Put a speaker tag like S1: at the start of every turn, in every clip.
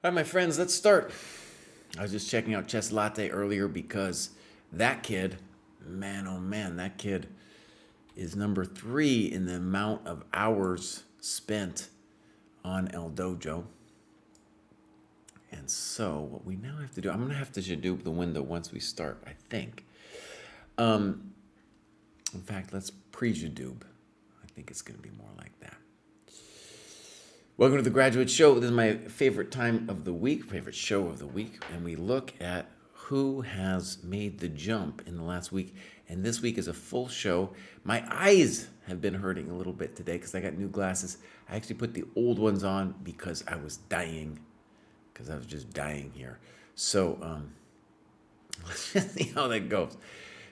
S1: All right, my friends, let's start. I was just checking out Chess Latte earlier because that kid, man, oh man, that kid is number 3 in the amount of hours spent on El Dojo. And so what we now have to do, I'm going to have to shadoop the window once we start, I think. In fact, let's pre-shadoop. I think it's going to be more like that. Welcome to the Graduate Show. This is my favorite time of the week, favorite show of the week, and we look at who has made the jump in the last week. And this week is a full show. My eyes have been hurting a little bit today because I got new glasses. I actually put the old ones on because I was dying, because I was just dying here. So let's just see how that goes.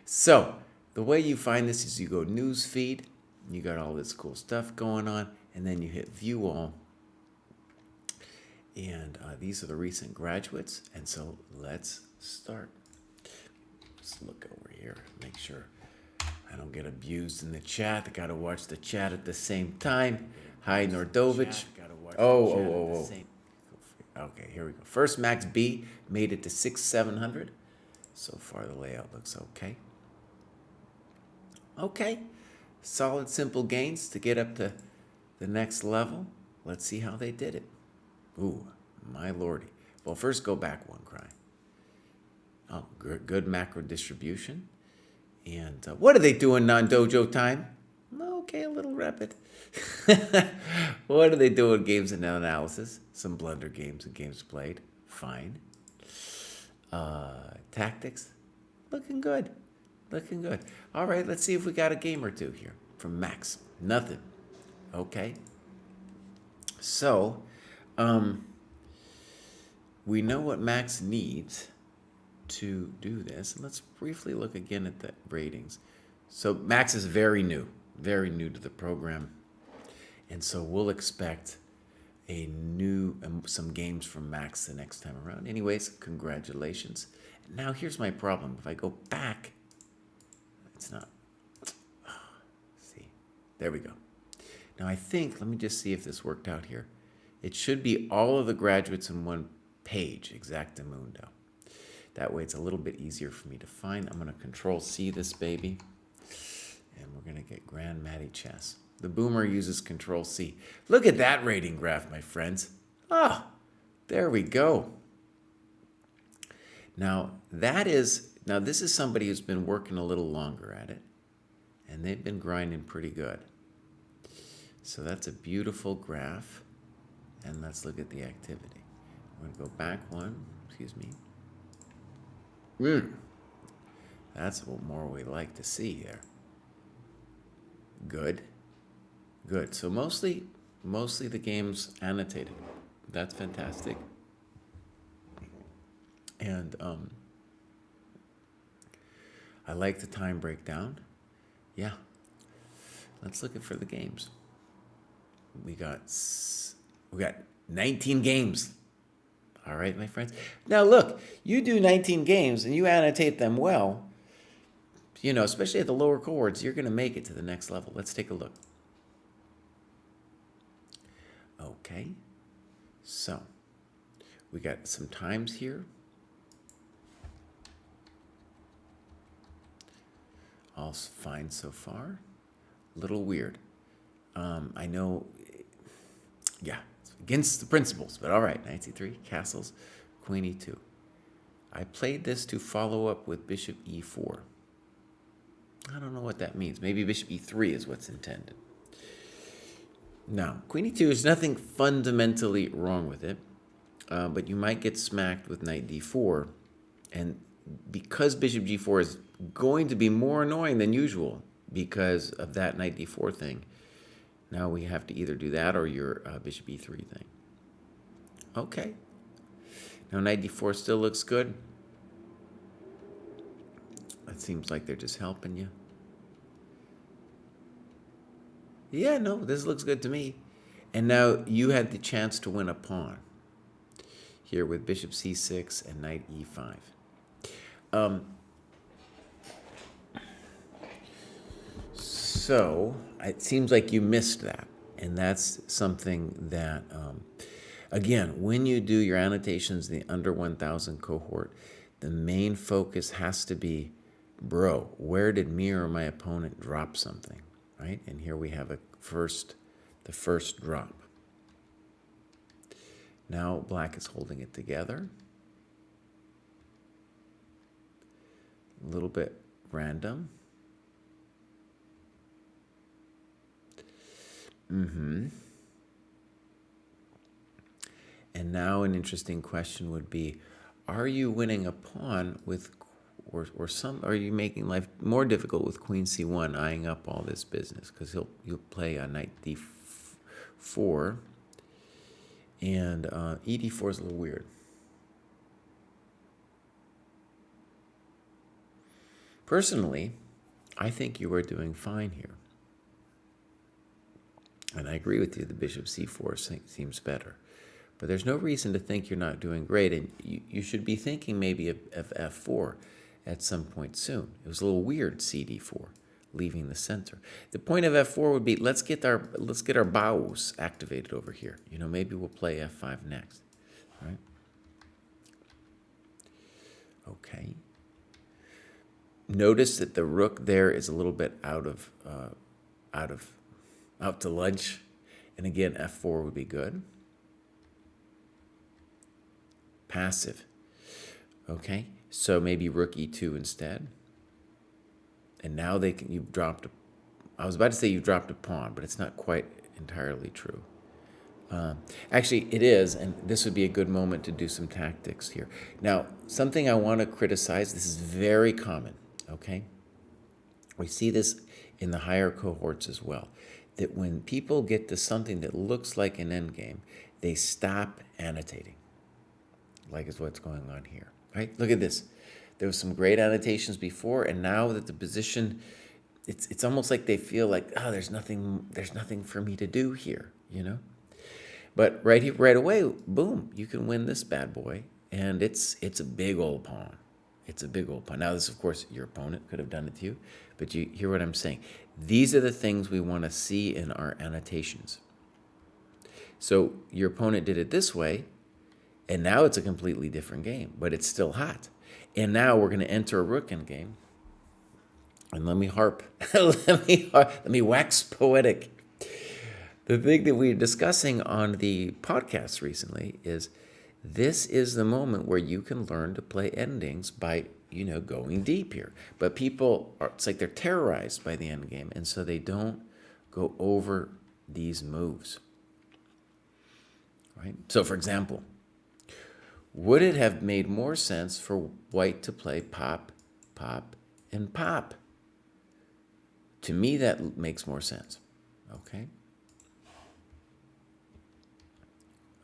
S1: So the way you find this is you go news feed, you got all this cool stuff going on, and then you hit view all. And these are the recent graduates. And so let's start. Let's look over here, make sure I don't get abused in the chat. I got to watch the chat at the same time. Hi, Nordovich. Oh. Okay, here we go. First, Max B made it to 6,700. So far, the layout looks okay. Okay. Solid, simple gains to get up to the next level. Let's see how they did it. Ooh, my lordy. Well, first go back one, Kraai. Oh, good macro distribution. And what are they doing non-dojo time? Okay, a little rapid. What are they doing? Games and analysis. Some blunder games and games played. Fine. Tactics. Looking good. Looking good. All right, let's see if we got a game or two here from Max. Nothing. Okay. So, we know what Max needs to do this. Let's briefly look again at the ratings. So Max is very new to the program. And so we'll expect some games from Max the next time around. Anyways, congratulations. Now here's my problem. If I go back, it's not. See, there we go. Now I think, let me just see if this worked out here. It should be all of the graduates in one page, exactamundo. That way it's a little bit easier for me to find. I'm going to Control-C this baby. And we're going to get Grand Matty Chess. The Boomer uses Control-C. Look at that rating graph, my friends. There we go. Now, this is somebody who's been working a little longer at it. And they've been grinding pretty good. So that's a beautiful graph. And let's look at the activity. I'm going to go back one. Excuse me. That's what more we like to see here. Good. So mostly the game's annotated. That's fantastic. And I like the time breakdown. Yeah. Let's look for the games. We got 19 games. All right, my friends. Now, look, you do 19 games and you annotate them well, especially at the lower chords, you're going to make it to the next level. Let's take a look. Okay. So, we got some times here. All fine so far. A little weird. I know, it's against the principles, but all right. Knight c3, castles, queen e2. I played this to follow up with bishop e4. I don't know what that means. Maybe bishop e3 is what's intended. Now, queen e2, there's nothing fundamentally wrong with it, but you might get smacked with knight d4, and because bishop g4 is going to be more annoying than usual because of that knight d4 thing, now we have to either do that or your bishop e3 thing. Okay. Now knight d4 still looks good. It seems like they're just helping you. Yeah, no, this looks good to me. And now you had the chance to win a pawn here with bishop c6 and knight e5. So it seems like you missed that. And that's something that Again, when you do your annotations in the under 1,000 cohort, the main focus has to be, bro, where did me or my opponent drop something, right? And here we have the first drop. Now black is holding it together. A little bit random. And now an interesting question would be, are you winning a pawn with, are you making life more difficult with queen c1, eyeing up all this business? Because you'll play a knight d4, and e d4 is a little weird. Personally, I think you are doing fine here. And I agree with you, the bishop c4 seems better. But there's no reason to think you're not doing great, and you should be thinking maybe of f4 at some point soon. It was a little weird, cd4, leaving the center. The point of f4 would be, let's get our bows activated over here. You know, maybe we'll play f5 next, right? Okay. Notice that the rook there is a little bit out to lunch, and again, f4 would be good. Passive. Okay, so maybe rook e2 instead. And now you've dropped I was about to say you've dropped a pawn, but it's not quite entirely true. Actually, it is, and this would be a good moment to do some tactics here. Now, something I want to criticize, this is very common, okay? We see this in the higher cohorts as well, that when people get to something that looks like an endgame, they stop annotating, like is what's going on here, right? Look at this. There was some great annotations before, and now that the position, it's almost like they feel like, oh, there's nothing for me to do here, you know? But right away, boom, you can win this bad boy, and it's a big old pawn. It's a big old pawn. Now, this, of course, your opponent could have done it to you, but you hear what I'm saying. These are the things we want to see in our annotations. So your opponent did it this way, and now it's a completely different game, but it's still hot. And now we're going to enter a rook endgame. And let me harp, let me wax poetic. The thing that we're discussing on the podcast recently is this is the moment where you can learn to play endings by, going deep here. But people it's like they're terrorized by the endgame, and so they don't go over these moves. Right? So, for example, would it have made more sense for white to play pop, pop, and pop? To me, that makes more sense. Okay?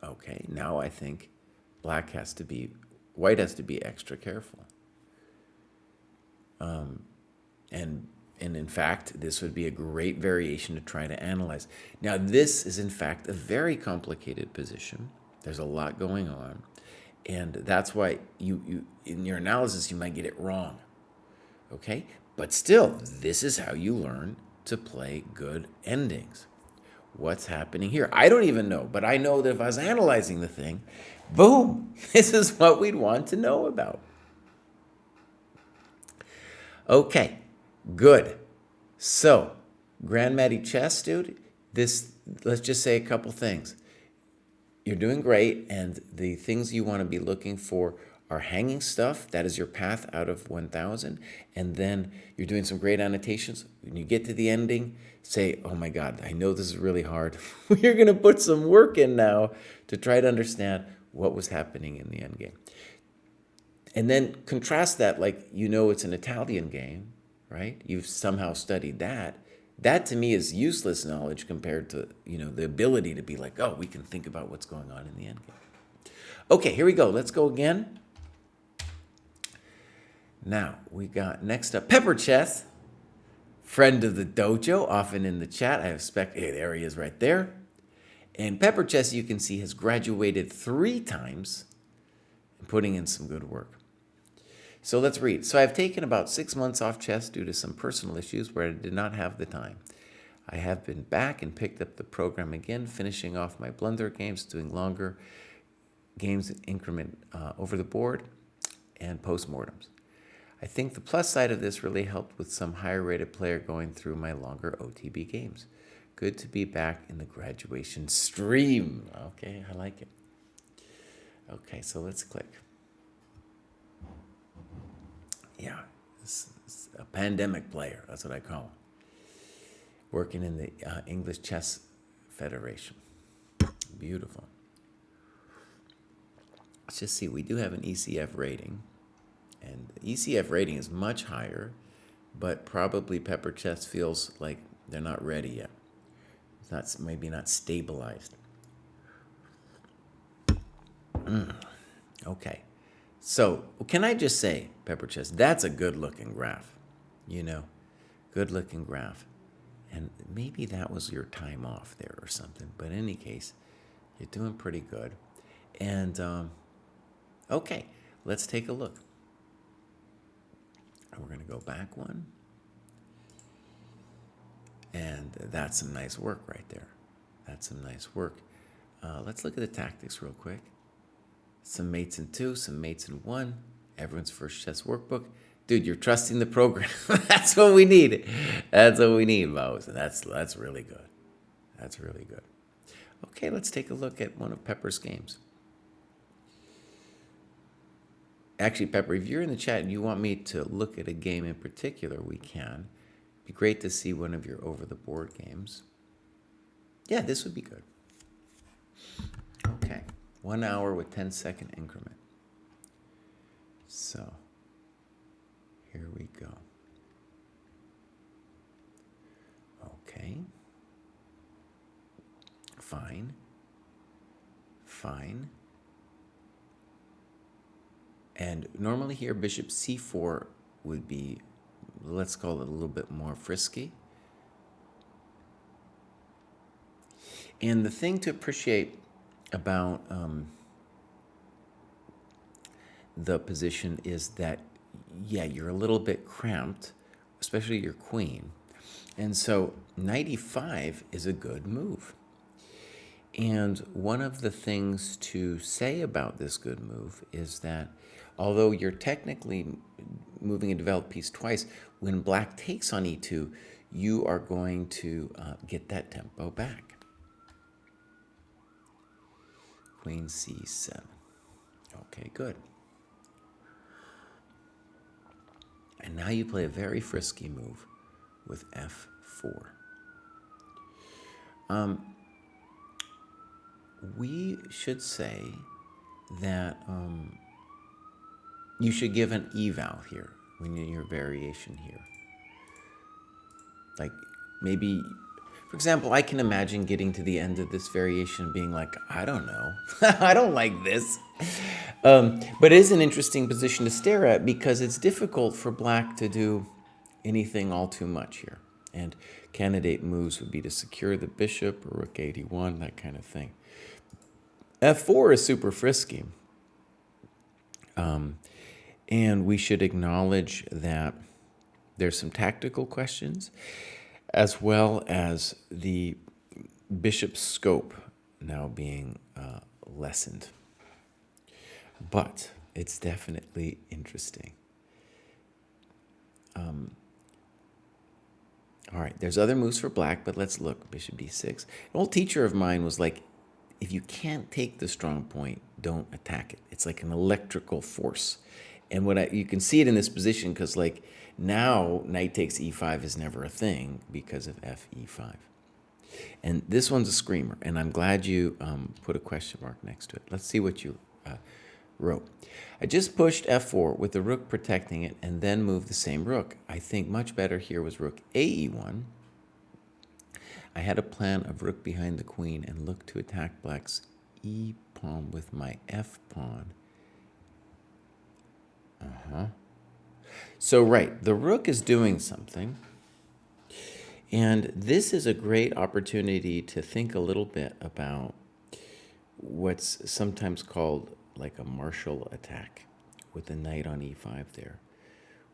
S1: Okay, now I think white has to be extra careful. And in fact, this would be a great variation to try to analyze. Now, this is in fact a very complicated position. There's a lot going on. And that's why you in your analysis, you might get it wrong. Okay? But still, this is how you learn to play good endings. What's happening here? I don't even know, but I know that if I was analyzing the thing, boom, this is what we'd want to know about. Okay, good. So, Grand Matty Chess, dude, let's just say a couple things. You're doing great, and the things you want to be looking for are hanging stuff. That is your path out of 1,000. And then you're doing some great annotations. When you get to the ending, say, oh my God, I know this is really hard. We're going to put some work in now to try to understand what was happening in the endgame. And then contrast that like it's an Italian game, right? You've somehow studied that. That to me is useless knowledge compared to, the ability to be like, oh, we can think about what's going on in the endgame. Okay, here we go. Let's go again. Now, we got next up Pepper Chess, friend of the dojo, often in the chat. I expect, hey, there he is right there. And Pepper Chess, you can see, has graduated 3 times and putting in some good work. So let's read. So I've taken about 6 months off chess due to some personal issues where I did not have the time. I have been back and picked up the program again, finishing off my blunder games, doing longer games in increment over the board, and postmortems. I think the plus side of this really helped with some higher rated player going through my longer OTB games. Good to be back in the graduation stream. Okay, I like it. Okay, so let's click. Yeah, this is a pandemic player. That's what I call him. Working in the English Chess Federation. Beautiful. Let's just see. We do have an ECF rating. And the ECF rating is much higher, but probably Pepper Chess feels like they're not ready yet. It's not, maybe not stabilized. Okay. So can I just say, Pepper Chess, that's a good-looking graph. You know, good-looking graph. And maybe that was your time off there or something. But in any case, you're doing pretty good. And, okay, let's take a look. We're going to go back one. And that's some nice work right there. That's some nice work. Let's look at the tactics real quick. Some mates in 2, some mates in 1. Everyone's first chess workbook. Dude, you're trusting the program. That's what we need. That's what we need, Mo. So that's really good. That's really good. Okay, let's take a look at one of Pepper's games. Actually, Pepper, if you're in the chat and you want me to look at a game in particular, we can. It'd be great to see one of your over-the-board games. Yeah, this would be good. Okay, 1 hour with 10-second increment. So, here we go. Okay. Fine. Fine. And normally here, bishop c4 would be, let's call it a little bit more frisky. And the thing to appreciate about the position is that, yeah, you're a little bit cramped, especially your queen. And so knight e5 is a good move. And one of the things to say about this good move is that although you're technically moving a developed piece twice, when black takes on e2, you are going to get that tempo back. Queen c7. Okay, good. And now you play a very frisky move with f4. We should say that you should give an eval here when you're in your variation here. Like maybe, for example, I can imagine getting to the end of this variation and being like, I don't know, I don't like this. But it is an interesting position to stare at because it's difficult for black to do anything all too much here. And candidate moves would be to secure the bishop or rook 81, that kind of thing. f4 is super frisky. And we should acknowledge that there's some tactical questions as well as the bishop's scope now being lessened. But it's definitely interesting. All right, there's other moves for black, but let's look. Bishop d6. An old teacher of mine was like, if you can't take the strong point, don't attack it. It's like an electrical force. And you can see it in this position because like now knight takes e5 is never a thing because of fe5. And this one's a screamer, and I'm glad you put a question mark next to it. Let's see what you wrote. I just pushed f4 with the rook protecting it and then moved the same rook. I think much better here was rook ae1. I had a plan of rook behind the queen and looked to attack black's e-pawn with my f-pawn. So right, the rook is doing something. And this is a great opportunity to think a little bit about what's sometimes called like a martial attack with the knight on e5 there,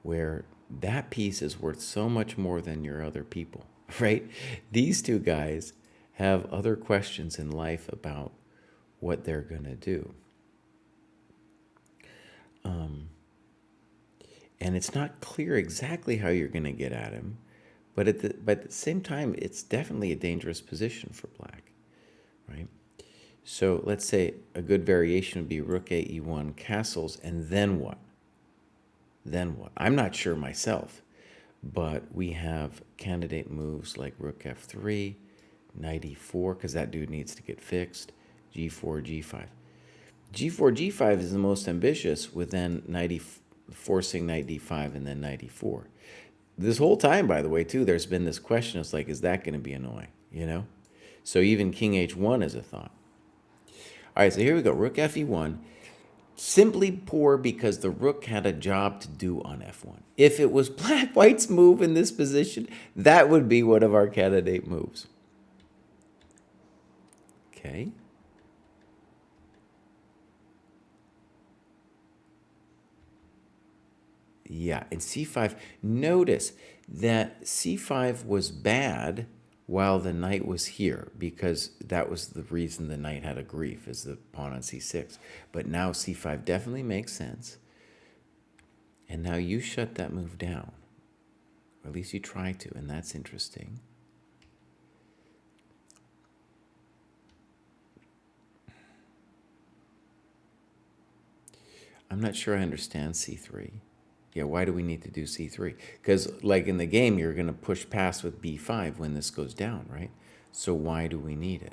S1: where that piece is worth so much more than your other people. right? These two guys have other questions in life about what they're going to do. And it's not clear exactly how you're going to get at him, but at the same time, it's definitely a dangerous position for black, right? So let's say a good variation would be rook a e1 castles, and then what? Then what? I'm not sure myself, but we have candidate moves like rook f3, knight e4, because that dude needs to get fixed, g4, g5. g4, g5 is the most ambitious, with then forcing knight d5 and then knight e4. This whole time, by the way, too, there's been this question. It's like, is that going to be annoying, you know? So even king h1 is a thought. All right, so here we go. Rook fe1. Simply poor because the rook had a job to do on f1. If it was black-white's move in this position, that would be one of our candidate moves. Okay. Yeah, and c5, notice that c5 was bad while the knight was here, because that was the reason the knight had a grief, is the pawn on c6. But now c5 definitely makes sense. And now you shut that move down, or at least you try to, and that's interesting. I'm not sure I understand c3. Yeah, why do we need to do c3? Because like in the game, you're going to push past with b5 when this goes down, right? So why do we need it?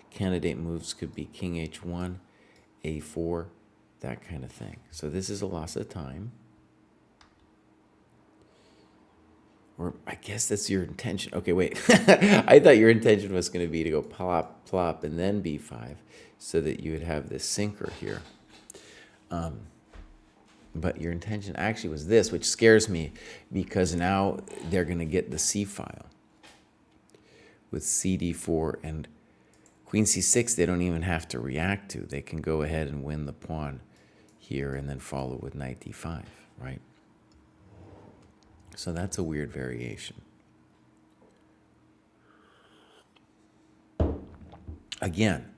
S1: Candidate moves could be king h1, a4, that kind of thing. So this is a loss of time. Or I guess that's your intention. Okay, wait. I thought your intention was going to be to go plop, plop, and then b5 so that you would have this sinker here. But your intention actually was this, which scares me, because now they're going to get the c file with cd4 and queen c6. They don't even have to react to. They can go ahead and win the pawn here and then follow with knight d5, right? So that's a weird variation. Again,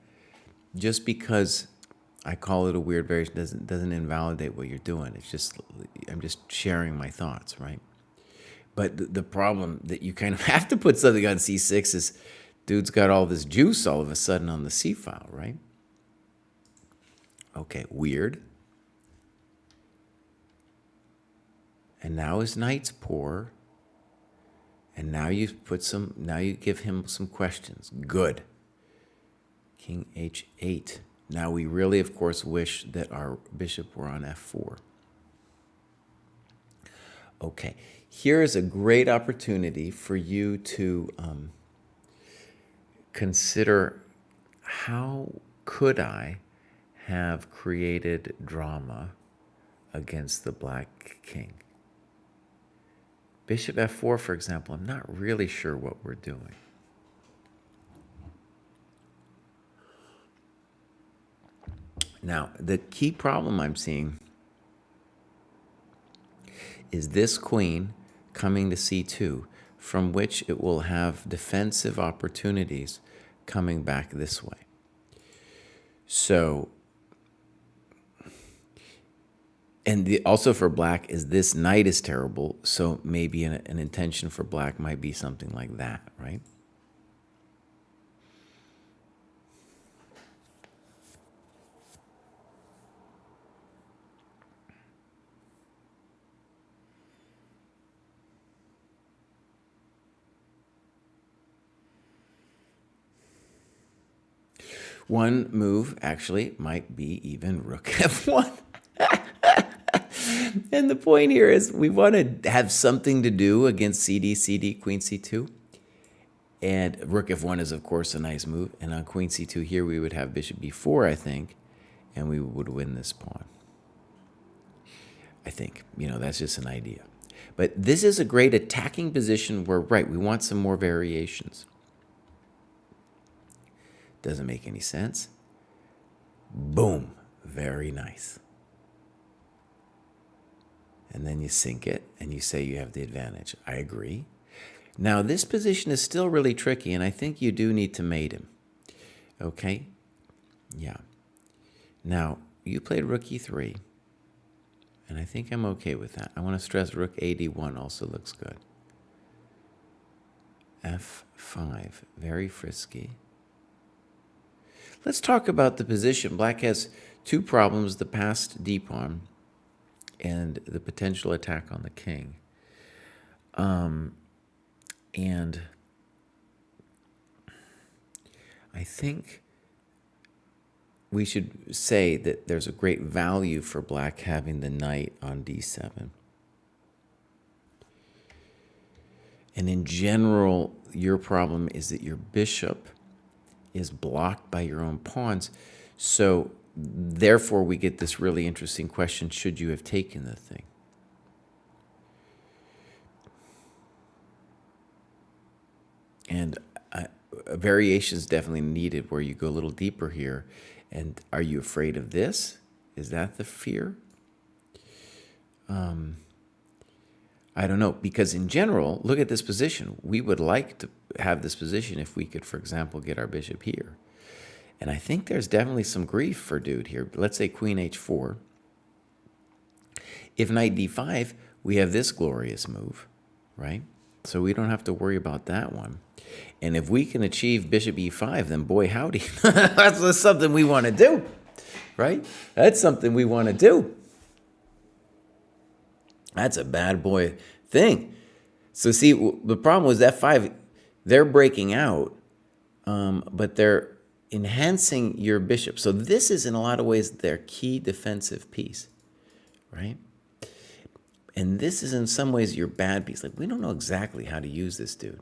S1: just because I call it a weird variation doesn't invalidate what you're doing. It's just, I'm just sharing my thoughts, right? But the problem that you kind of have to put something on c6 is, dude's got all this juice all of a sudden on the c file, right? Okay, weird. And now his knight's poor. And now you give him some questions. Good. King h8. Now we really, of course, wish that our bishop were on f4. Okay, here is a great opportunity for you to consider, how could I have created drama against the black king? Bishop f4, for example, I'm not really sure what we're doing. Now, the key problem I'm seeing is this queen coming to c2, from which it will have defensive opportunities coming back this way. So, and also for black is this knight is terrible, so maybe an intention for black might be something like that, right? One move actually might be even rook f1. And the point here is we want to have something to do against cd, queen c2. And rook f1 is, of course, a nice move. And on queen c2 here, we would have bishop b4, I think, and we would win this pawn. I think, that's just an idea. But this is a great attacking position where, right, we want some more variations. Doesn't make any sense. Boom. Very nice. And then you sink it and you say you have the advantage. I agree. Now, this position is still really tricky, and I think you do need to mate him. Okay? Yeah. Now, you played rook e3, and I think I'm okay with that. I want to stress rook ad1 also looks good. f5, very frisky. Let's talk about the position. Black has two problems, the passed d pawn and the potential attack on the king. And I think we should say that there's a great value for black having the knight on d7. And in general, your problem is that your bishop is blocked by your own pawns. So therefore, we get this really interesting question, should you have taken the thing? And a variation is definitely needed where you go a little deeper here. And are you afraid of this? Is that the fear? I don't know, because in general, look at this position. We would like to have this position if we could, for example, get our bishop here. And I think there's definitely some grief for dude here. Let's say queen h4. If knight d5, we have this glorious move, right? So we don't have to worry about that one. And if we can achieve bishop e5, then boy, howdy. That's something we want to do, right? That's something we want to do. That's a bad boy thing. So see, the problem was f5, they're breaking out, but they're enhancing your bishop. So this is in a lot of ways their key defensive piece, right? And this is in some ways your bad piece. Like, we don't know exactly how to use this dude.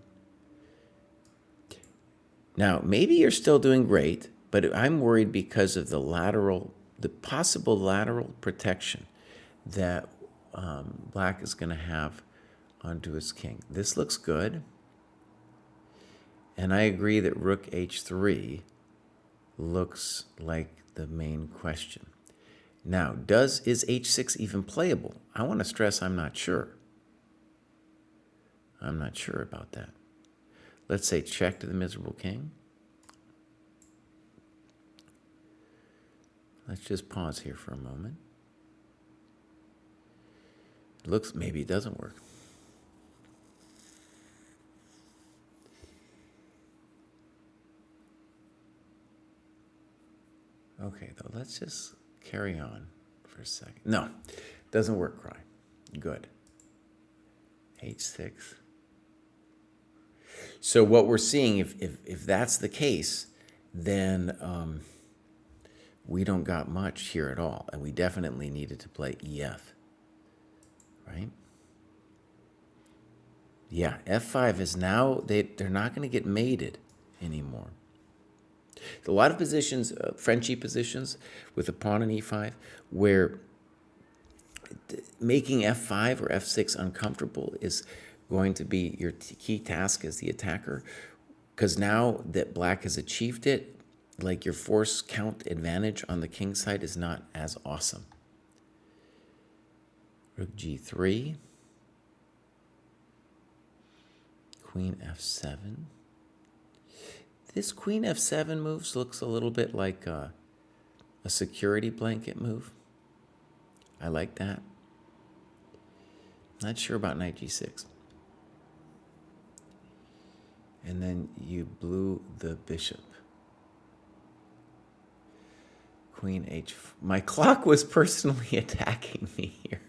S1: Now, maybe you're still doing great, but I'm worried because of the possible lateral protection that black is going to have onto his king. This looks good. And I agree that rook h3 looks like the main question. Now, is h6 even playable? I want to stress I'm not sure. I'm not sure about that. Let's say check to the miserable king. Let's just pause here for a moment. It looks, maybe it doesn't work. Okay, though, let's just carry on for a second. No, doesn't work, Kraai. Good. h6. So what we're seeing, if that's the case, then we don't got much here at all. And we definitely needed to play ef, right? Yeah, f5 is now, they're not going to get mated anymore. A lot of positions, Frenchy positions with a pawn in e5, where making f5 or f6 uncomfortable is going to be your key task as the attacker, because now that black has achieved it, like your force count advantage on the king side is not as awesome. Rook g3, queen f7. This queen f7 moves looks a little bit like a security blanket move. I like that. Not sure about knight g6. And then you blew the bishop. Queen h. My clock was personally attacking me here.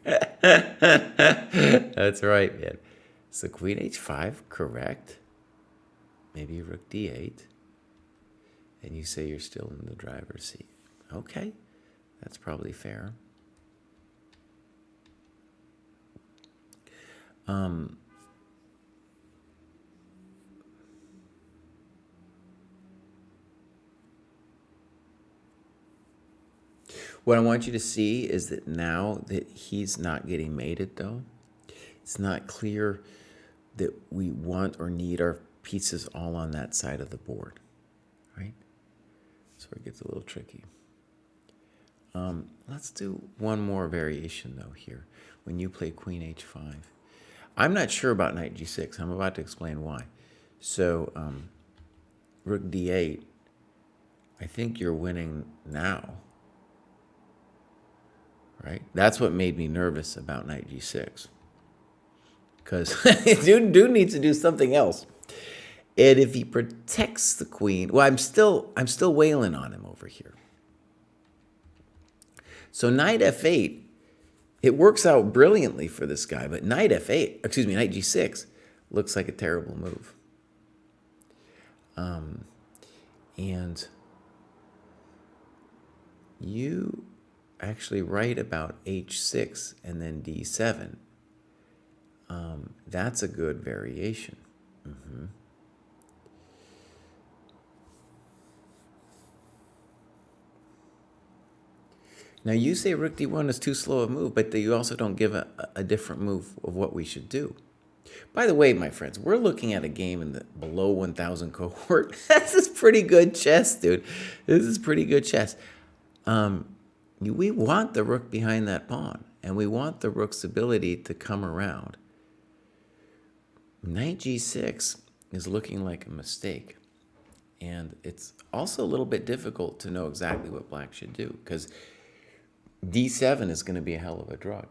S1: That's right, man. So queen h5, correct. Maybe rook d8. And you say you're still in the driver's seat. Okay, that's probably fair. What I want you to see is that now that he's not getting mated, though, it's not clear that we want or need our pieces all on that side of the board, right? So it gets a little tricky. Let's do one more variation, though, here. When you play queen h5, I'm not sure about knight g6. I'm about to explain why. So, rook d8, I think you're winning now, right? That's what made me nervous about knight g6. Because dude needs to do something else. And if he protects the queen, well, I'm still wailing on him over here. So knight f8, it works out brilliantly for this guy, but knight f8, excuse me, knight g6 looks like a terrible move. And you actually write about h6 and then d7. That's a good variation. Now you say rook d1 is too slow a move, but you also don't give a different move of what we should do. By the way, my friends, we're looking at a game in the below 1,000 cohort. This is pretty good chess, dude. This is pretty good chess. We want the rook behind that pawn, and we want the rook's ability to come around. Knight g6 is looking like a mistake. And it's also a little bit difficult to know exactly what black should do, because d7 is going to be a hell of a drug.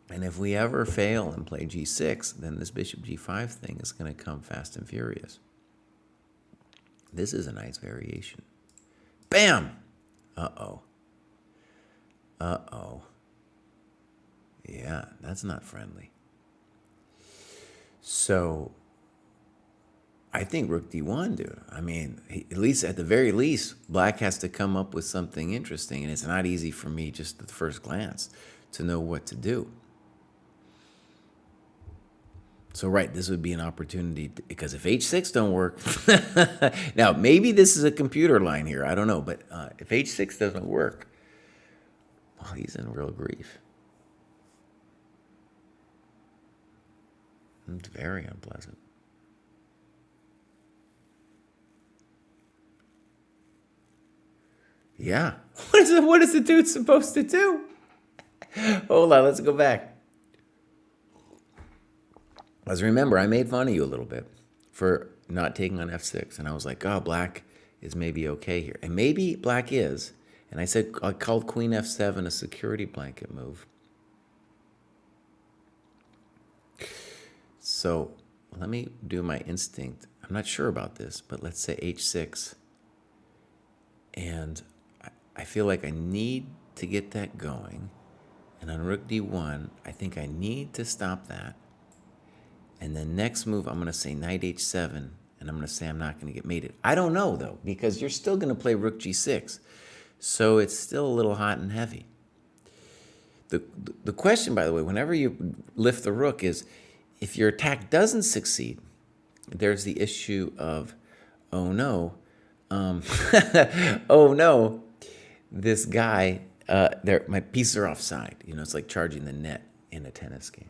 S1: And if we ever fail and play g6, then this bishop g5 thing is going to come fast and furious. This is a nice variation. Bam! Uh-oh. Uh-oh. Yeah, that's not friendly. So I think rook d1, dude. I mean, at the very least, black has to come up with something interesting, and it's not easy for me just at the first glance to know what to do. So, right, this would be an opportunity, because if h6 don't work, now maybe this is a computer line here, I don't know, but if h6 doesn't work, well, he's in real grief. It's very unpleasant. Yeah. What is the dude supposed to do? Hold on, let's go back. Because remember, I made fun of you a little bit for not taking on f6. And I was like, oh, black is maybe okay here. And maybe black is. And I called queen f7 a security blanket move. So let me do my instinct. I'm not sure about this, but let's say h6. And I feel like I need to get that going. And on rook d1, I think I need to stop that. And then next move, I'm going to say knight h7, and I'm going to say I'm not going to get mated. I don't know, though, because you're still going to play rook g6. So it's still a little hot and heavy. The question, by the way, whenever you lift the rook is, if your attack doesn't succeed, there's the issue of, oh no, oh no, this guy, my pieces are offside. You know, it's like charging the net in a tennis game.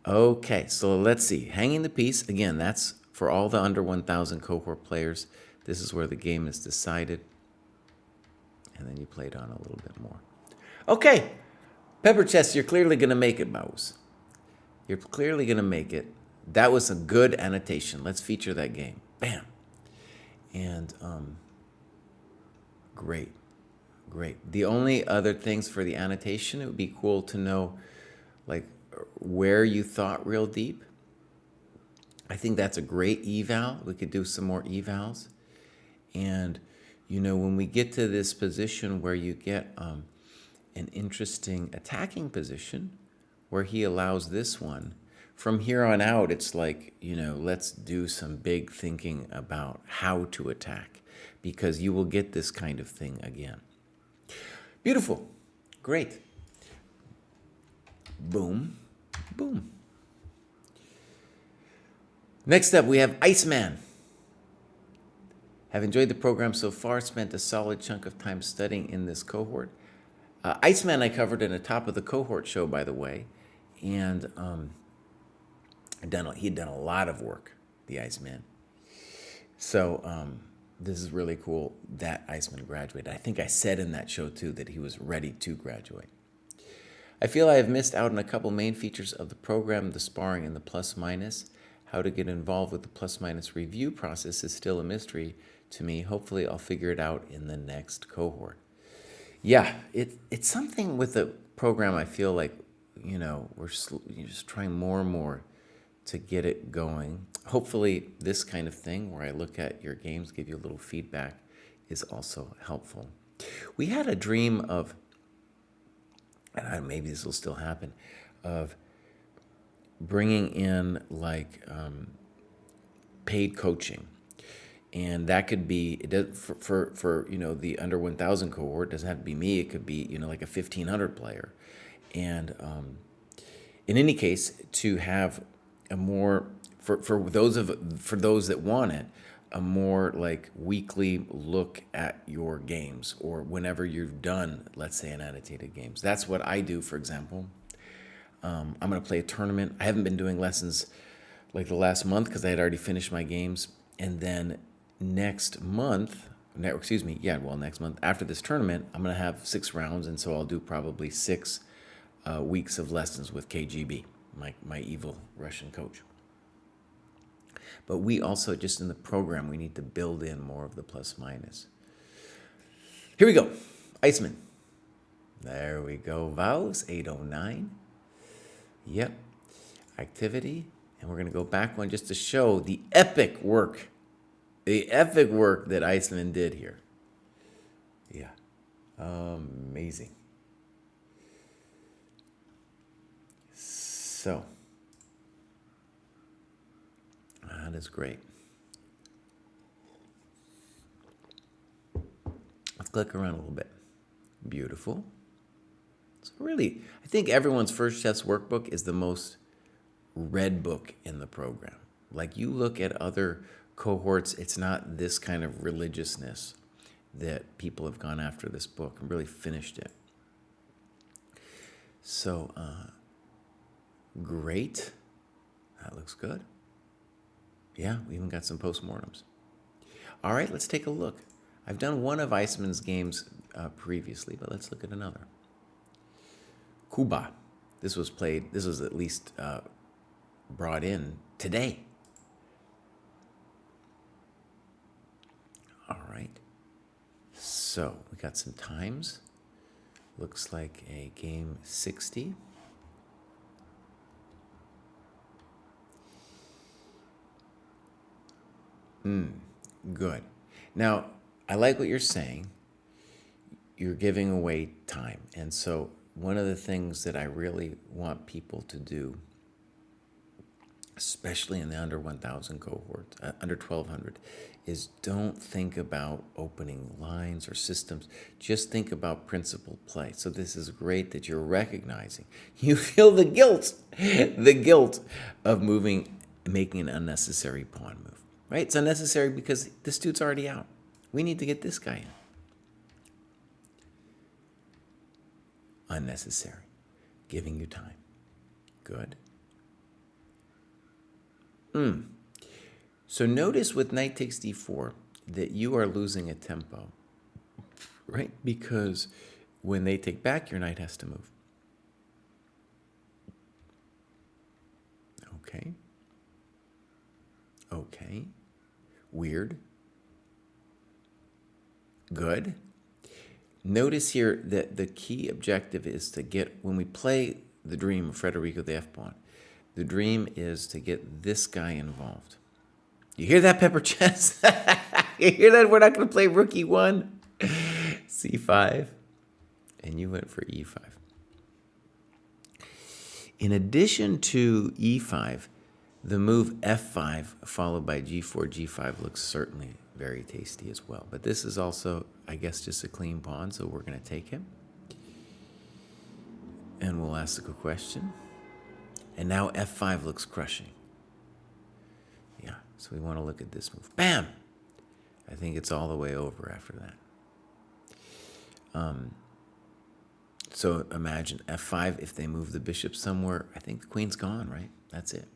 S1: Okay, so let's see. Hanging the piece, again, that's for all the under 1,000 cohort players. This is where the game is decided. And then you play it on a little bit more. Okay, Pepper Chess, you're clearly going to make it, Mouse. You're clearly going to make it. That was a good annotation. Let's feature that game. Bam. And great. The only other things for the annotation, it would be cool to know, like, where you thought real deep. I think that's a great eval. We could do some more evals. And, you know, when we get to this position where you get an interesting attacking position, where he allows this one, from here on out, it's like, you know, let's do some big thinking about how to attack, because you will get this kind of thing again. Beautiful. Great. Boom. Boom. Next up, we have Iceman. Have enjoyed the program so far, spent a solid chunk of time studying in this cohort. Iceman I covered in the top of the cohort show, by the way, and he'd done a lot of work, the Iceman. So This is really cool that Iceman graduated. I think I said in that show too that he was ready to graduate. I feel I have missed out on a couple main features of the program, the sparring and the plus minus. How to get involved with the plus minus review process is still a mystery to me. Hopefully I'll figure it out in the next cohort. Yeah, it's something with the program I feel like, we're just trying more and more to get it going. Hopefully this kind of thing where I look at your games, give you a little feedback, is also helpful. We had a dream of, and maybe this will still happen, of bringing in paid coaching. And that could be, it does, for the under 1,000 cohort, it doesn't have to be me. It could be, like a 1,500 player. And in any case, to have a more, for those that want it, a more like weekly look at your games, or whenever you've done, let's say, an annotated games. That's what I do, for example. I'm going to play a tournament. I haven't been doing lessons like the last month because I had already finished my games. And then next month after this tournament, I'm going to have 6 rounds. And so I'll do probably 6 weeks of lessons with KGB, my evil Russian coach. But we also, just in the program, we need to build in more of the plus minus. Here we go. Iceman. There we go. Vows, 809. Yep. Activity. And we're going to go back one just to show the epic work. The epic work that Iceman did here. Yeah. Amazing. So, that is great. Let's click around a little bit. Beautiful. So really, I think everyone's first chess workbook is the most read book in the program. Like, you look at other cohorts, it's not this kind of religiousness that people have gone after this book and really finished it. So, great. That looks good. Yeah, we even got some postmortems. All right, let's take a look. I've done one of Iceman's games previously, but let's look at another. Kuba. This was at least brought in today. All right. So we got some times. Looks like a game 60. Good. Now, I like what you're saying. You're giving away time. And so one of the things that I really want people to do, especially in the under 1,000 cohort, under 1,200, is don't think about opening lines or systems. Just think about principled play. So this is great that you're recognizing. You feel the guilt of making an unnecessary pawn move. Right? It's unnecessary because this dude's already out. We need to get this guy in. Unnecessary. Giving you time. Good. So notice with knight takes d4 that you are losing a tempo, right? Because when they take back, your knight has to move. Okay. Okay. Weird. Good. Notice here that the key objective is to get, when we play the dream of Federico the F-pawn, the dream is to get this guy involved. You hear that, Pepper Chess? You hear that? We're not going to play rook e1. c5. And you went for e5. In addition to e5, the move f5 followed by g4, g5 looks certainly very tasty as well. But this is also, I guess, just a clean pawn, so we're going to take him. And we'll ask a question. And now f5 looks crushing. Yeah, so we want to look at this move. Bam! I think it's all the way over after that. So imagine f5, if they move the bishop somewhere, I think the queen's gone, right? That's it.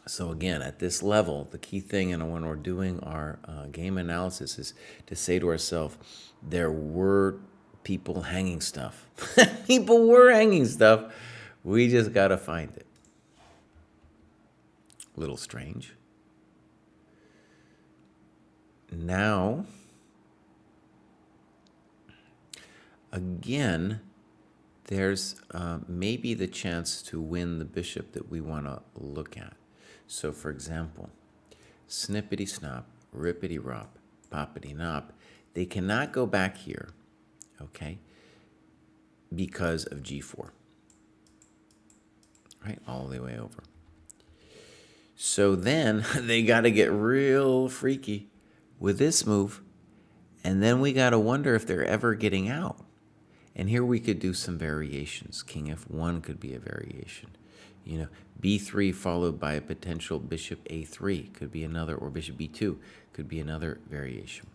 S1: So again, at this level, the key thing, and when we're doing our game analysis, is to say to ourselves, there were people hanging stuff. People were hanging stuff. We just got to find it. A little strange. Now, again, there's maybe the chance to win the bishop that we want to look at. So, for example, snippity snop, rippity rop, poppity nop, they cannot go back here, okay, because of g4, right, all the way over. So then they got to get real freaky with this move, and then we got to wonder if they're ever getting out. And here we could do some variations. King f1 could be a variation. You know, b3 followed by a potential bishop a3 could be another, or bishop b2 could be another variation,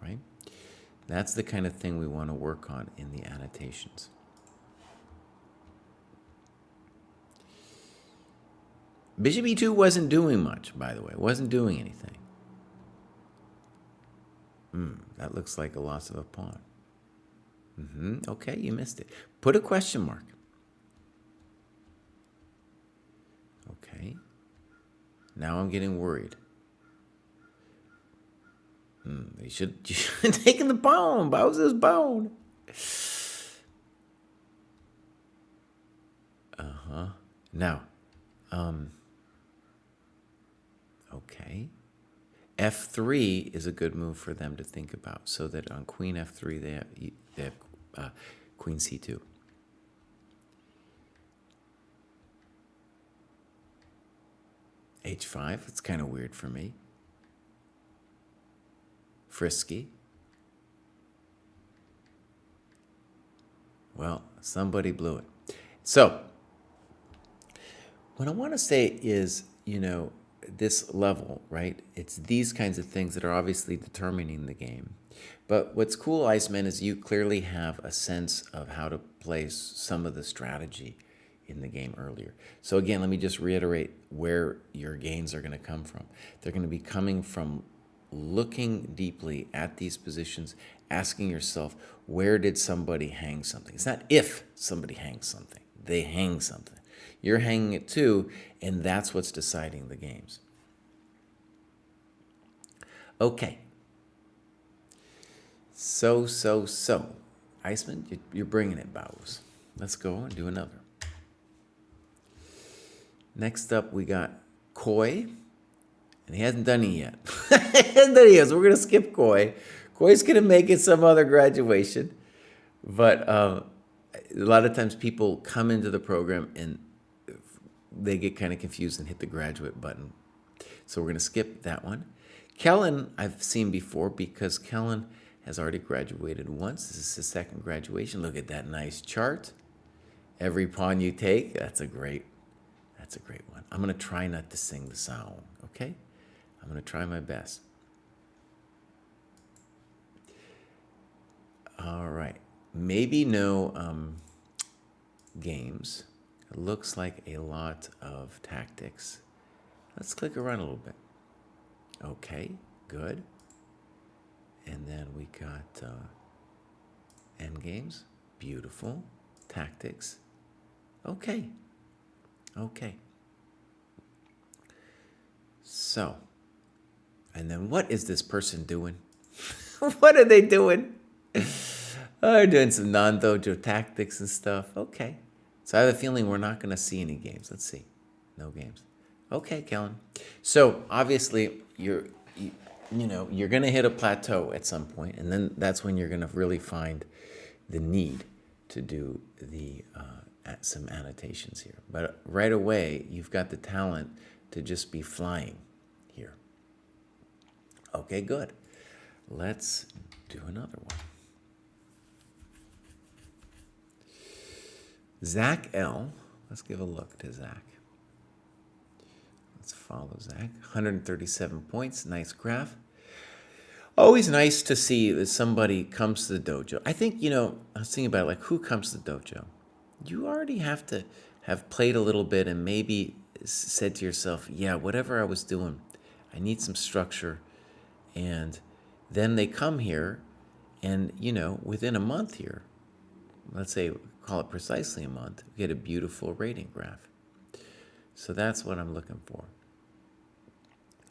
S1: right? That's the kind of thing we want to work on in the annotations. Bishop e2 wasn't doing much, by the way. It wasn't doing anything. That looks like a loss of a pawn. Okay, you missed it. Put a question mark. Okay. Now I'm getting worried. You should have taken the bone. Bowser's bone. Now, okay. F3 is a good move for them to think about, so that on queen F3 they have queen C2. H5, it's kind of weird for me. Frisky. Well, somebody blew it. So, what I want to say is, you know, this level, right? It's these kinds of things that are obviously determining the game. But what's cool, Iceman, is you clearly have a sense of how to place some of the strategy in the game earlier. So again, let me just reiterate where your gains are going to come from. They're going to be coming from looking deeply at these positions, asking yourself, where did somebody hang something? It's not if somebody hangs something. They hang something. You're hanging it too, and that's what's deciding the games. Okay. So. Iceman, you're bringing it, Bows. Let's go and do another. Next up, we got Koi, and he hasn't done it yet. He hasn't done it yet, so we're going to skip Koi. Koi's going to make it some other graduation. But a lot of times people come into the program and they get kind of confused and hit the graduate button. So we're going to skip that one. Kellen, I've seen before because Kellen has already graduated once. This is his second graduation. Look at that nice chart. Every pawn you take, that's a great one. I'm going to try not to sing the song, okay? I'm going to try my best. All right. Maybe no games. It looks like a lot of tactics. Let's click around a little bit. Okay, good. And then we got end games. Beautiful. Tactics. Okay. So, and then what is this person doing? What are they doing? Oh, they're doing some non-dojo tactics and stuff. Okay. So I have a feeling we're not going to see any games. Let's see. No games. Okay, Kellen. So obviously you're going to hit a plateau at some point, and then that's when you're going to really find the need to do the some annotations here. But right away, you've got the talent to just be flying here. Okay, good. Let's do another one. Zach L. Let's give a look to Zach. Let's follow Zach. 137 points. Nice graph. Always nice to see that somebody comes to the dojo. I think, I was thinking about who comes to the dojo. You already have to have played a little bit and maybe said to yourself, yeah, whatever I was doing, I need some structure. And then they come here and, within a month here, let's say, call it precisely a month, we get a beautiful rating graph. So that's what I'm looking for.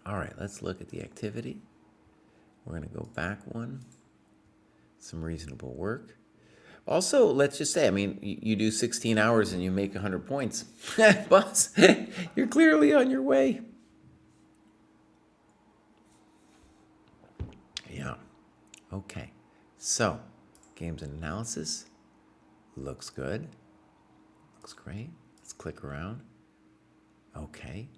S1: All right, let's look at the activity. We're going to go back one. Some reasonable work. Also, let's just say, you do 16 hours and you make 100 points. Boss, you're clearly on your way. Yeah. Okay. So, games and analysis. Looks good. Looks great. Let's click around. Okay.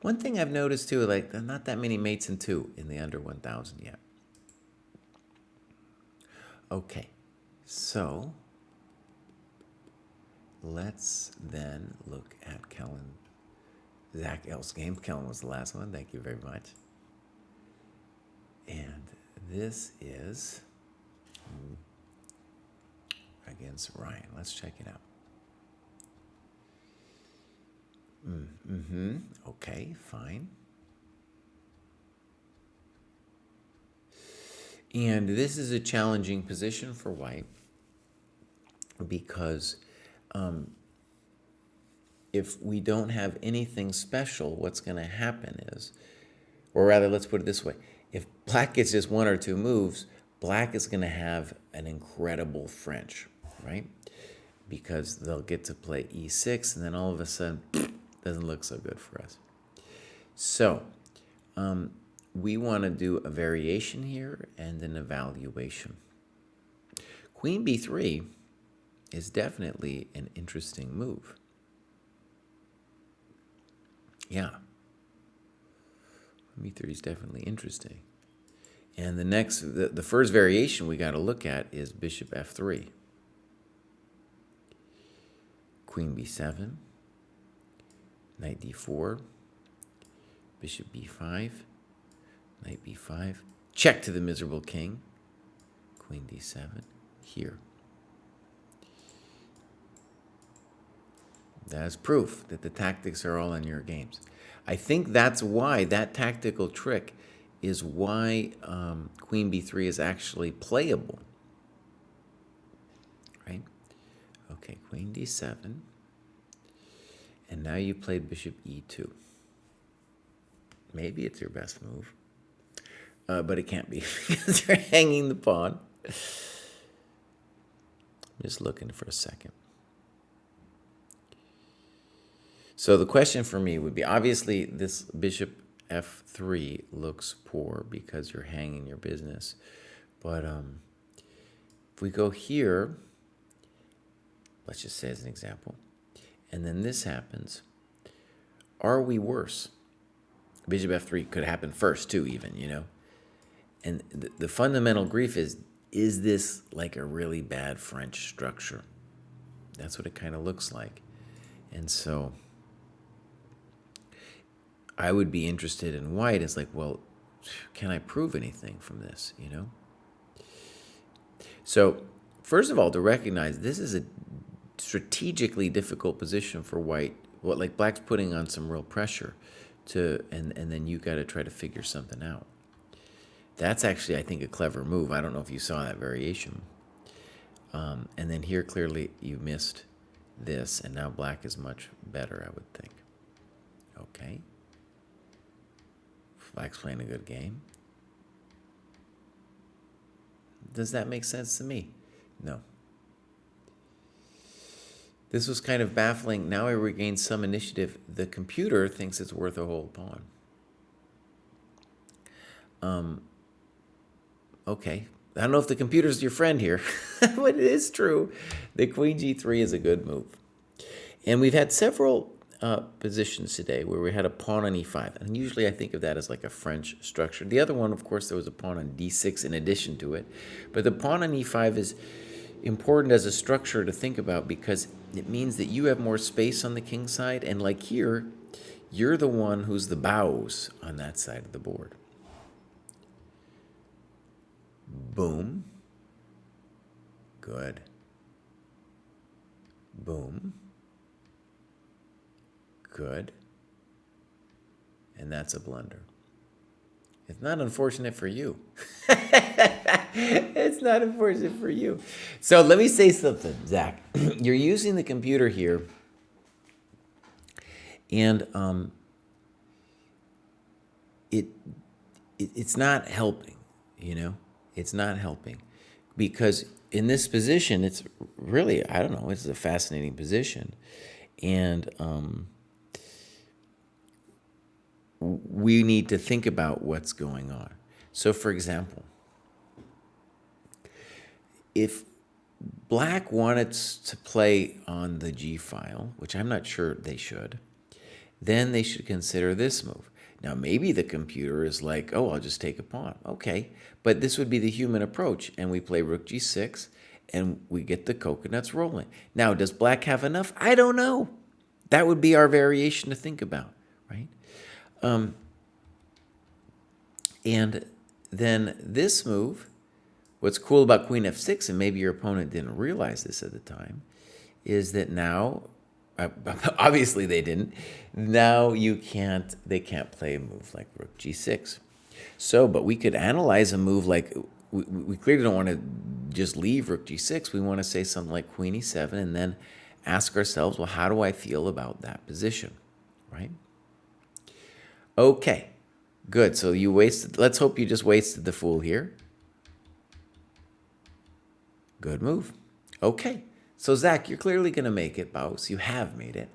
S1: One thing I've noticed too, like, there are not that many mates in 2 in the under 1,000 yet. Okay. So, let's then look at Kellen. Zach L's game. Kellen was the last one. Thank you very much. And this is against Ryan. Let's check it out. Okay, fine. And this is a challenging position for White because if we don't have anything special, what's going to happen is, or rather, let's put it this way. If Black gets just 1 or 2 moves, Black is going to have an incredible French, right? Because they'll get to play e6, and then all of a sudden, doesn't look so good for us. So, we want to do a variation here and an evaluation. Queen b3 is definitely an interesting move. Yeah. B3 is definitely interesting. And the first variation we got to look at is bishop f3. Queen b7, knight d4, bishop b5, knight b5, check to the miserable king, queen d7, here. That's proof that the tactics are all in your games. I think that's why that tactical trick is why queen b3 is actually playable. Right? Okay, queen d7. And now you played bishop e2. Maybe it's your best move. But it can't be because you're hanging the pawn. I'm just looking for a second. So the question for me would be, obviously this bishop f3 looks poor because you're hanging your business. But if we go here, let's just say as an example, and then this happens, are we worse? Bishop f3 could happen first too, even, And the fundamental grief is this like a really bad French structure? That's what it kind of looks like. And so I would be interested in White. It's like, well, can I prove anything from this, So first of all, to recognize this is a strategically difficult position for White. Like Black's putting on some real pressure and then you got to try to figure something out. That's actually, I think, a clever move. I don't know if you saw that variation. And then here, clearly, you missed this, and now Black is much better, I would think. Okay. Black's playing a good game. Does that make sense to me? No. This was kind of baffling. Now I regained some initiative. The computer thinks it's worth a whole pawn. Okay. I don't know if the computer's your friend here, but it is true. The queen g3 is a good move. And we've had several positions today where we had a pawn on e5. And usually I think of that as like a French structure. The other one, of course, there was a pawn on d6 in addition to it. But the pawn on e5 is important as a structure to think about because it means that you have more space on the king side. And like here, you're the one who's the bows on that side of the board. Boom. Good. Boom. Good. And that's a blunder. It's not unfortunate for you. It's not unfortunate for you. So let me say something, Zach. You're using the computer here, and it's not helping. It's not helping, because in this position, it's really, I don't know, it's a fascinating position, and we need to think about what's going on. So, for example, if Black wanted to play on the G file, which I'm not sure they should, then they should consider this move. Now, maybe the computer is like, oh, I'll just take a pawn. Okay, but this would be the human approach, and we play rook G6, and we get the coconuts rolling. Now, does Black have enough? I don't know. That would be our variation to think about, right? And then this move, what's cool about Queen F6, and maybe your opponent didn't realize this at the time, is that now, obviously they didn't, now they can't play a move like Rook G6. So, but we could analyze a move like, we clearly don't want to just leave Rook G6. We want to say something like Queen E7 and then ask ourselves, well, how do I feel about that position, right? Okay, good. So you wasted, let's hope you just wasted the fool here. Good move. Okay, so Zach, you're clearly going to make it, Baus. You have made it.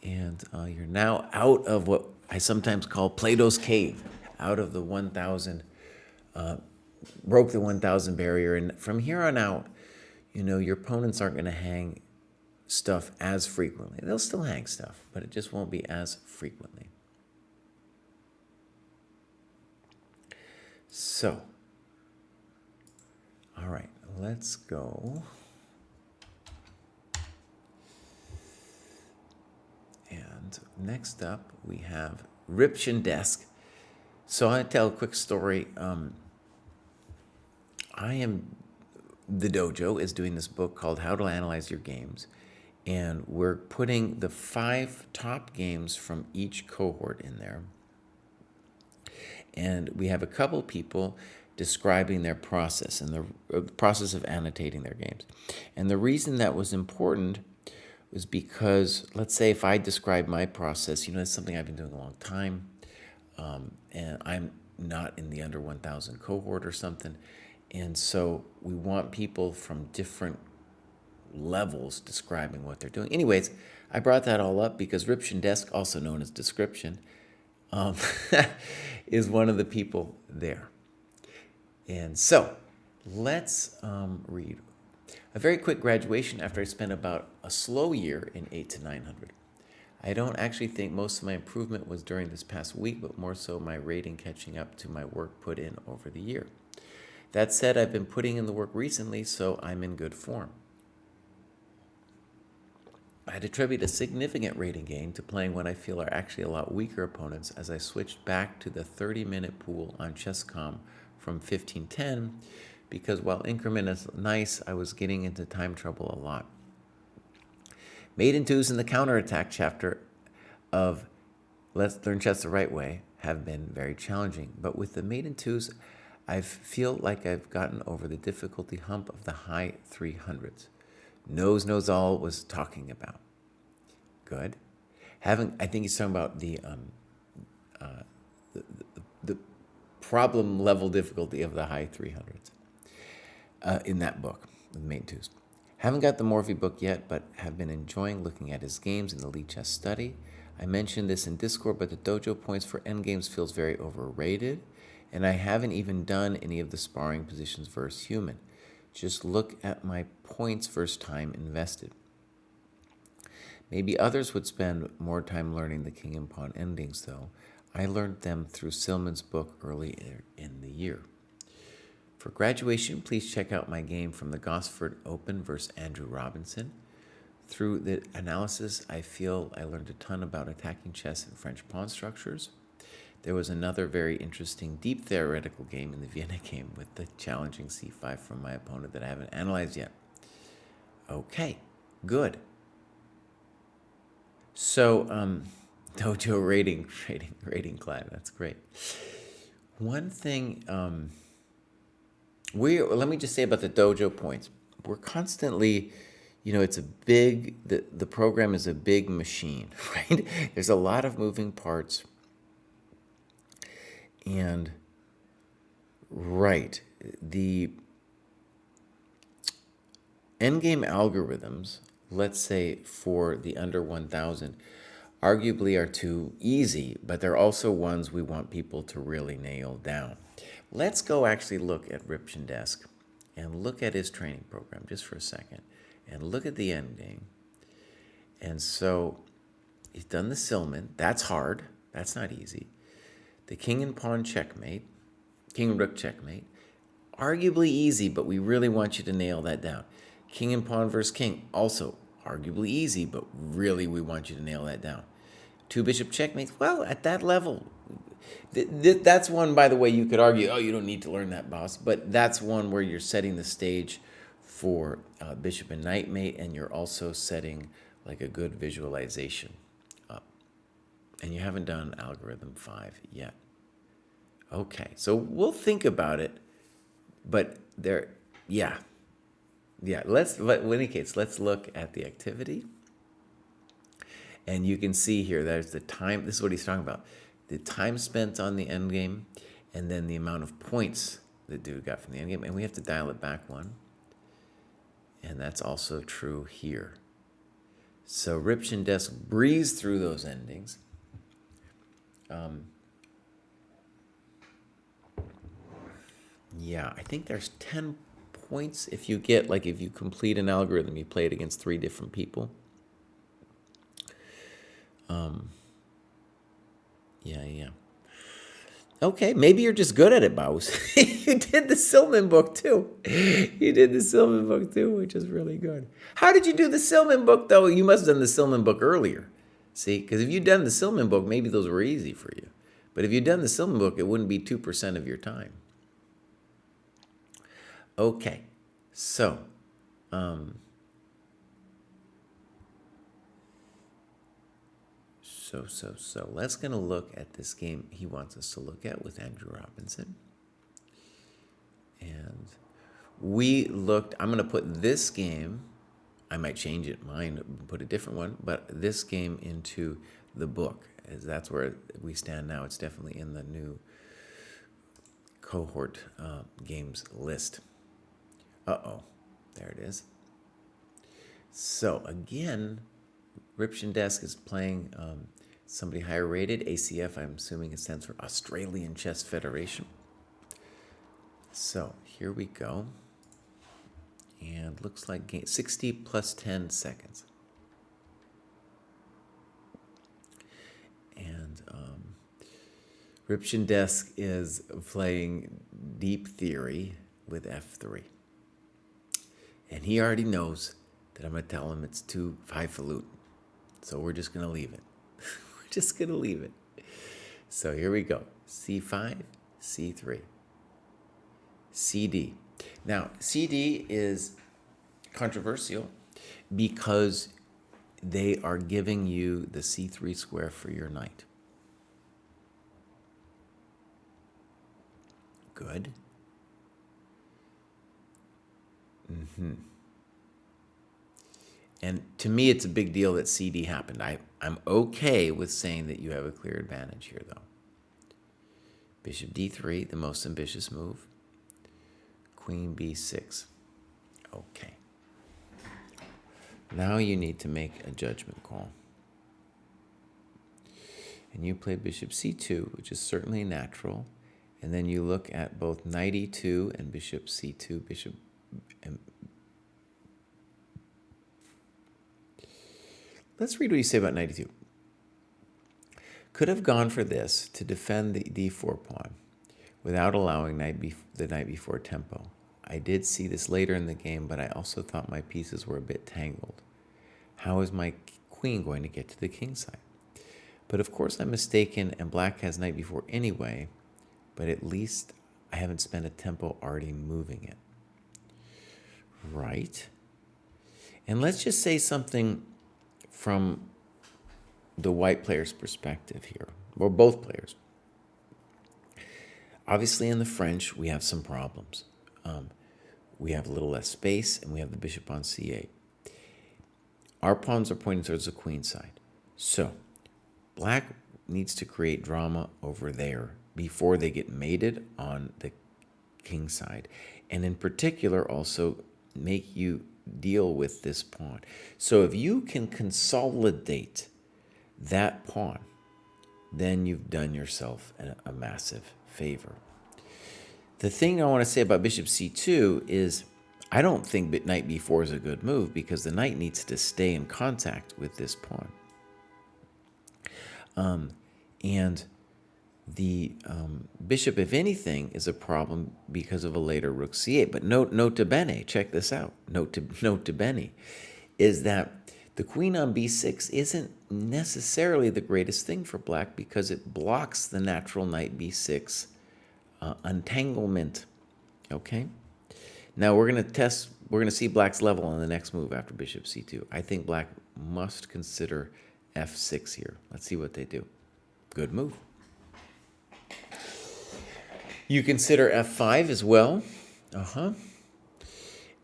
S1: And you're now out of what I sometimes call Plato's cave, out of the 1,000, broke the 1,000 barrier. And from here on out, your opponents aren't going to hang stuff as frequently. They'll still hang stuff, but it just won't be as frequently. So, all right, let's go. And next up, we have Ription Desk. So I tell a quick story. The dojo is doing this book called How to Analyze Your Games. And we're putting the 5 top games from each cohort in there. And we have a couple people describing their process and the process of annotating their games. And the reason that was important was because, let's say if I describe my process, it's something I've been doing a long time, and I'm not in the under 1,000 cohort or something. And so we want people from different levels describing what they're doing. Anyways, I brought that all up because Ription Desk, also known as Description, is one of the people there. And so let's read a very quick graduation after I spent about a slow year in 8 to 900. I don't actually think most of my improvement was during this past week, but more so my rating catching up to my work put in over the year. That said, I've been putting in the work recently, so I'm in good form. I'd attribute a significant rating gain to playing what I feel are actually a lot weaker opponents as I switched back to the 30-minute pool on Chess.com from 1510, because while increment is nice, I was getting into time trouble a lot. Mate in Twos in the counterattack chapter of Let's Learn Chess the Right Way have been very challenging, but with the Mate in Twos, I feel like I've gotten over the difficulty hump of the high 300s. Knows all was talking about. Good. I think he's talking about the problem level difficulty of the high 300s in that book, the Mate Twos. Haven't got the Morphy book yet, but have been enjoying looking at his games in the Lead Chess Study. I mentioned this in Discord, but the dojo points for endgames feels very overrated, and I haven't even done any of the sparring positions versus human. Just look at my points versus time invested. Maybe others would spend more time learning the king and pawn endings, though. I learned them through Silman's book early in the year. For graduation, please check out my game from the Gosford Open versus Andrew Robinson. Through the analysis, I feel I learned a ton about attacking chess and French pawn structures. There was another very interesting deep theoretical game in the Vienna game with the challenging c5 from my opponent that I haven't analyzed yet. Okay, good. So, Dojo rating climb. That's great. One thing, let me just say about the dojo points. We're constantly, it's a big, the program is a big machine, right? There's a lot of moving parts. And, right, the endgame algorithms, let's say for the under 1000, arguably are too easy, but they're also ones we want people to really nail down. Let's go actually look at Ripchendesk and look at his training program just for a second and look at the endgame. And so he's done the Silman. That's hard. That's not easy. The king and pawn checkmate, king and rook checkmate, arguably easy, but we really want you to nail that down. King and pawn versus king, also arguably easy, but really we want you to nail that down. Two bishop checkmates, well, at that level, that's one, by the way, you could argue, oh, you don't need to learn that, boss, but that's one where you're setting the stage for bishop and knight mate, and you're also setting like a good visualization up. And you haven't done algorithm 5 yet. Okay, so we'll think about it, but yeah. But in any case, let's look at the activity. And you can see here, there's the time, this is what he's talking about. The time spent on the endgame, and then the amount of points the dude got from the endgame. And we have to dial it back one. And that's also true here. So Ripchendesk breezed through those endings. Yeah, I think there's 10 points if you get, like, if you complete an algorithm, you play it against 3 different people. Yeah. Okay, maybe you're just good at it, Baus. You did the Silman book too. Which is really good. How did you do the Silman book, though? You must have done the Silman book earlier. See, because if you'd done the Silman book, maybe those were easy for you. But if you'd done the Silman book, it wouldn't be 2% of your time. Okay, so let's gonna look at this game he wants us to look at with Andrew Robinson. And I'm gonna put this game, I might change it, put a different one, but this game into the book, as that's where we stand now. It's definitely in the new cohort games list. There it is. So again, Ripchendesk is playing somebody higher rated, ACF, I'm assuming it stands for Australian Chess Federation. So here we go. And looks like 60 plus 10 seconds. And Ripchendesk is playing Deep Theory with F3. And he already knows that I'm going to tell him it's too highfalutin. So we're just going to leave it. So here we go. C5, C3, CD. Now, CD is controversial because they are giving you the C3 square for your knight. Good. And to me, it's a big deal that CD happened. I'm okay with saying that you have a clear advantage here, though. Bishop D3, the most ambitious move. Queen B6. Okay. Now you need to make a judgment call. And you play Bishop C2, which is certainly natural. And then you look at both Knight E2 and Bishop C2, Bishop... Let's read what you say about Knight E2. Could have gone for this to defend the D4 pawn without allowing the knight before tempo. I did see this later in the game, but I also thought my pieces were a bit tangled. How is my queen going to get to the king side? But of course I'm mistaken, and black has knight before anyway, but at least I haven't spent a tempo already moving it. Right? And let's just say something from the white player's perspective here, or both players. Obviously, in the French, we have some problems. We have a little less space, and we have the bishop on c8. Our pawns are pointing towards the queen side. So, black needs to create drama over there before they get mated on the king side. And in particular, also make you deal with this pawn. So if you can consolidate that pawn, then you've done yourself a massive favor. The thing I want to say about bishop c2 is I don't think knight b4 is a good move because the knight needs to stay in contact with this pawn. And the bishop, if anything, is a problem because of a later rook c8. But note to bene, check this out. Note to bene, is that the queen on b6 isn't necessarily the greatest thing for black because it blocks the natural knight b6 untanglement. Okay. Now we're going to see black's level on the next move after bishop c2. I think black must consider f6 here. Let's see what they do. Good move. You consider f5 as well.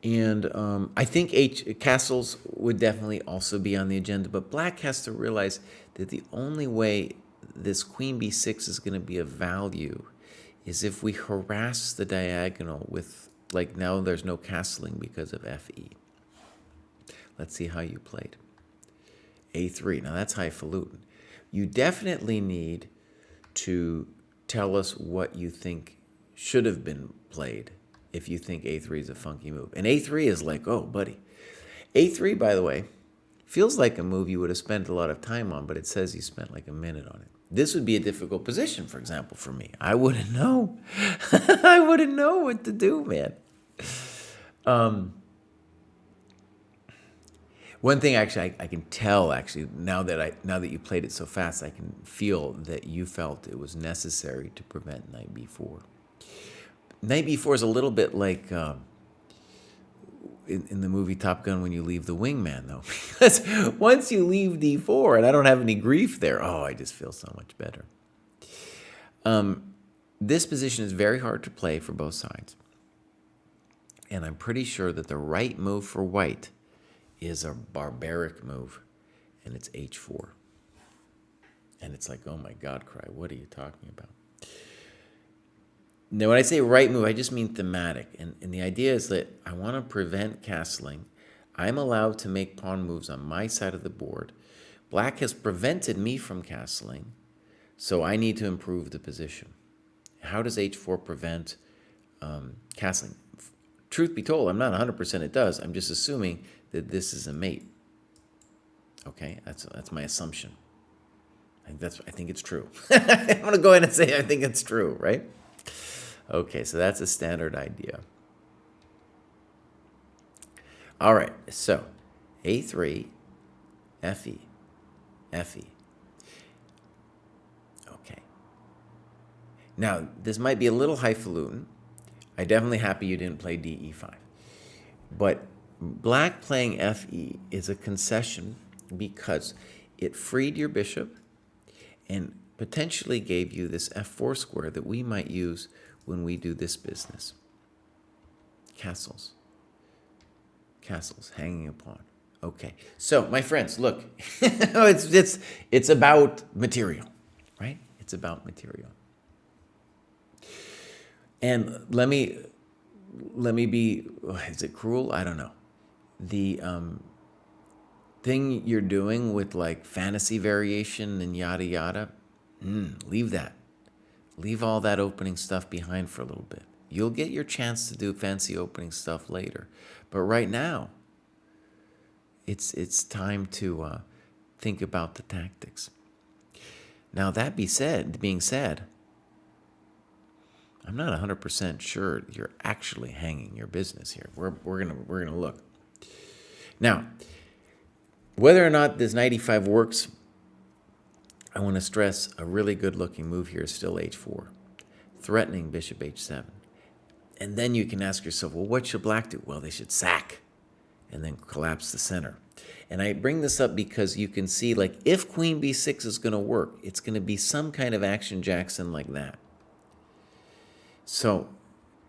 S1: And I think castles would definitely also be on the agenda, but black has to realize that the only way this queen b6 is going to be of value is if we harass the diagonal with, like, now there's no castling because of fe. Let's see how you played. a3. Now that's highfalutin. You definitely need to tell us what you think should have been played if you think a3 is a funky move. And a3 is like, oh, buddy. a3, by the way, feels like a move you would have spent a lot of time on, but it says you spent like a minute on it. This would be a difficult position, for example, for me. I wouldn't know. I wouldn't know what to do, man. One thing, actually, I can tell, actually, now that you played it so fast, I can feel that you felt it was necessary to prevent knight b4. Knight b4 is a little bit like in the movie Top Gun when you leave the wingman, though. Because once you leave d4, and I don't have any grief there, oh, I just feel so much better. This position is very hard to play for both sides. And I'm pretty sure that the right move for white is a barbaric move, and it's h4. And it's like, oh my God, Kraai, what are you talking about? Now, when I say right move, I just mean thematic. And the idea is that I want to prevent castling. I'm allowed to make pawn moves on my side of the board. Black has prevented me from castling, so I need to improve the position. How does h4 prevent castling? Truth be told, I'm not 100% it does. I'm just assuming that this is a mate. Okay, that's my assumption. I think it's true. I'm going to go ahead and say I think it's true, right? Okay, so that's a standard idea. All right, so a3, fe, fe. Okay. Now, this might be a little highfalutin. I'm definitely happy you didn't play de5. But black playing fe is a concession because it freed your bishop and potentially gave you this f4 square that we might use when we do this business. Castles. Castles, hanging a pawn. Okay, so my friends, look, it's about material, right? It's about material. And let me be, is it cruel? I don't know. The thing you're doing with like fantasy variation and yada yada, leave that. Leave all that opening stuff behind for a little bit. You'll get your chance to do fancy opening stuff later. But right now, it's time to think about the tactics. Now, that being said, I'm not 100% sure you're actually hanging your business here. We're gonna look. Now, whether or not this knight e5 works, I want to stress a really good-looking move here is still h4, threatening bishop h7. And then you can ask yourself, well, what should black do? Well, they should sack. and then collapse the center. And I bring this up because you can see, like, if queen b6 is going to work, it's going to be some kind of action Jackson like that. So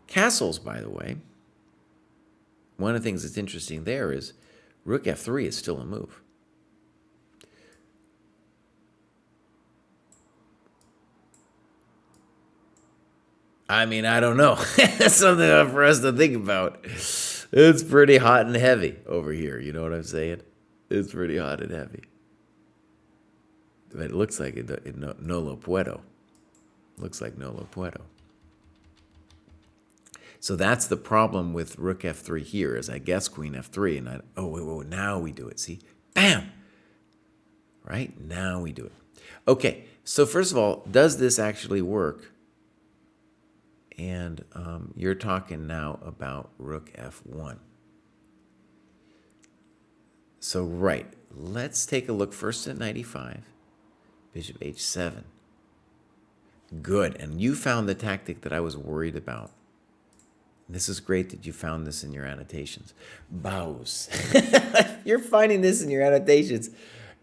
S1: castles, by the way, one of the things that's interesting there is rook f3 is still a move. I mean, I don't know. That's something for us to think about. It's pretty hot and heavy over here. You know what I'm saying? It's pretty hot and heavy. But it looks like no lo puedo. Looks like no lo puedo. So that's the problem with rook f3 here, is I guess queen f3, and wait, now we do it. See? Bam! Right? Now we do it. Okay, so first of all, does this actually work? And you're talking now about rook f1. So, right, let's take a look first at knight e5, bishop h7. Good, and you found the tactic that I was worried about. This is great that you found this in your annotations. Bows. You're finding this in your annotations.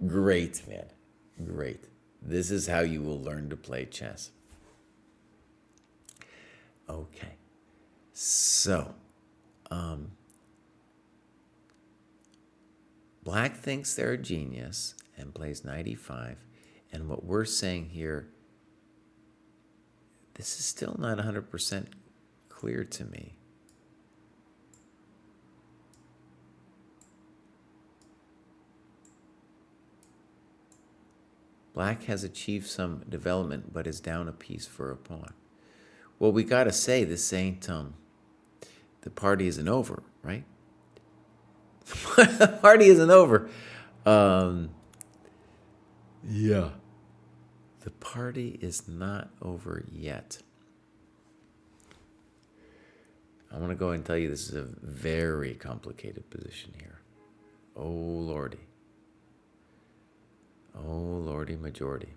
S1: Great, man. Great. This is how you will learn to play chess. Okay. So, black thinks they're a genius and plays knight e5. And what we're saying here, this is still not 100% clear to me. Black has achieved some development, but is down a piece for a pawn. Well, we got to say this ain't, the party isn't over, right? The party isn't over. Yeah. The party is not over yet. I want to go and tell you this is a very complicated position here. Oh, Lordy. Oh, Lordy majority.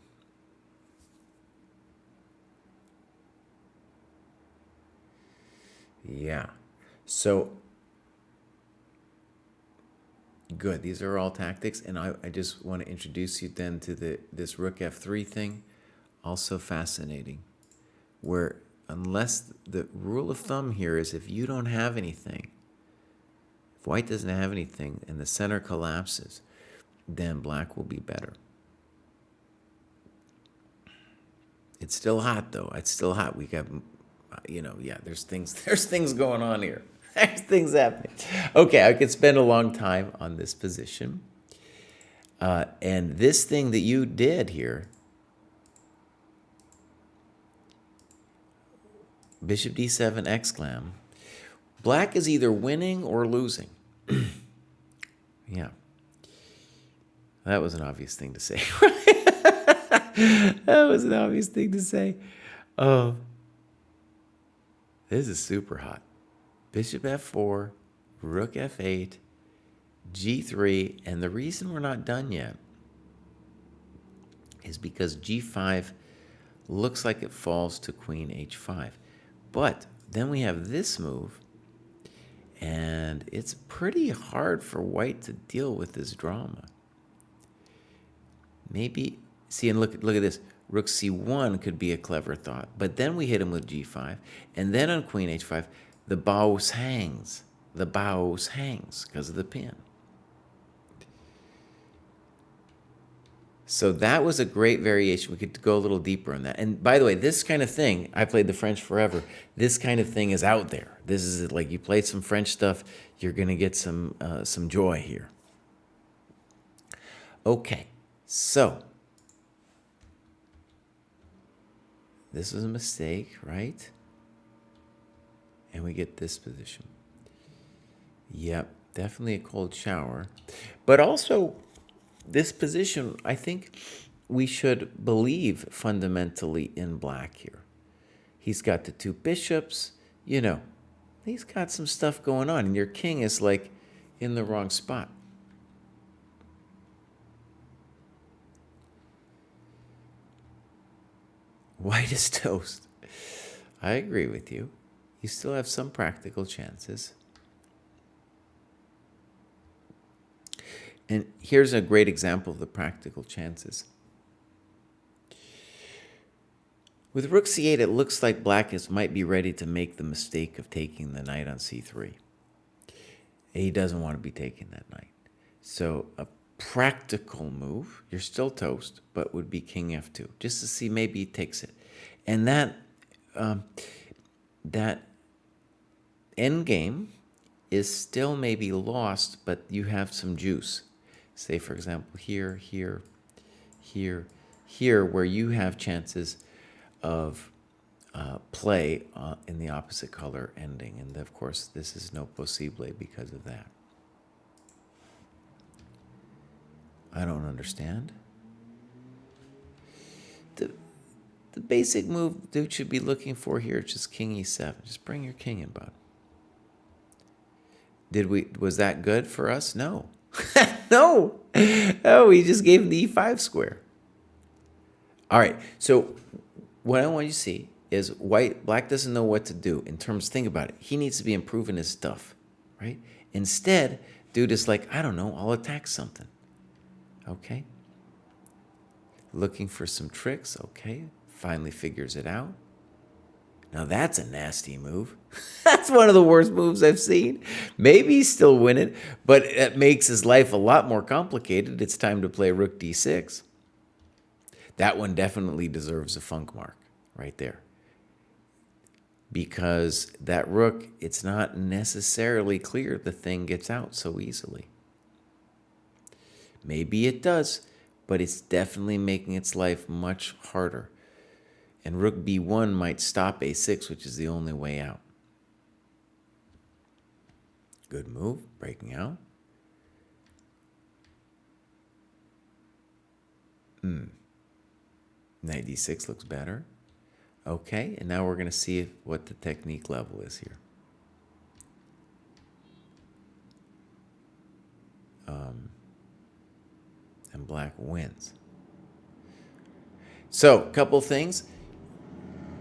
S1: Yeah. So, good. These are all tactics. And I just want to introduce you then to this rook f3 thing. Also fascinating. Where unless the rule of thumb here is if you don't have anything, if white doesn't have anything and the center collapses, then black will be better. It's still hot, though. It's still hot. We got, yeah, there's things going on here. There's things happening. Okay, I could spend a long time on this position. And this thing that you did here, bishop d7 exclam, black is either winning or losing. Yeah. That was an obvious thing to say. That was an obvious thing to say. Oh, this is super hot. Bishop f4, rook f8, g3, and the reason we're not done yet is because g5 looks like it falls to queen h5. But then we have this move, and it's pretty hard for white to deal with this drama. Maybe, see, and look at this. Rook c1 could be a clever thought, but then we hit him with g5, and then on queen h5, the bows hangs. The bows hangs because of the pin. So that was a great variation. We could go a little deeper on that. And by the way, this kind of thing, I played the French forever. This kind of thing is out there. This is like you played some French stuff, you're going to get some joy here. Okay, so this was a mistake, right? And we get this position. Yep, definitely a cold shower. But also, this position, I think we should believe fundamentally in black here. He's got the two bishops, he's got some stuff going on, and your king is like in the wrong spot. White is toast. I agree with you. You still have some practical chances. And here's a great example of the practical chances. With rook c8, it looks like black might be ready to make the mistake of taking the knight on c3. He doesn't want to be taking that knight. So a practical move, you're still toast, but would be king f2, just to see maybe he takes it. And that end game is still maybe lost, but you have some juice. Say, for example, here, here, here, here, where you have chances of play in the opposite color ending. And of course, this is no possible because of that. I don't understand. The basic move dude should be looking for here is just king e7. Just bring your king in, bud. Was that good for us? No. No. Oh, we just gave him the e5 square. All right. So what I want you to see is black doesn't know what to do in terms, think about it. He needs to be improving his stuff, right? Instead, dude is like, I don't know, I'll attack something. Okay. Looking for some tricks. Okay. Finally figures it out. Now that's a nasty move. That's one of the worst moves I've seen. Maybe he's still winning, but it makes his life a lot more complicated. It's time to play rook d6. That one definitely deserves a funk mark right there. Because that rook, it's not necessarily clear the thing gets out so easily. Maybe it does, but it's definitely making its life much harder. And rook b1 might stop a6, which is the only way out. Good move, breaking out. Knight d6 looks better. Okay, and now we're going to see what the technique level is here. And black wins. So, a couple things.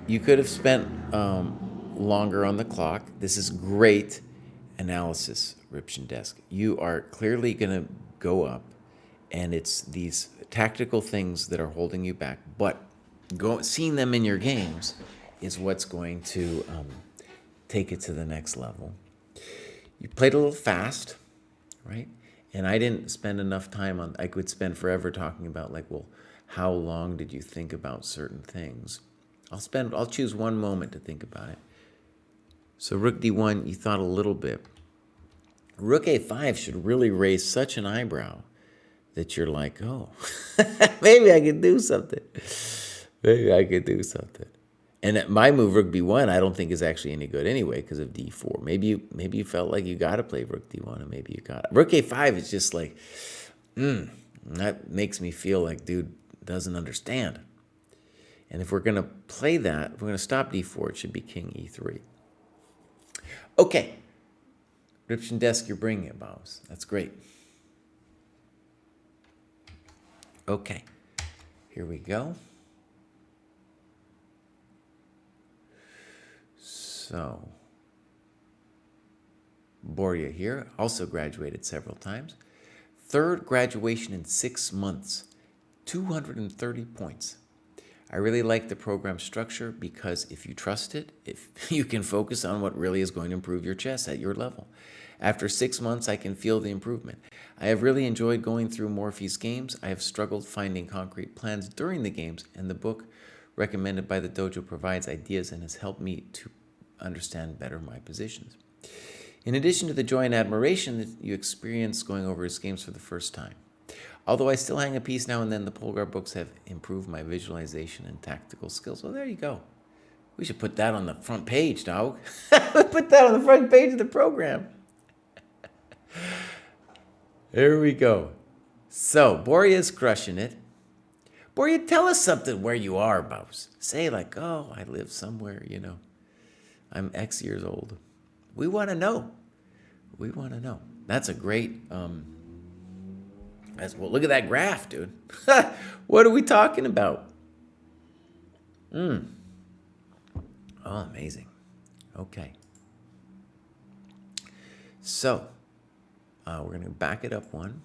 S1: You could have spent longer on the clock. This is great analysis, Ripshin Desk. You are clearly going to go up, and it's these tactical things that are holding you back. But seeing them in your games is what's going to take it to the next level. You played a little fast, right? And I didn't spend enough time on, I could spend forever talking about like, well, how long did you think about certain things? I'll choose one moment to think about it. So rook d1, you thought a little bit. Rook a5 should really raise such an eyebrow that you're like, oh, maybe I could do something. Maybe I could do something. And my move, rook b1, I don't think is actually any good anyway because of d4. Maybe you felt like you got to play rook d1, and maybe you got it. Rook a5 is just like, that makes me feel like dude doesn't understand. And if we're going to play that, if we're going to stop d4, it should be king e3. Okay. Ripshin Desk, you're bringing it, Bows. That's great. Okay. Here we go. So, Borya here, also graduated several times. Third graduation in 6 months, 230 points. I really like the program structure because if you trust it, if you can focus on what really is going to improve your chess at your level. After 6 months, I can feel the improvement. I have really enjoyed going through Morphy's games. I have struggled finding concrete plans during the games, and the book recommended by the dojo provides ideas and has helped me to understand better my positions. In addition to the joy and admiration that you experience going over his games for the first time. Although I still hang a piece now and then, the Polgar books have improved my visualization and tactical skills. Well, there you go. We should put that on the front page, dog. Put that on the front page of the program. There we go. So, Borya's crushing it. Borya, tell us something where you are, Bows. Say like, oh, I live somewhere, I'm X years old. We want to know. We want to know. That's a great, well, look at that graph, dude. What are we talking about? Oh, amazing. Okay. So, we're going to back it up one.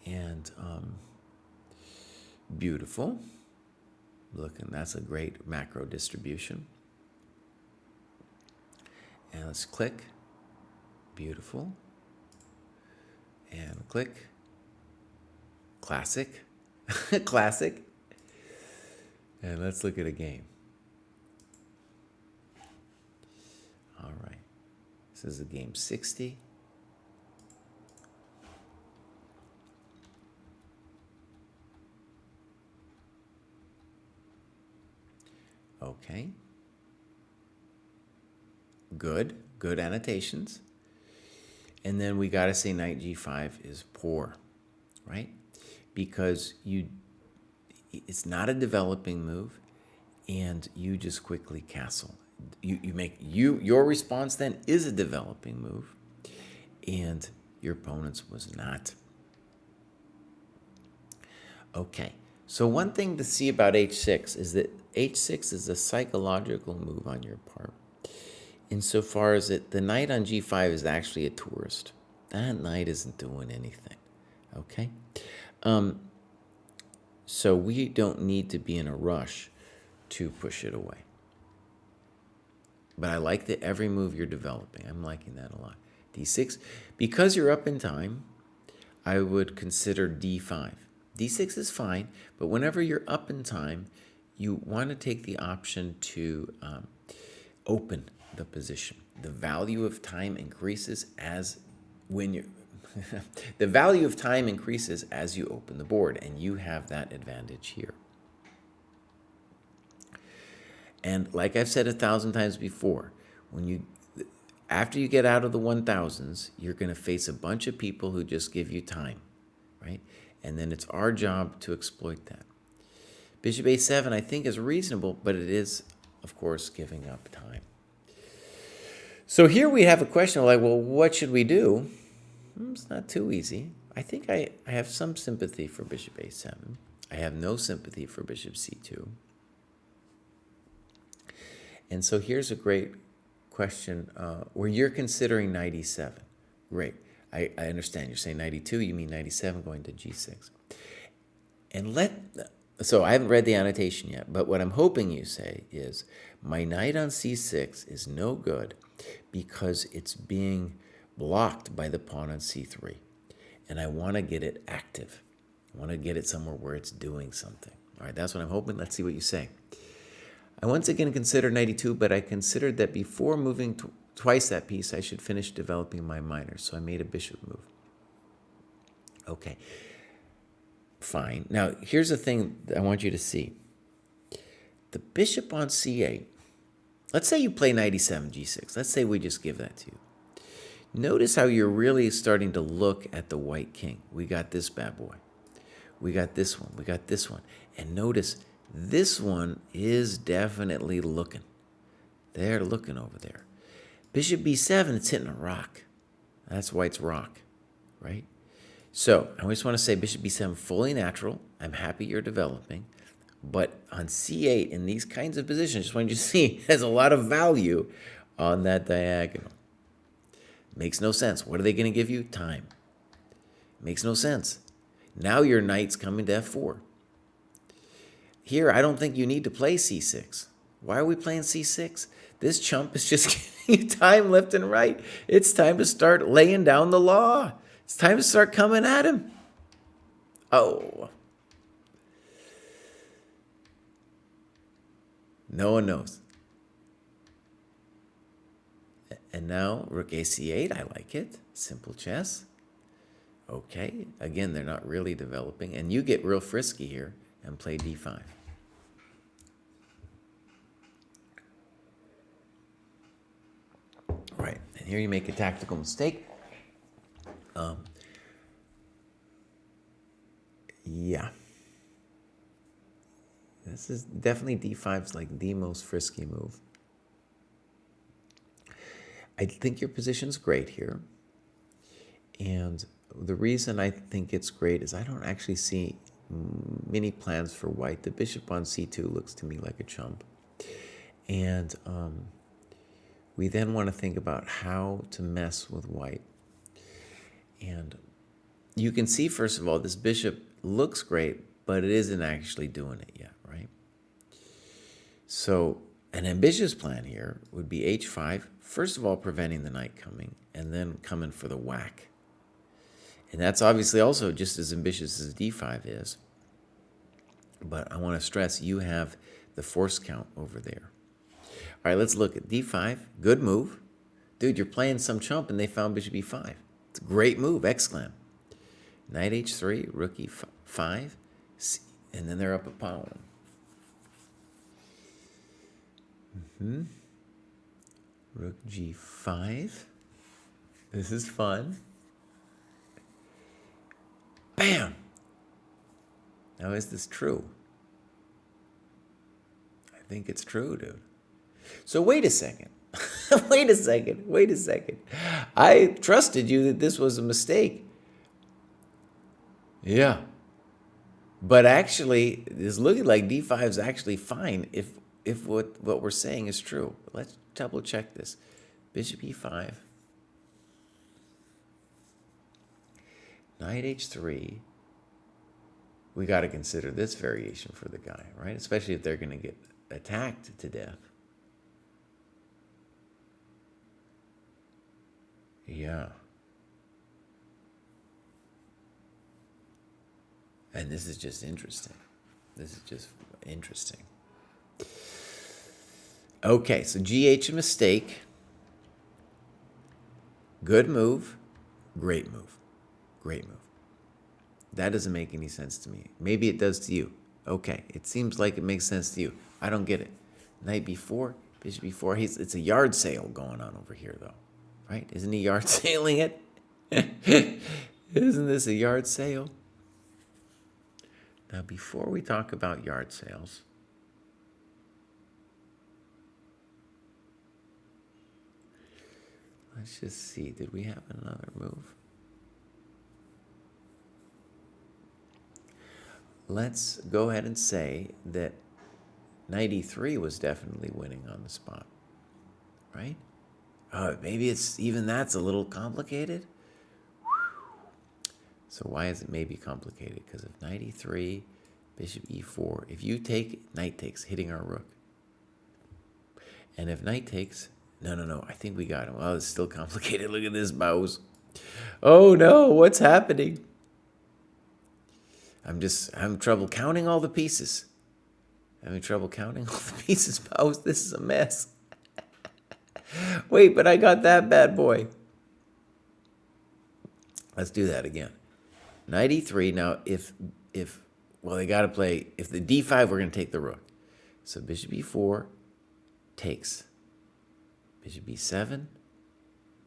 S1: And beautiful. Look, and that's a great macro distribution. And let's click. Beautiful. And click. Classic. Classic. And let's look at a game. All right. This is a game 60. Okay. Good. Good annotations. And then we got to say knight g5 is poor, right? Because it's not a developing move, and you just quickly castle. Your response then is a developing move, and your opponent's was not. Okay, so one thing to see about h6 is that h6 is a psychological move on your part, insofar as the knight on g5 is actually a tourist. That knight isn't doing anything, okay? So we don't need to be in a rush to push it away. But I like that every move you're developing. I'm liking that a lot. d6, because you're up in time, I would consider d5. d6 is fine, but whenever you're up in time, you want to take the option to open the position. The value of time increases as when you're the value of time increases as you open the board, and you have that advantage here. And like I've said 1,000 times before, after you get out of the 1,000s, you're going to face a bunch of people who just give you time, right? And then it's our job to exploit that. Bishop a7, I think, is reasonable, but it is, of course, giving up time. So here we have a question like, well, what should we do? It's not too easy. I think I have some sympathy for bishop a7. I have no sympathy for bishop c2. And so here's a great question where you're considering knight e7. Great. I understand. You're saying knight e2, you mean knight e7 going to g6. And so I haven't read the annotation yet, but what I'm hoping you say is my knight on c6 is no good because it's being blocked by the pawn on c3. And I want to get it active. I want to get it somewhere where it's doing something. All right, that's what I'm hoping. Let's see what you say. I once again considered knight e2, but I considered that before moving twice that piece, I should finish developing my minors. So I made a bishop move. Okay, fine. Now, here's the thing that I want you to see. The bishop on c8, let's say you play knight e7, g6. Let's say we just give that to you. Notice how you're really starting to look at the white king. We got this bad boy. We got this one. We got this one. And notice this one is definitely looking. They're looking over there. Bishop b7, it's hitting a rock. That's white's rock, right? So I just want to say bishop b7, fully natural. I'm happy you're developing. But on c8, in these kinds of positions, just want you to see, there's a lot of value on that diagonal. Makes no sense. What are they going to give you? Time. Makes no sense. Now your knight's coming to f4. Here, I don't think you need to play c6. Why are we playing c6? This chump is just giving you time left and right. It's time to start laying down the law. It's time to start coming at him. Oh. No one knows. And now rook ac8, I like it. Simple chess. Okay, again, they're not really developing. And you get real frisky here and play d5. Right, and here you make a tactical mistake. Yeah. This is definitely d5's like the most frisky move. I think your position's great here. And the reason I think it's great is I don't actually see many plans for white. The bishop on c2 looks to me like a chump. And we then want to think about how to mess with white. And you can see, first of all, this bishop looks great, but it isn't actually doing it yet, right? So an ambitious plan here would be h5, first of all, preventing the knight coming, and then coming for the whack. And that's obviously also just as ambitious as d5 is. But I want to stress you have the force count over there. All right, let's look at d5. Good move. Dude, you're playing some chump and they found bishop e5. It's a great move, exclam. Knight h3, rook e5, and then they're up a pawn. Rook g5. This is fun. Bam! Now, is this true? I think it's true, dude. So wait a second. Wait a second. I trusted you that this was a mistake. Yeah. But actually, it's looking like d5 is actually fine if what we're saying is true. Let's double check this. Bishop e5. Knight h3. We got to consider this variation for the guy, right? Especially if they're going to get attacked to death. Yeah. And this is just interesting. Okay, so GH a mistake. Good move. Great move. That doesn't make any sense to me. Maybe it does to you. Okay, it seems like it makes sense to you. I don't get it. Knight b4, bishop b4. It's a yard sale going on over here, though. Right? Isn't he yard sailing it? Isn't this a yard sale? Now, before we talk about yard sales, let's just see. Did we have another move? Let's go ahead and say that knight e3 was definitely winning on the spot, right? Maybe it's even that's a little complicated. So why is it maybe complicated? Because if knight e3, bishop e4, if you take, knight takes, hitting our rook. And if knight takes, no, I think we got him. Well, it's still complicated. Look at this mouse. Oh no, what's happening? I'm having trouble counting all the pieces. Mouse, this is a mess. Wait, but I got that bad boy. Let's do that again. Knight e3. Now, well, they got to play, if the d5, we're going to take the rook. So bishop e4 takes. Bishop b7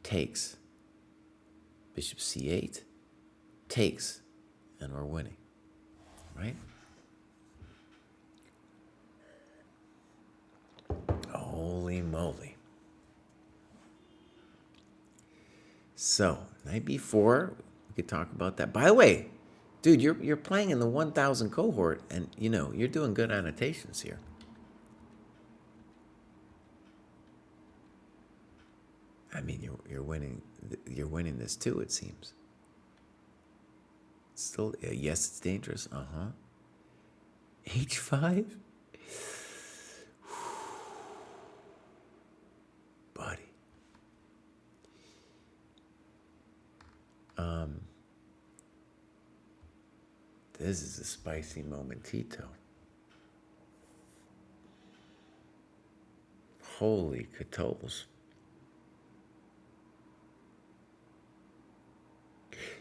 S1: takes. Bishop c8 takes. And we're winning. Right? Holy moly. So, knight b4, we could talk about that. By the way, dude, you're playing in the 1000 cohort, and you're doing good annotations here. I mean, you're winning this too, it seems. Still, yes, it's dangerous. H5? Buddy. This is a spicy momentito. Holy catoles.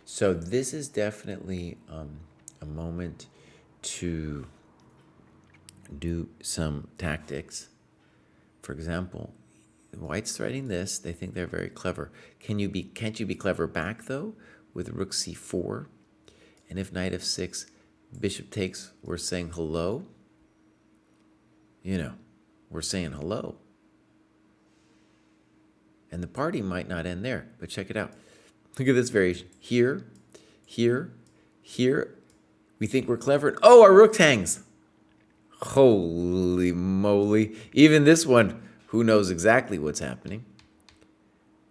S1: So this is definitely a moment to do some tactics. For example, white's threading this. They think they're very clever. Can't you be clever back, though, with rook c4? And if knight f6, bishop takes, we're saying hello. We're saying hello. And the party might not end there, but check it out. Look at this variation. Here. We think we're clever. Oh, our rook hangs. Holy moly. Even this one, who knows exactly what's happening.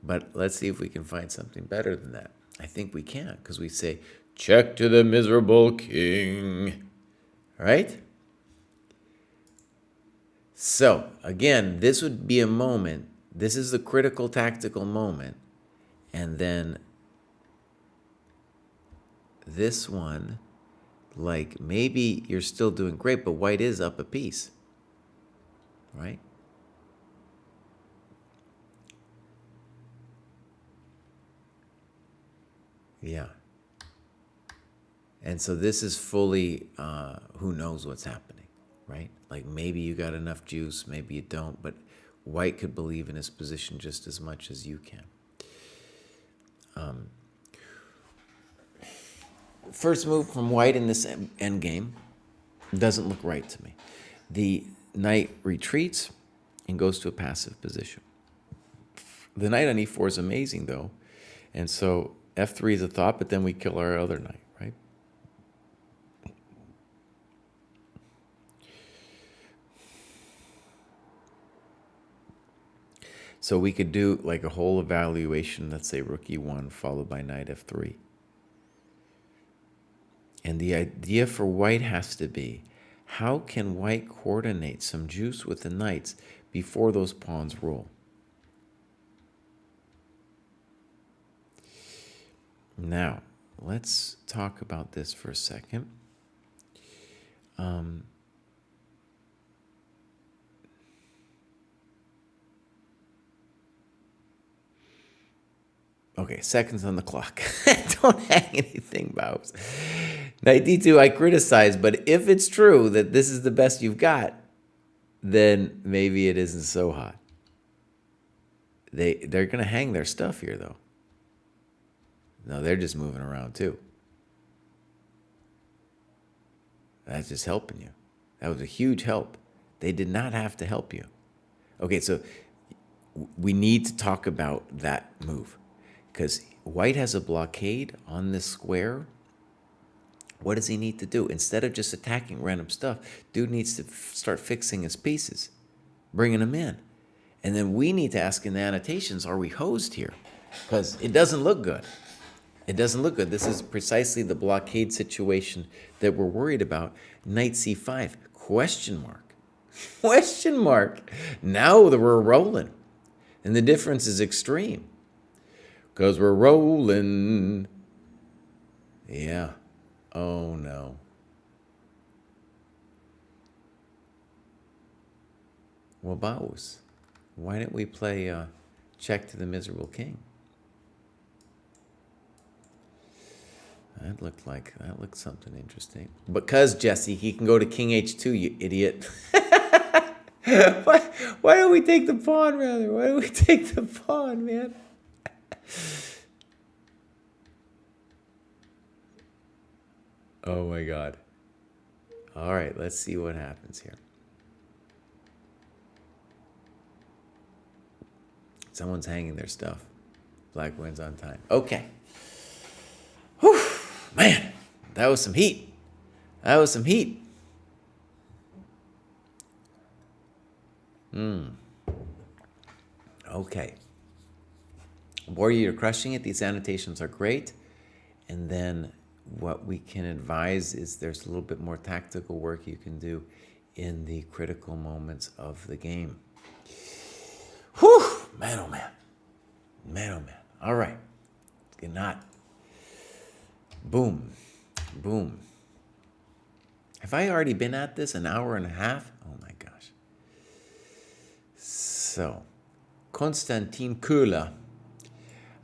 S1: But let's see if we can find something better than that. I think we can, because we say Check to the miserable king. Right? So, again, this would be a moment. This is the critical tactical moment. And then this one, like maybe you're still doing great, but white is up a piece. Right? Yeah. And so this is fully who knows what's happening, right? Like maybe you got enough juice, maybe you don't, but white could believe in his position just as much as you can. First move from white in this endgame doesn't look right to me. The knight retreats and goes to a passive position. The knight on e4 is amazing, though. And so f3 is a thought, but then we kill our other knight, right? So we could do like a whole evaluation, let's say rook e1 followed by knight f3. And the idea for white has to be, how can white coordinate some juice with the knights before those pawns roll? Now, let's talk about this for a second. Okay, seconds on the clock. Don't hang anything, Bobs. Knight d2, I criticize, but if it's true that this is the best you've got, then maybe it isn't so hot. They're going to hang their stuff here, though. No, they're just moving around, too. That's just helping you. That was a huge help. They did not have to help you. Okay, so we need to talk about that move. Because white has a blockade on this square. What does he need to do? Instead of just attacking random stuff, dude needs to start fixing his pieces, bringing them in. And then we need to ask in the annotations, are we hosed here? Because it doesn't look good. It doesn't look good. This is precisely the blockade situation that we're worried about. Knight c5, question mark. Question mark. Now we're rolling. And the difference is extreme. Because we're rolling. Yeah. Oh, no. Well, Baus, why didn't we play check to the miserable king? That looked something interesting. Because, Jesse, he can go to king h2, you idiot. Why don't we take the pawn, rather? Why don't we take the pawn, man? Oh, my God. All right, let's see what happens here. Someone's hanging their stuff. Black wins on time. Okay. Whew, man, that was some heat. That was some heat. Okay. Warrior, you're crushing it. These annotations are great. And then what we can advise is there's a little bit more tactical work you can do in the critical moments of the game. Whew, man, oh man. Man, oh man. All right. It's getting hot. Boom. Boom. Have I already been at this an hour and a half? Oh my gosh. So, Konstantin Köhler.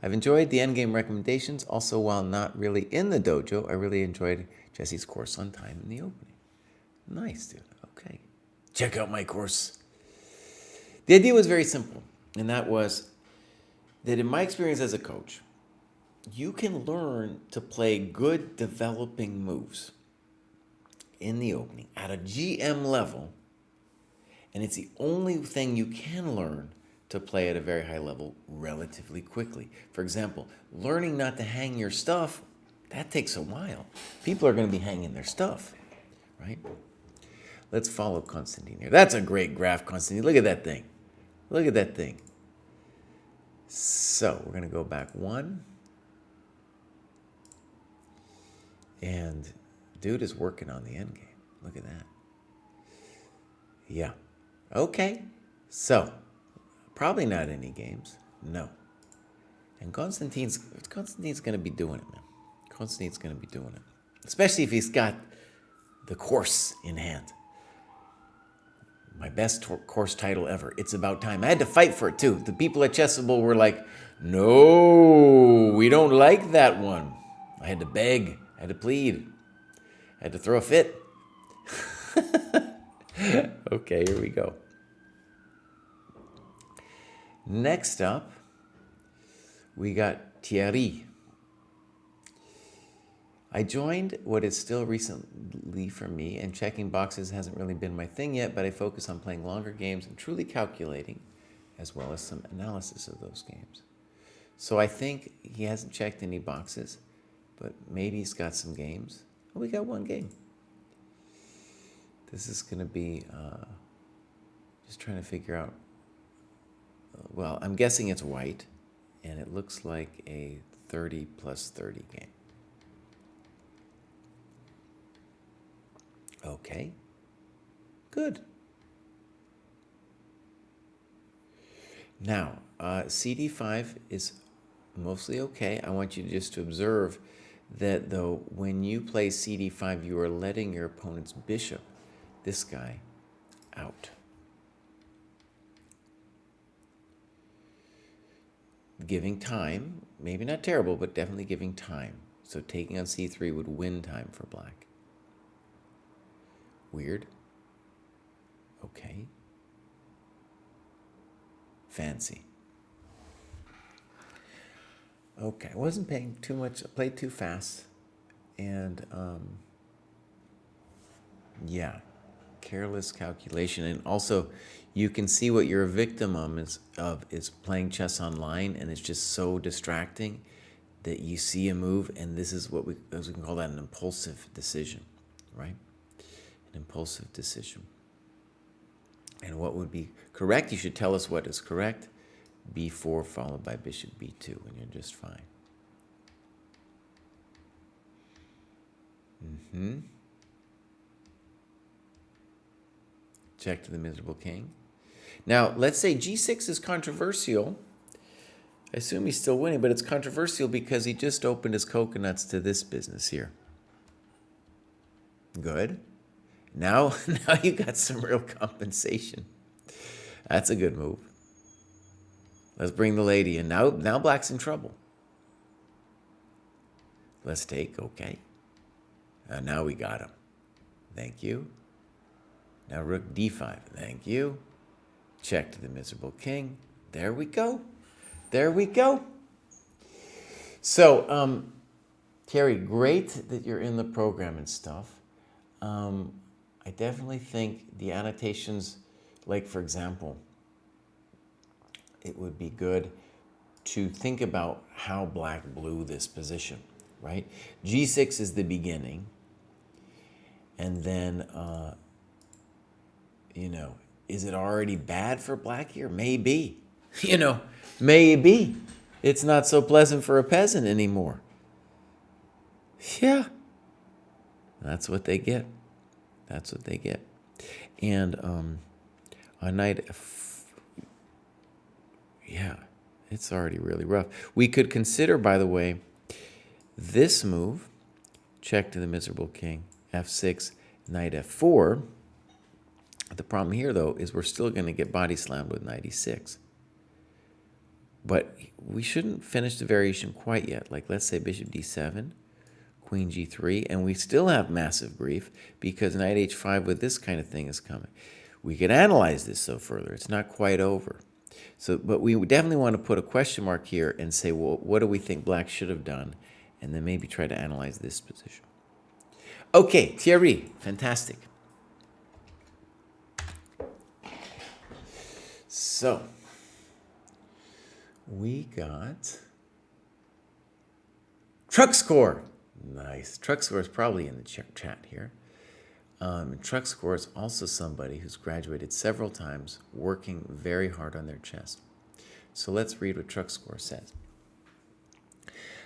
S1: I've enjoyed the endgame recommendations. Also, while not really in the dojo, I really enjoyed Jesse's course on time in the opening. Nice, dude. Okay. Check out my course. The idea was very simple, and that was that in my experience as a coach, you can learn to play good developing moves in the opening at a GM level, and it's the only thing you can learn to play at a very high level relatively quickly. For example, learning not to hang your stuff, that takes a while. People are going to be hanging their stuff, right? Let's follow Konstantin here. That's a great graph, Konstantin. Look at that thing. Look at that thing. So we're going to go back one. And dude is working on the end game. Look at that. Yeah. Okay. So, probably not any games. No. And Konstantin's going to be doing it, man. Konstantin's going to be doing it. Especially if he's got the course in hand. My best course title ever. It's about time. I had to fight for it, too. The people at ChessDojo were like, no, we don't like that one. I had to beg. I had to plead. I had to throw a fit. Okay, here we go. Next up, we got Thierry. I joined what is still recently for me, and checking boxes hasn't really been my thing yet, but I focus on playing longer games and truly calculating, as well as some analysis of those games. So I think he hasn't checked any boxes, but maybe he's got some games. Oh, we got one game. This is going to be just trying to figure out. Well, I'm guessing it's white, and it looks like a 30 plus 30 game. Okay, good. Now, CD5 is mostly okay. I want you just to observe that, though, when you play CD5, you are letting your opponent's bishop, this guy, out. Giving time, maybe not terrible, but definitely giving time. So taking on C3 would win time for black. Weird. Okay. Fancy. Okay, I wasn't paying too much. I played too fast. And, yeah, careless calculation. And also, you can see what you're a victim of is playing chess online, and it's just so distracting that you see a move, and this is what we can call that an impulsive decision, right? An impulsive decision. And what would be correct? You should tell us what is correct. B4 followed by bishop B2, and you're just fine. Check to the miserable king. Now, let's say G6 is controversial. I assume he's still winning, but it's controversial because he just opened his coconuts to this business here. Good. Now you got some real compensation. That's a good move. Let's bring the lady in. Now black's in trouble. Let's take, okay. Now we got him. Thank you. Now rook d5. Thank you. Check to the miserable king. There we go. There we go. So, Terry, great that you're in the program and stuff. I definitely think the annotations, like for example, it would be good to think about how black blew this position, right? G6 is the beginning. And then, is it already bad for black here? Maybe. Maybe. It's not so pleasant for a peasant anymore. Yeah. That's what they get. That's what they get. And on knight yeah, it's already really rough. We could consider, by the way, this move, check to the miserable king, f6, knight f4. The problem here, though, is we're still going to get body slammed with knight e6. But we shouldn't finish the variation quite yet. Like, let's say bishop d7, queen g3, and we still have massive grief because knight h5 with this kind of thing is coming. We could analyze this so further. It's not quite over. So, but we definitely want to put a question mark here and say, well, what do we think black should have done? And then maybe try to analyze this position. Okay, Thierry, fantastic. So, we got truck score. Nice. Truck score is probably in the chat here. Truck score is also somebody who's graduated several times, working very hard on their chess. So let's read what truck score says.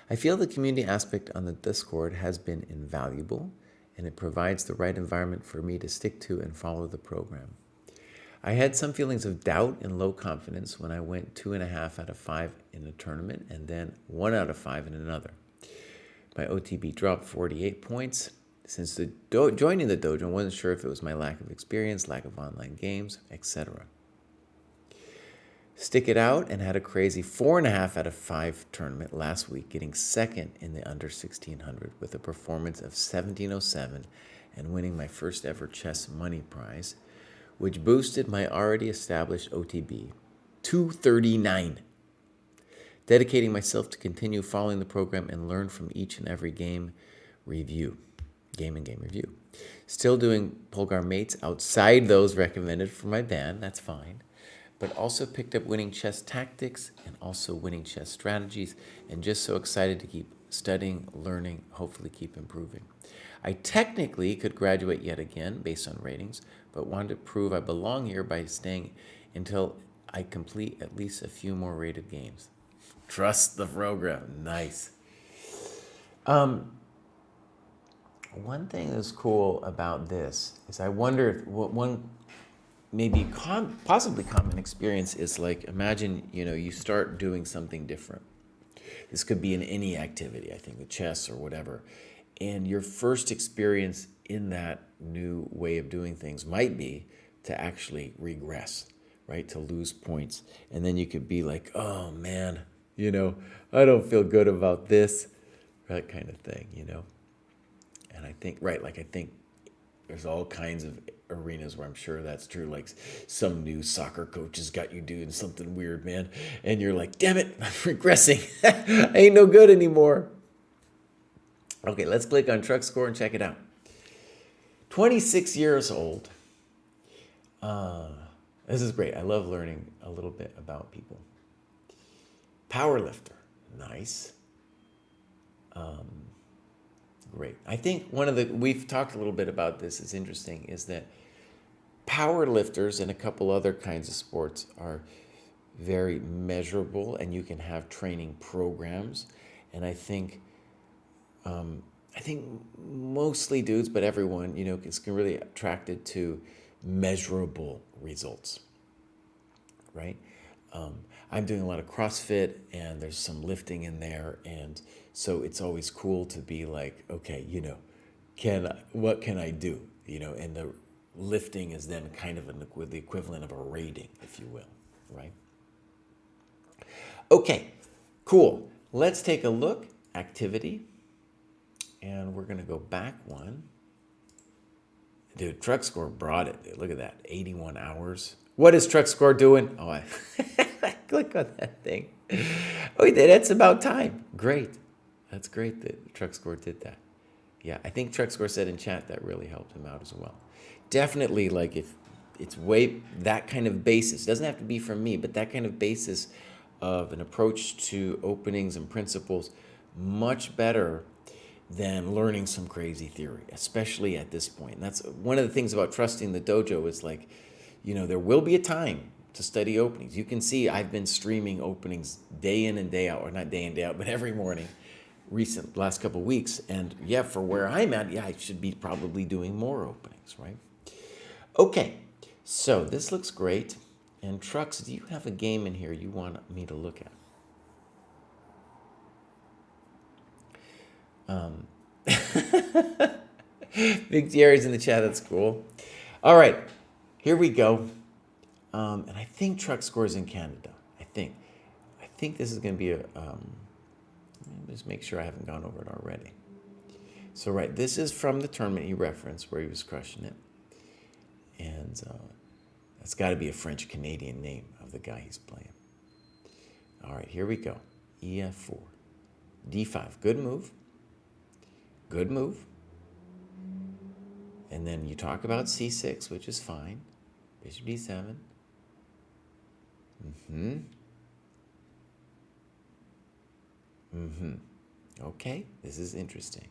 S1: I feel the community aspect on the Discord has been invaluable, and it provides the right environment for me to stick to and follow the program. I had some feelings of doubt and low confidence when I went 2.5 out of 5 in a tournament and then 1 out of 5 in another. My OTB dropped 48 points. Since joining the dojo, I wasn't sure if it was my lack of experience, lack of online games, etc. Stick it out and had a crazy 4.5 out of 5 tournament last week, getting second in the under 1600 with a performance of 1707 and winning my first ever chess money prize, which boosted my already established OTB to 39. Dedicating myself to continue following the program and learn from each and every game review. Still doing Polgar mates outside those recommended for my band, that's fine. But also picked up winning chess tactics and also winning chess strategies, and just so excited to keep studying, learning, hopefully keep improving. I technically could graduate yet again based on ratings, but wanted to prove I belong here by staying until I complete at least a few more rated games. Trust the program. Nice. One thing that's cool about this is I wonder if one maybe possibly common experience is like, imagine, you start doing something different. This could be in any activity, I think, with chess or whatever. And your first experience in that new way of doing things might be to actually regress, right? To lose points. And then you could be like, oh man, I don't feel good about this, that kind of thing, And I think, I think there's all kinds of arenas where I'm sure that's true. Like some new soccer coach has got you doing something weird, man. And you're like, damn it, I'm regressing. I ain't no good anymore. Okay, let's click on Truck Score and check it out. 26 years old. This is great. I love learning a little bit about people. Powerlifter. Nice. Great. I think we've talked a little bit about this, it's interesting, is that power lifters and a couple other kinds of sports are very measurable, and you can have training programs. And I think mostly dudes, but everyone, is really attracted to measurable results, right? I'm doing a lot of CrossFit, and there's some lifting in there, and so it's always cool to be like, okay, what can I do? And the lifting is then kind of the equivalent of a rating, if you will, right? Okay, cool. Let's take a look. Activity. And we're going to go back one. Dude, Truck Score brought it. Dude, look at that. 81 hours. What is Truck Score doing? Oh, I click on that thing. Oh, that's about time. Great. That's great that Truck Score did that. Yeah, I think Truck Score said in chat that really helped him out as well. Definitely, like, if it's that kind of basis, doesn't have to be from me, but that kind of basis of an approach to openings and principles, much better than learning some crazy theory, especially at this point. And that's one of the things about trusting the dojo is like, there will be a time to study openings. You can see I've been streaming openings day in and day out, or not day in, day out, but every morning last couple of weeks. And yeah, for where I'm at, I should be probably doing more openings, right? Okay, so this looks great. And Trucks, do you have a game in here you want me to look at? Big Jerry's in the chat, that's cool. All right, here we go. And I think Truck Score is in Canada. I think this is going to be just make sure I haven't gone over it already. So, right, this is from the tournament he referenced where he was crushing it. And that's got to be a French-Canadian name of the guy he's playing. All right, here we go. EF4. D5. Good move. Good move. And then you talk about C6, which is fine. Bishop D7. Okay, this is interesting.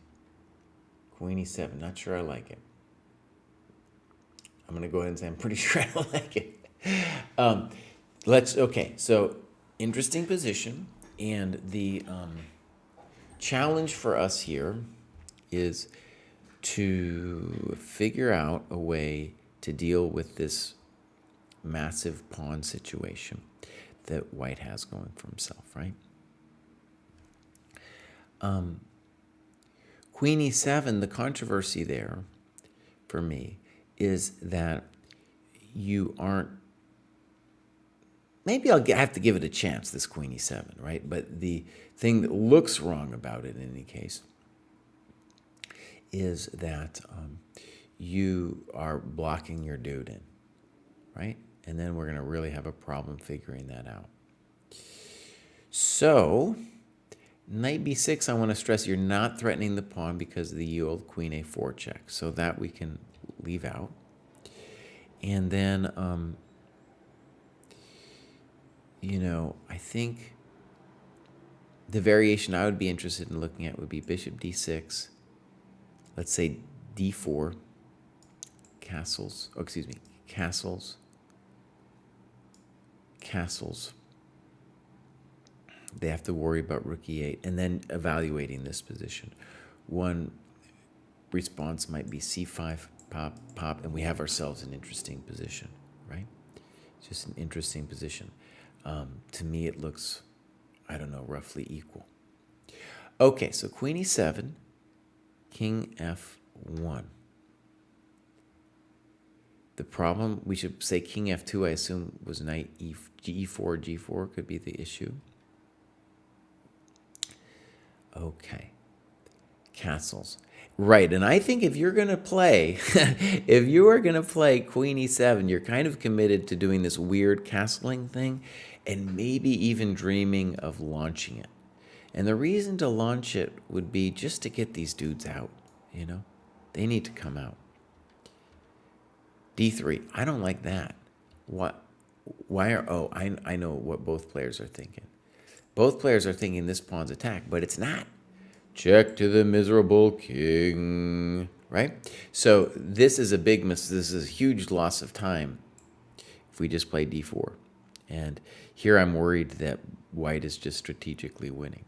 S1: Queen E7. Not sure I like it. I'm going to go ahead and say I'm pretty sure I don't like it. Okay, so interesting position. And the challenge for us here is to figure out a way to deal with this massive pawn situation that white has going for himself, right? Queen e7, the controversy there for me is that you aren't, maybe I have to give it a chance, this queen e7, right? But the thing that looks wrong about it in any case is that you are blocking your dude in, right? And then we're going to really have a problem figuring that out. So, knight b6, I want to stress you're not threatening the pawn because of the old queen a4 check. So that we can leave out. And then, I think the variation I would be interested in looking at would be bishop d6, let's say d4, castles, they have to worry about rook e8, and then evaluating this position. One response might be c5, pop, and we have ourselves an interesting position, right? It's just an interesting position. To me, it looks, I don't know, roughly equal. Okay, so queen e7, king f1. The problem, we should say king f2, I assume, was knight e4, g4 could be the issue. Okay, castles. Right, and I think if you're going to play, if you are going to play queen e7, you're kind of committed to doing this weird castling thing and maybe even dreaming of launching it. And the reason to launch it would be just to get these dudes out, They need to come out. d3, I don't like that. What? Why I know what both players are thinking. Both players are thinking this pawn's attack, but it's not. Check to the miserable king, right? So this is this is a huge loss of time if we just play d4. And here I'm worried that white is just strategically winning.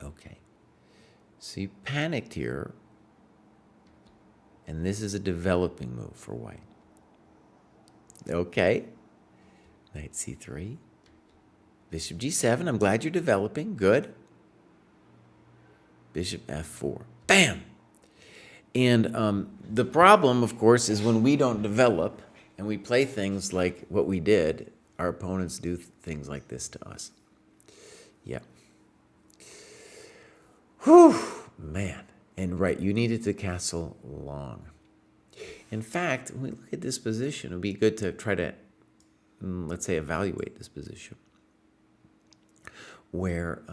S1: Okay. So you panicked here. And this is a developing move for white. Okay. Knight c3. Bishop g7. I'm glad you're developing. Good. Bishop f4. Bam! And the problem, of course, is when we don't develop and we play things like what we did, our opponents do things like this to us. Yeah. Whew, man. And right, you needed to castle long. In fact, when we look at this position, it would be good to try to, let's say, evaluate this position. Where,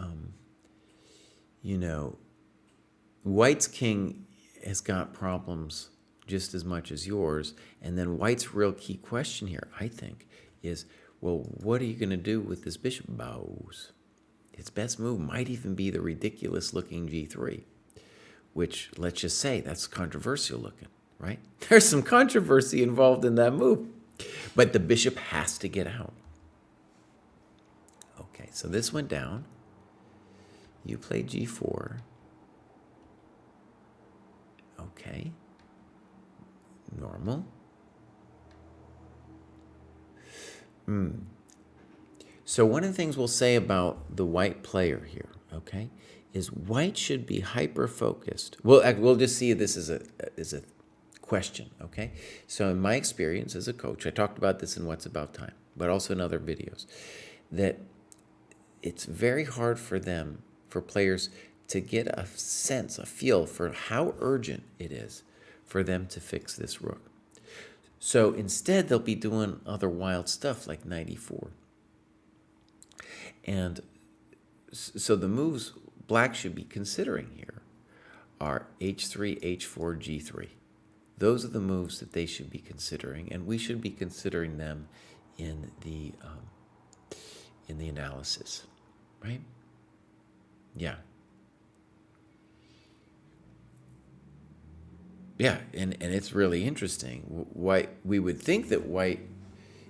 S1: white's king has got problems just as much as yours. And then white's real key question here, I think, is, well, what are you going to do with this bishop bows? Its best move might even be the ridiculous-looking g3, which, let's just say, that's controversial looking, right? There's some controversy involved in that move. But the bishop has to get out. Okay, so this went down. You play g4. Okay. Normal. So one of the things we'll say about the white player here, okay, is white should be hyper-focused. We'll just see this as a question, okay? So in my experience as a coach, I talked about this in What's About Time, but also in other videos, that it's very hard for players to get a sense, a feel for how urgent it is for them to fix this rook. So instead, they'll be doing other wild stuff like knight e4. And so the moves black should be considering here are h3, h4, g3. Those are the moves that they should be considering, and we should be considering them in the analysis, right? Yeah. Yeah, and it's really interesting. White, we would think that white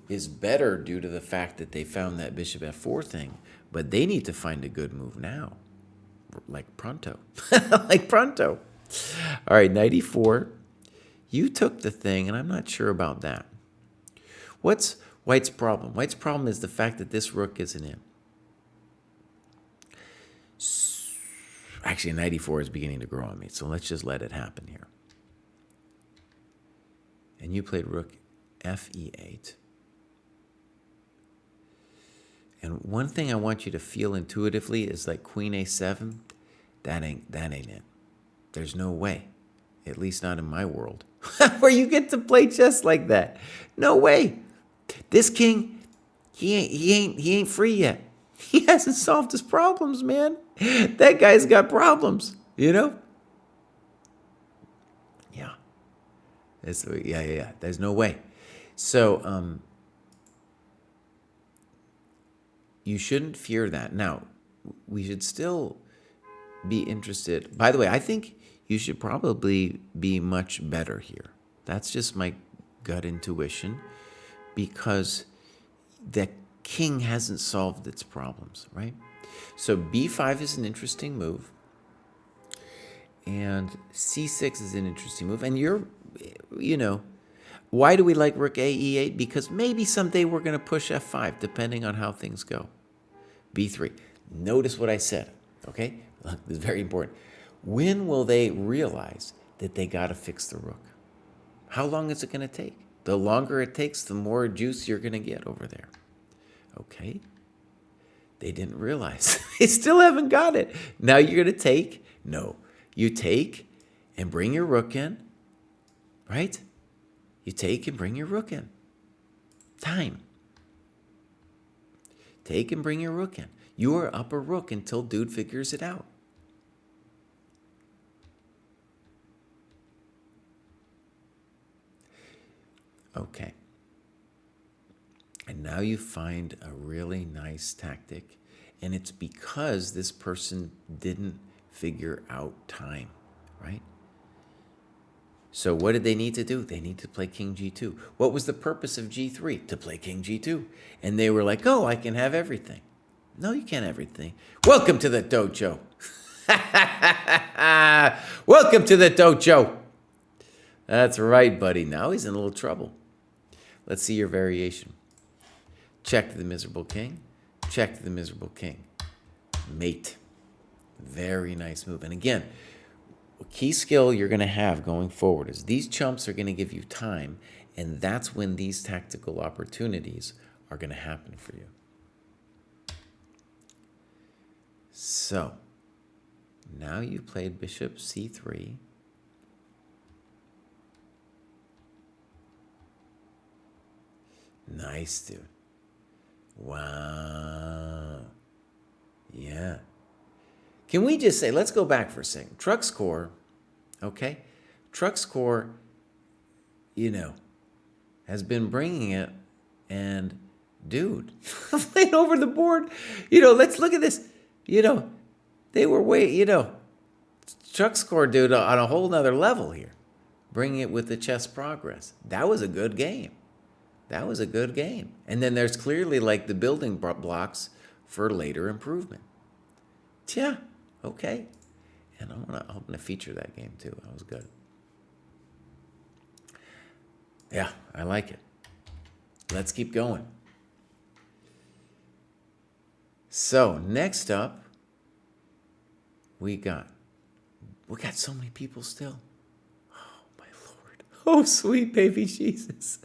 S1: is better due to the fact that they found that bishop f4 thing, but they need to find a good move now. like pronto. Like pronto. All right, knight e4. You took the thing, and I'm not sure about that. What's White's problem? White's problem is the fact that this rook isn't in. Actually, knight e4 is beginning to grow on me, so let's just let it happen here. And you played rook fe8. And one thing I want you to feel intuitively is like queen a7. That ain't it. There's no way, at least not in my world, where you get to play chess like that. No way. This king, he ain't free yet. He hasn't solved his problems, man. That guy's got problems, you know? Yeah. Yeah. There's no way. So, you shouldn't fear that. Now, we should still be interested. By the way, I think you should probably be much better here. That's just my gut intuition, because the king hasn't solved its problems, right? So b5 is an interesting move, and c6 is an interesting move. And why do we like rook a e8? Because maybe someday we're going to push f5, depending on how things go. b3. Notice what I said, okay? Look, this is very important. When will they realize that they got to fix the rook? How long is it going to take? The longer it takes, the more juice you're going to get over there. Okay? They didn't realize. They still haven't got it. Now you're going to take? No. You take and bring your rook in, right? You take and bring your rook in. Time. Take and bring your rook in. You are up a rook until dude figures it out. Okay. And now you find a really nice tactic, and it's because this person didn't figure out time, right? So what did they need to do? They need to play king g2. What was the purpose of g3? To play king g2. And they were like, oh, I can have everything. No, you can't have everything. Welcome to the dojo. Welcome to the dojo. That's right, buddy. Now he's in a little trouble. Let's see your variation. Check to the miserable king. Check to the miserable king. Mate. Very nice move. And again, a key skill you're going to have going forward is these chumps are going to give you time, and that's when these tactical opportunities are going to happen for you. So, now you played bishop c3. Nice, dude. Wow. Yeah. Can we just say, let's go back for a second. Truck score, okay? Truck score, has been bringing it, and dude, playing over the board. Let's look at this. They were truck score, dude, on a whole nother level here, bringing it with the chess progress. That was a good game. That was a good game. And then there's clearly like the building blocks for later improvement. Yeah, okay. And I'm gonna feature that game too. That was good. Yeah, I like it. Let's keep going. So next up, we got so many people still. Oh my Lord. Oh sweet baby Jesus.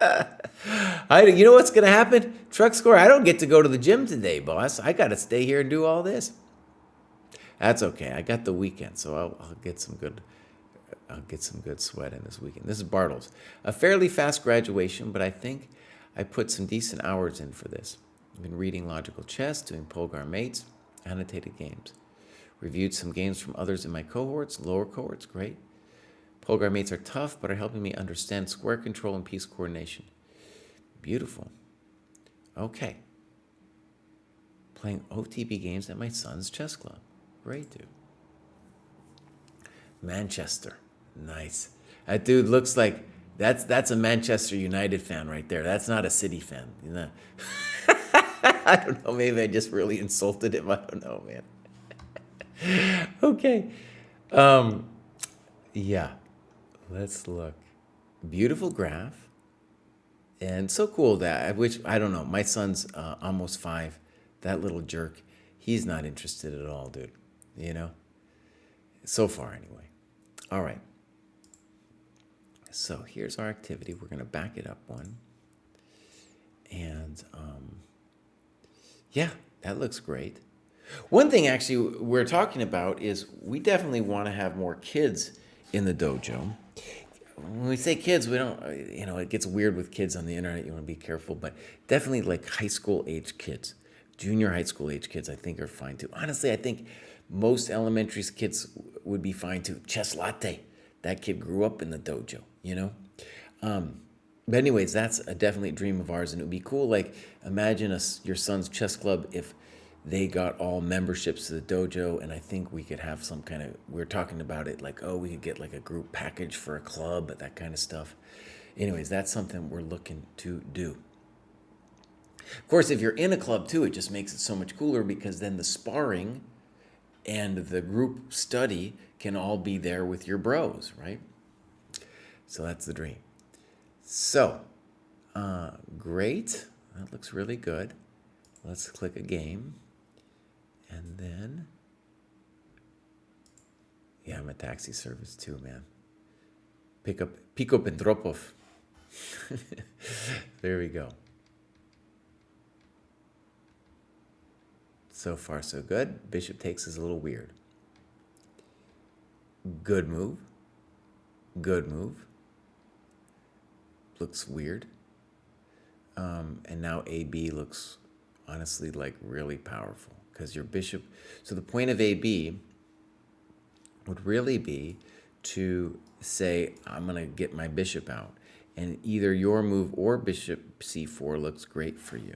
S1: You know what's going to happen? Truck score, I don't get to go to the gym today, boss. I got to stay here and do all this. That's okay. I got the weekend, so I'll get some good sweat in this weekend. This is Bartles. A fairly fast graduation, but I think I put some decent hours in for this. I've been reading Logical Chess, doing Polgar Mates, annotated games. Reviewed some games from others in my cohorts, lower cohorts, great. Polgar Mates are tough, but are helping me understand square control and piece coordination. Beautiful. Okay. Playing OTB games at my son's chess club. Great, dude. Manchester. Nice. That dude looks like that's a Manchester United fan right there. That's not a City fan. I don't know. Maybe I just really insulted him. I don't know, man. Okay. Um, yeah. Let's look. Beautiful graph. And so cool that, which, I don't know. My son's almost 5. That little jerk, he's not interested at all, dude. You know? So far, anyway. All right. So here's our activity. We're going to back it up one. And yeah, that looks great. One thing actually we're talking about is we definitely want to have more kids in the dojo. When we say kids, we don't, it gets weird with kids on the internet. You want to be careful, but definitely like high school age kids, junior high school age kids, I think are fine too. Honestly, I think most elementary kids would be fine too. Chess Latte, that kid grew up in the dojo, But anyways, that's a definitely dream of ours, and it would be cool. Like, imagine your son's chess club if they got all memberships to the dojo, and I think we could have some kind of. We were talking about it, like, oh, we could get like a group package for a club, that kind of stuff. Anyways, that's something we're looking to do. Of course, if you're in a club too, it just makes it so much cooler because then the sparring and the group study can all be there with your bros, right? So that's the dream. So, great. That looks really good. Let's click a game. And then, yeah, I'm a taxi service too, man. Pick up and drop off. There we go. So far, so good. Bishop takes is a little weird. Good move. Good move. Looks weird. And now AB looks honestly like really powerful because your bishop. So the point of AB would really be to say, I'm going to get my bishop out. And either your move or bishop C4 looks great for you.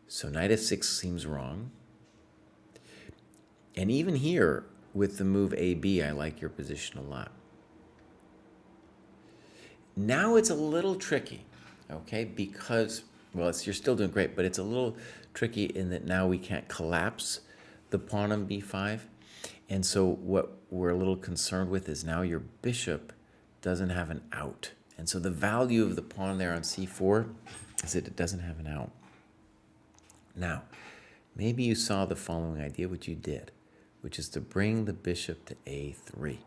S1: So knight F6 seems wrong. And even here with the move AB, I like your position a lot. Now it's a little tricky, okay? Because, well, you're still doing great, but it's a little tricky in that now we can't collapse the pawn on B5. And so what we're a little concerned with is now your bishop doesn't have an out. And so the value of the pawn there on C4 is that it doesn't have an out. Now, maybe you saw the following idea, which you did, which is to bring the bishop to A3.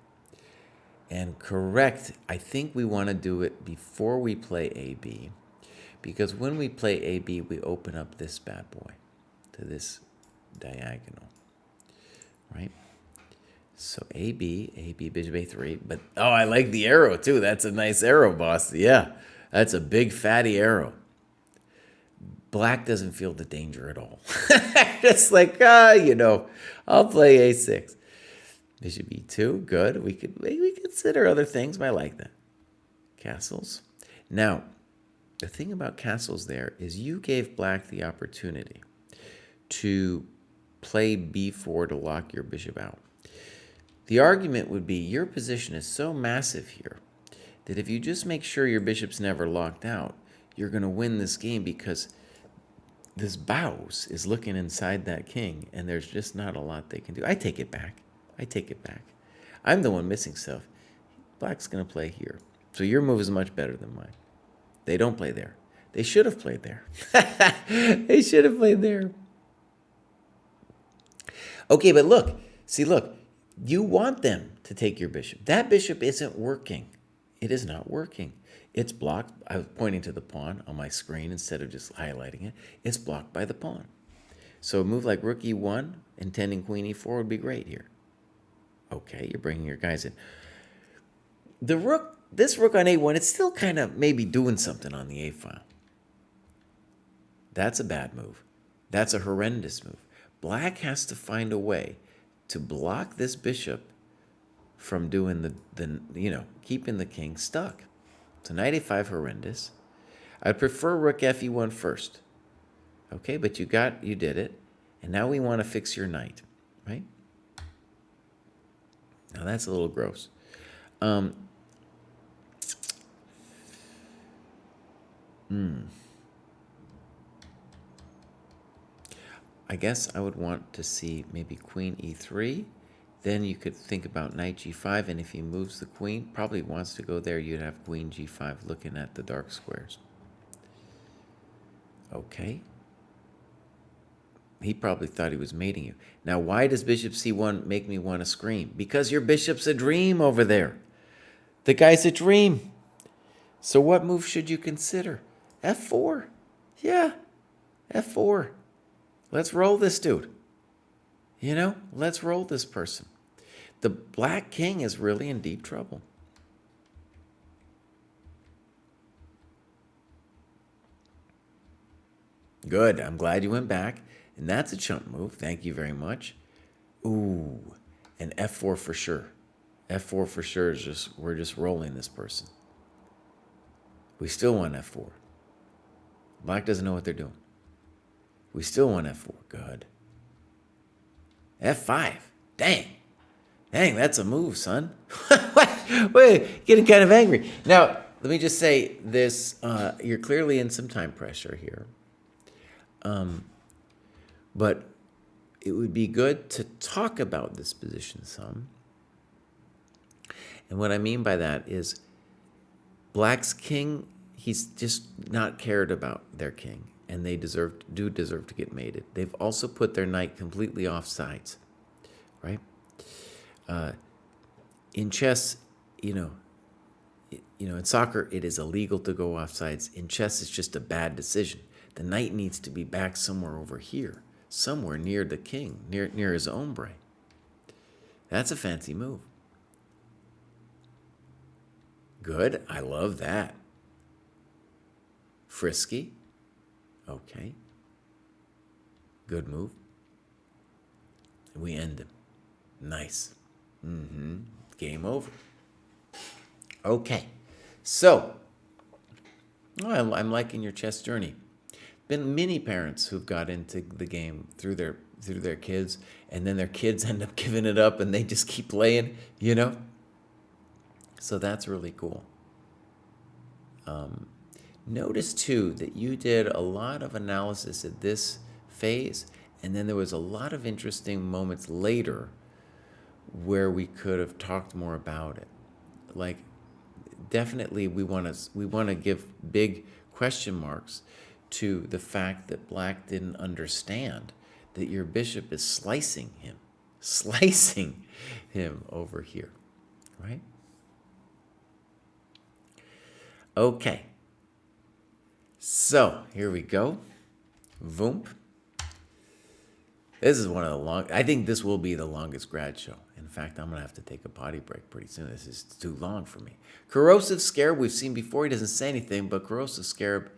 S1: And correct, I think we want to do it before we play AB, because when we play AB, we open up this bad boy to this diagonal, right? So AB, bishop A3, but oh, I like the arrow too. That's a nice arrow, boss. Yeah, that's a big fatty arrow. Black doesn't feel the danger at all. It's like, I'll play A6. Bishop E2, good. We could maybe consider other things, but I like that. Castles. Now, the thing about castles there is you gave black the opportunity to play B4 to lock your bishop out. The argument would be your position is so massive here that if you just make sure your bishop's never locked out, you're going to win this game because this bouse is looking inside that king, and there's just not a lot they can do. I take it back. I'm the one missing stuff. Black's going to play here. So your move is much better than mine. They don't play there. They should have played there. They should have played there. Okay, but look. You want them to take your bishop. That bishop isn't working. It is not working. It's blocked. I was pointing to the pawn on my screen instead of just highlighting it. It's blocked by the pawn. So a move like rook E1, intending queen E4 would be great here. Okay, you're bringing your guys in. This rook on A1, it's still kind of maybe doing something on the A file. That's a bad move. That's a horrendous move. Black has to find a way to block this bishop from doing keeping the king stuck. So knight A5, horrendous. I'd prefer rook FE1 first. Okay, but you did it. And now we want to fix your knight, right? Now that's a little gross. I guess I would want to see maybe queen e3. Then you could think about knight g5, and if he moves the queen, probably wants to go there, you'd have queen g5 looking at the dark squares. Okay. He probably thought he was mating you. Now, why does bishop c1 make me want to scream? Because your bishop's a dream over there. The guy's a dream. So what move should you consider? f4. Yeah, f4. Let's roll this dude. You know, let's roll this person. The black king is really in deep trouble. Good. I'm glad you went back. And that's a chump move. Thank you very much. Ooh, and f4 for sure. f4 for sure is just, we're just rolling this person. We still want f4. Black doesn't know what they're doing. We still want f4. Good. f5. Dang. Dang, that's a move, son. Wait, getting kind of angry. Now, let me just say this. You're clearly in some time pressure here. But it would be good to talk about this position some. And what I mean by that is Black's king, he's just not cared about their king, and they do deserve to get mated. They've also put their knight completely off sides, right? In chess, in soccer, it is illegal to go off sides. In chess, it's just a bad decision. The knight needs to be back somewhere over here, somewhere near the king, near his ombre. That's a fancy move. Good. I love that. Frisky. Okay. Good move. We end him. Nice. Game over. Okay. So, I'm liking your chess journey. Been many parents who've got into the game through their kids, and then their kids end up giving it up and they just keep playing, So that's really cool. Notice too that you did a lot of analysis at this phase, and then there was a lot of interesting moments later where we could have talked more about it. Like, definitely we want to give big question marks to the fact that Black didn't understand that your bishop is slicing him over here, right? Okay. So, here we go. Voomp. This is one of the I think this will be the longest grad show. In fact, I'm going to have to take a potty break pretty soon. This is too long for me. Corrosive Scarab, we've seen before. He doesn't say anything, but Corrosive Scarab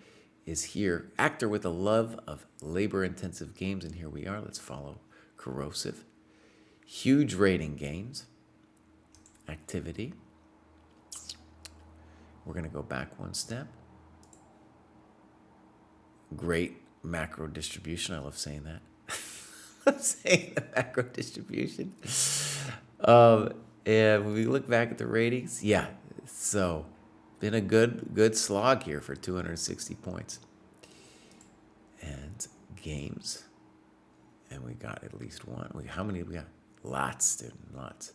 S1: is here. Actor with a love of labor-intensive games, and here we are. Let's follow Corrosive. Huge rating gains. Activity. We're going to go back one step. Great macro distribution. I love saying that. I'm saying the macro distribution. And when we look back at the ratings, yeah, so been a good slog here for 260 points. And games. And we got at least one. How many we got? Lots, student, lots.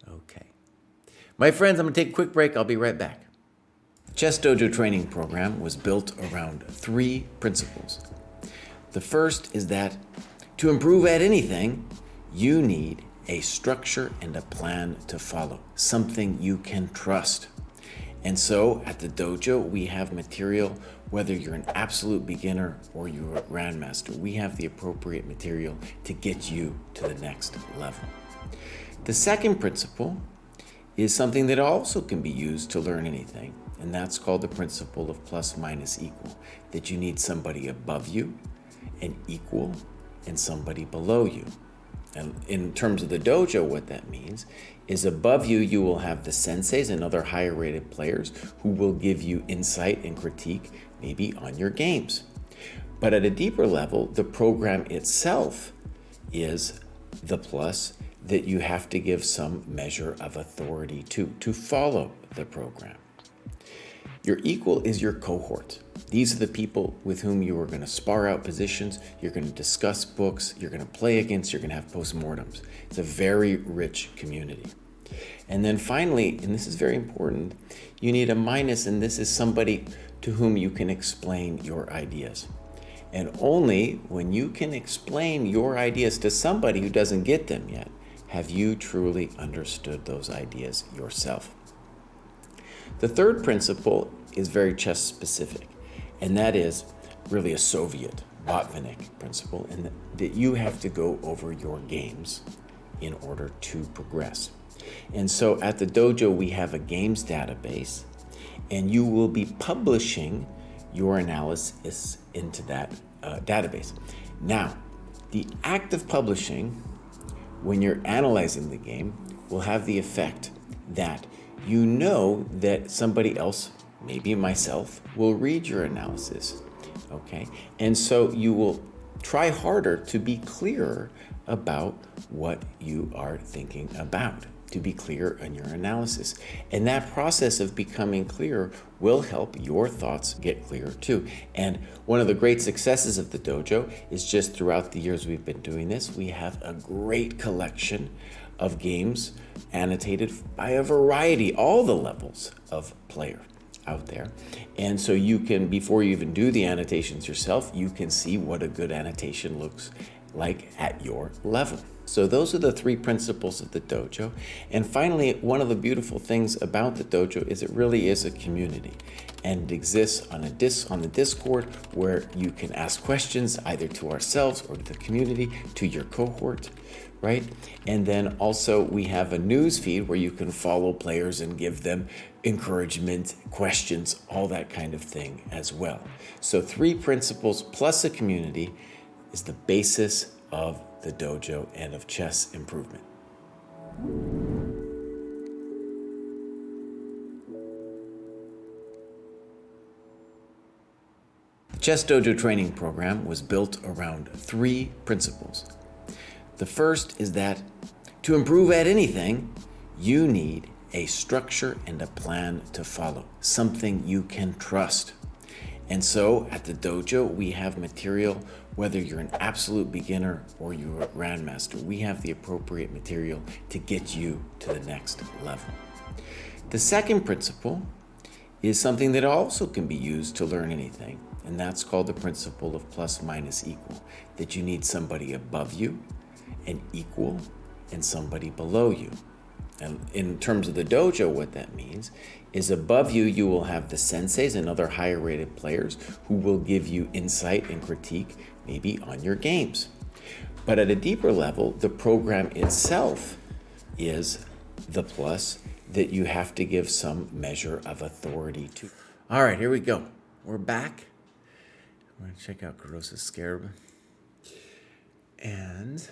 S1: Okay. My friends, I'm going to take a quick break. I'll be right back. Chess Dojo training program was built around 3 principles. The first is that to improve at anything, you need a structure and a plan to follow, something you can trust. And so at the dojo, we have material, whether you're an absolute beginner or you're a grandmaster, we have the appropriate material to get you to the next level. The second principle is something that also can be used to learn anything, and that's called the principle of plus minus equal, that you need somebody above you, an equal, and somebody below you. And in terms of the dojo, what that means is above you, you will have the senseis and other higher rated players who will give you insight and critique maybe on your games. But at a deeper level, the program itself is the plus that you have to give some measure of authority to follow the program. Your equal is your cohort. These are the people with whom you are going to spar out positions, you're going to discuss books, you're going to play against, you're going to have postmortems. It's a very rich community. And then finally, and this is very important, you need a minus, and this is somebody to whom you can explain your ideas. And only when you can explain your ideas to somebody who doesn't get them yet, have you truly understood those ideas yourself. The third principle is very chess specific, and that is really a Soviet Botvinnik principle, and that you have to go over your games in order to progress. And so at the dojo, we have a games database, and you will be publishing your analysis into that database. Now, the act of publishing, when you're analyzing the game, will have the effect that you know that somebody else, maybe myself, will read your analysis, okay? And so you will try harder to be clearer about what you are thinking about, to be clear in your analysis. And that process of becoming clearer will help your thoughts get clearer too. And one of the great successes of the dojo is just throughout the years we've been doing this, we have a great collection of games annotated by a variety, all the levels of player out there. And so you can, before you even do the annotations yourself, you can see what a good annotation looks like at your level. So those are the three principles of the dojo. And finally, one of the beautiful things about the dojo is it really is a community, and it exists on the Discord, where you can ask questions either to ourselves or to the community, to your cohort, right? And then also we have a news feed where you can follow players and give them encouragement, questions, all that kind of thing as well. So 3 principles plus a community is the basis of the dojo and of chess improvement. The Chess Dojo training program was built around 3 principles. The first is that to improve at anything, you need a structure and a plan to follow, something you can trust. And so at the dojo, we have material, whether you're an absolute beginner or you're a grandmaster, we have the appropriate material to get you to the next level. The second principle is something that also can be used to learn anything, and that's called the principle of plus minus equal, that you need somebody above you, an equal, and somebody below you. And in terms of the dojo, what that means is above you, you will have the senseis and other higher rated players who will give you insight and critique maybe on your games. But at a deeper level, the program itself is the plus that you have to give some measure of authority to. All right, here we go. We're back. We're going to check out Corrosive Scarab. And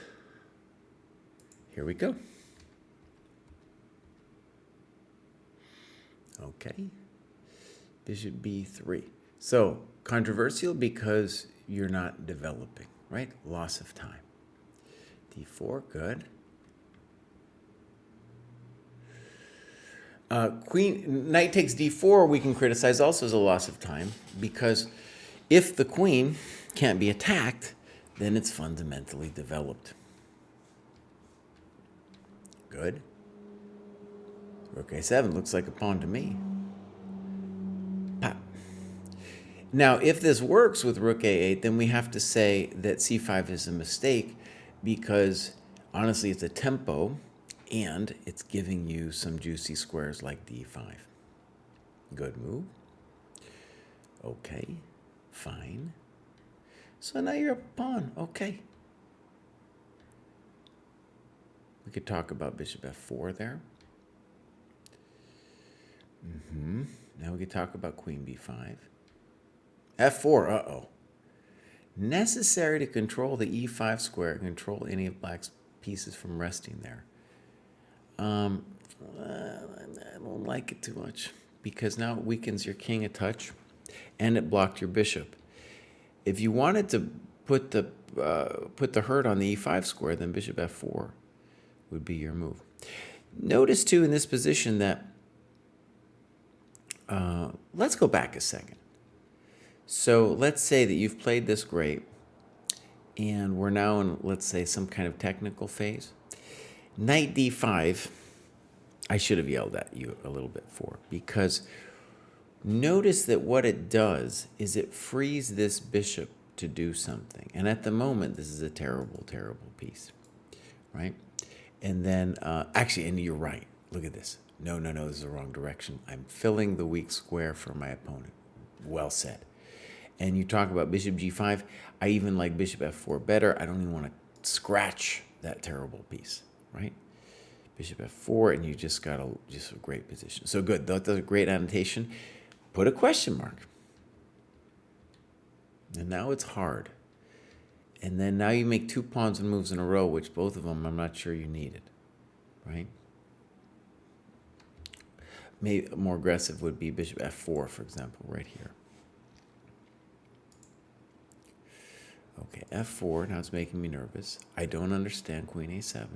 S1: here we go. Okay, bishop b3. So controversial because you're not developing, right? Loss of time. d4, good. Knight takes d4, we can criticize also as a loss of time, because if the queen can't be attacked, then it's fundamentally developed. Good. Rook a7 looks like a pawn to me. Pop. Now, if this works with rook a8, then we have to say that c5 is a mistake, because honestly it's a tempo and it's giving you some juicy squares like d5. Good move. Okay, fine. So now you're up a pawn. Okay. We could talk about bishop f4 there. Now we could talk about queen b5. f4, uh-oh. Necessary to control the e5 square, control any of black's pieces from resting there. I don't like it too much, because now it weakens your king a touch, and it blocked your bishop. If you wanted to put the hurt on the e5 square, then bishop f4 would be your move. Notice too in this position that Let's go back a second. So let's say that you've played this great, and we're now in, let's say, some kind of technical phase. Knight d5, I should have yelled at you a little bit for, because notice that what it does is it frees this bishop to do something. And at the moment, this is a terrible, terrible piece, right? And then, actually, and you're right. Look at this. No, this is the wrong direction. I'm filling the weak square for my opponent. Well said. And you talk about bishop g5. I even like bishop f4 better. I don't even want to scratch that terrible piece, right? Bishop f4, and you just got just a great position. So good. That's a great annotation. Put a question mark. And now it's hard. And then now you make 2 pawns and moves in a row, which both of them I'm not sure you needed, right? Maybe more aggressive would be bishop f4, for example, right here. Okay, f4, now it's making me nervous. I don't understand queen a7.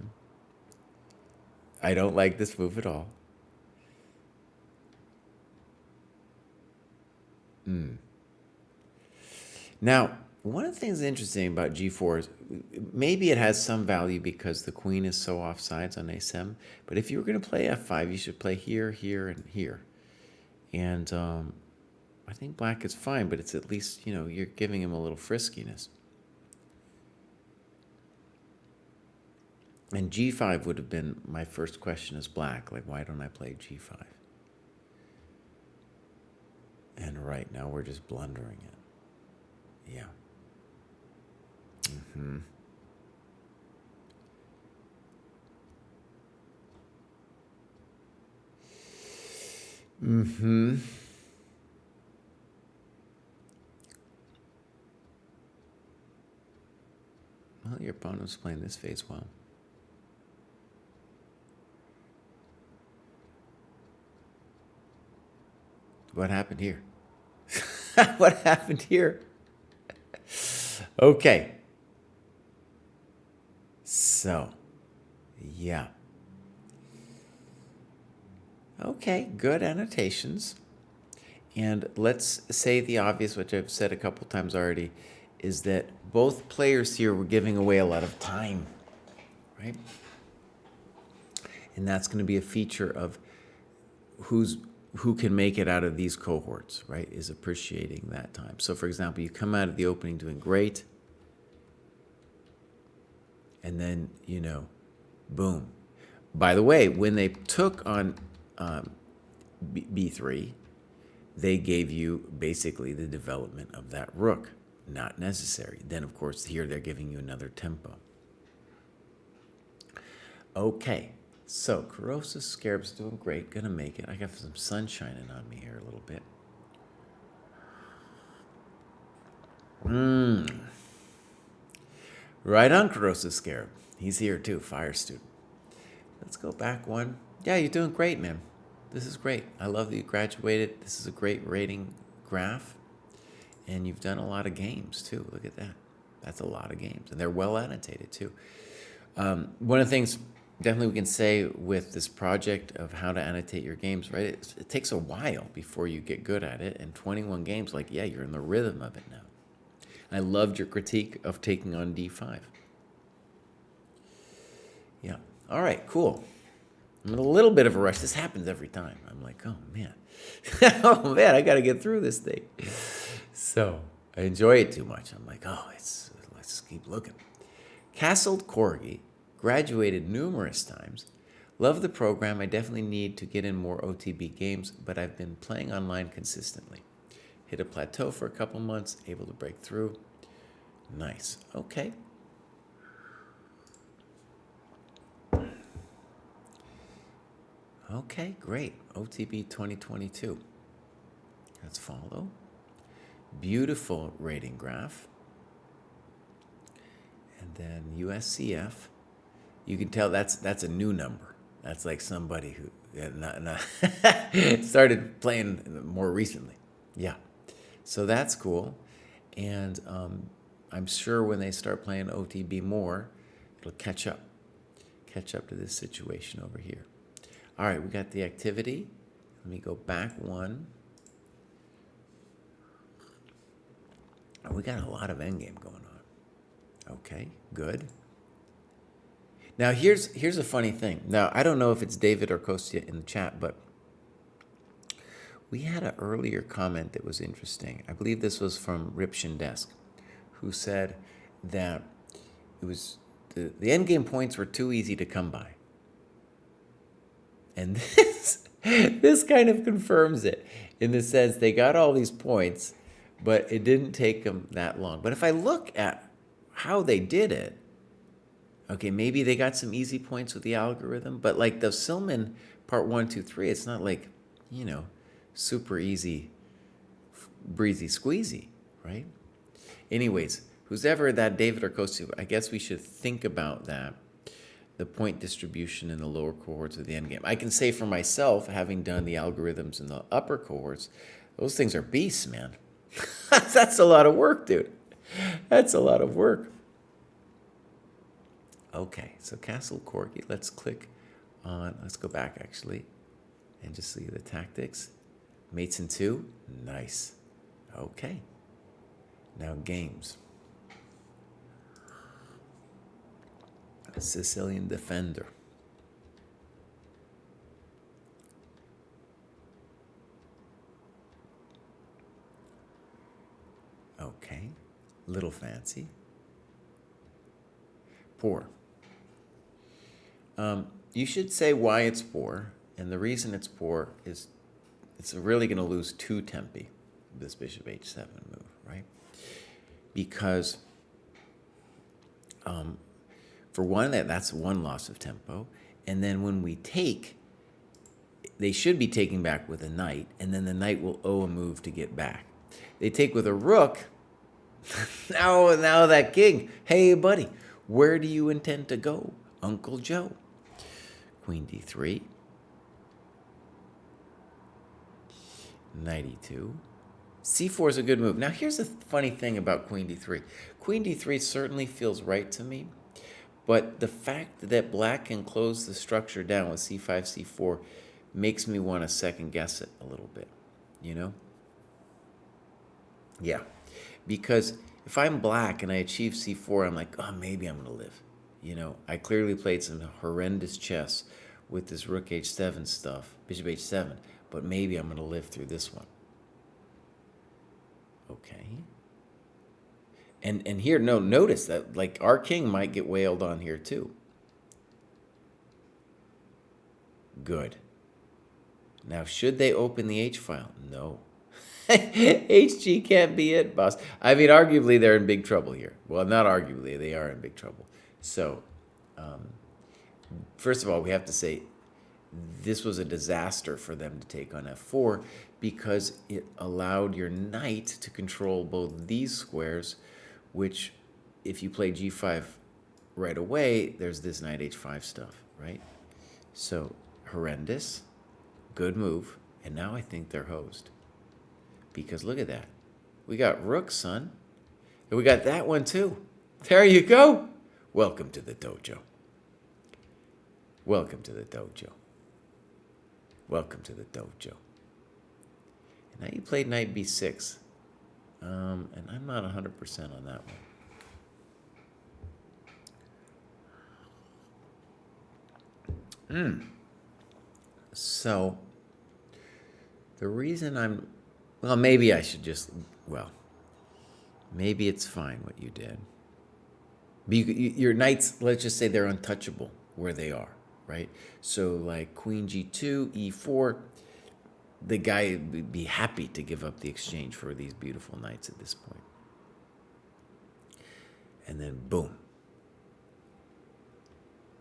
S1: I don't like this move at all. Now, one of the things interesting about g4 is maybe it has some value because the queen is so offsides on a7. But if you were going to play f5, you should play here, here, and here. And I think black is fine, but it's at least, you're giving him a little friskiness. And g5 would have been my first question as black. Like, why don't I play g5? And right now we're just blundering it. Yeah. Well, your opponent's playing this phase well. What happened here? What happened here? Okay. So, yeah. Okay, good annotations. And let's say the obvious, which I've said a couple times already, is that both players here were giving away a lot of time, right? And that's going to be a feature of who can make it out of these cohorts, right, is appreciating that time. So, for example, you come out of the opening doing great, and then, boom. By the way, when they took on b3, they gave you basically the development of that rook. Not necessary. Then, of course, here they're giving you another tempo. Okay. So, Corrosive Scarab's doing great. Gonna make it. I got some sun shining on me here a little bit. Right on, Corrosive Scarab. He's here too, fire student. Let's go back one. Yeah, you're doing great, man. This is great. I love that you graduated. This is a great rating graph. And you've done a lot of games too. Look at that. That's a lot of games. And they're well annotated too. One of the things definitely we can say with this project of how to annotate your games, right? It takes a while before you get good at it. And 21 games, like, yeah, you're in the rhythm of it now. I loved your critique of taking on d5. Yeah. All right, cool. I'm in a little bit of a rush. This happens every time. I'm like, oh, man. Oh, man, I got to get through this thing. So I enjoy it too much. I'm like, oh, let's just keep looking. Castled Corgi, graduated numerous times. Love the program. I definitely need to get in more OTB games, but I've been playing online consistently. Hit a plateau for a couple months, able to break through. Nice. Okay. Okay, great. OTB 2022. Let's follow. Beautiful rating graph. And then USCF. You can tell that's a new number. That's like somebody who started playing more recently. Yeah. So that's cool. And I'm sure when they start playing OTB more, it'll catch up to this situation over here. All right, we got the activity. Let me go back one. Oh, we got a lot of endgame going on. Okay, good. Now here's a funny thing. Now I don't know if it's David or Kostya in the chat, but we had an earlier comment that was interesting. I believe this was from Ripshin Desk, who said that it was the endgame points were too easy to come by. And this kind of confirms it in the sense they got all these points, but it didn't take them that long. But if I look at how they did it, okay, maybe they got some easy points with the algorithm, but like the Silman part 1, 2, 3, it's not like, super easy, breezy squeezy, right? Anyways, who's ever that David or Kostya, I guess we should think about that, the point distribution in the lower cohorts of the endgame. I can say for myself, having done the algorithms in the upper cohorts, those things are beasts, man. That's a lot of work, dude. That's a lot of work. Okay, so Castle Corgi, let's go back actually, and just see the tactics. Mates in 2, nice. Okay, now games. A Sicilian defender. Okay, little fancy. Poor. You should say why it's poor, and the reason it's poor is it's really going to lose 2 tempi, this bishop h7 move, right? Because for one, that's one loss of tempo, and then when we take, they should be taking back with a knight, and then the knight will owe a move to get back. They take with a rook. now that king, hey buddy, where do you intend to go, Uncle Joe? Queen d3, knight e2, c4 is a good move. Now here's the funny thing about queen d3. Queen d3 certainly feels right to me, but the fact that black can close the structure down with c5, c4 makes me want to second guess it a little bit, Yeah, because if I'm black and I achieve c4, I'm like, oh, maybe I'm going to live. I clearly played some horrendous chess with this rook h7 stuff, bishop h7, but maybe I'm going to live through this one. Okay. And here, notice that like our king might get wailed on here too. Good. Now, should they open the H file? No. HG can't be it, boss. I mean, arguably, they're in big trouble here. Well, not arguably, they are in big trouble. So, first of all, we have to say this was a disaster for them to take on f4 because it allowed your knight to control both these squares, which, if you play g5 right away, there's this knight h5 stuff, right? So, horrendous, good move, and now I think they're hosed. Because look at that. We got rook, son. And we got that one too. There you go. Welcome to the dojo. Welcome to the dojo. Welcome to the dojo. And now you played knight b6. And I'm not 100% on that one. So, the reason well, maybe I should maybe it's fine what you did. Your knights, let's just say they're untouchable where they are, right? So like queen g2, e4, the guy would be happy to give up the exchange for these beautiful knights at this point. And then boom.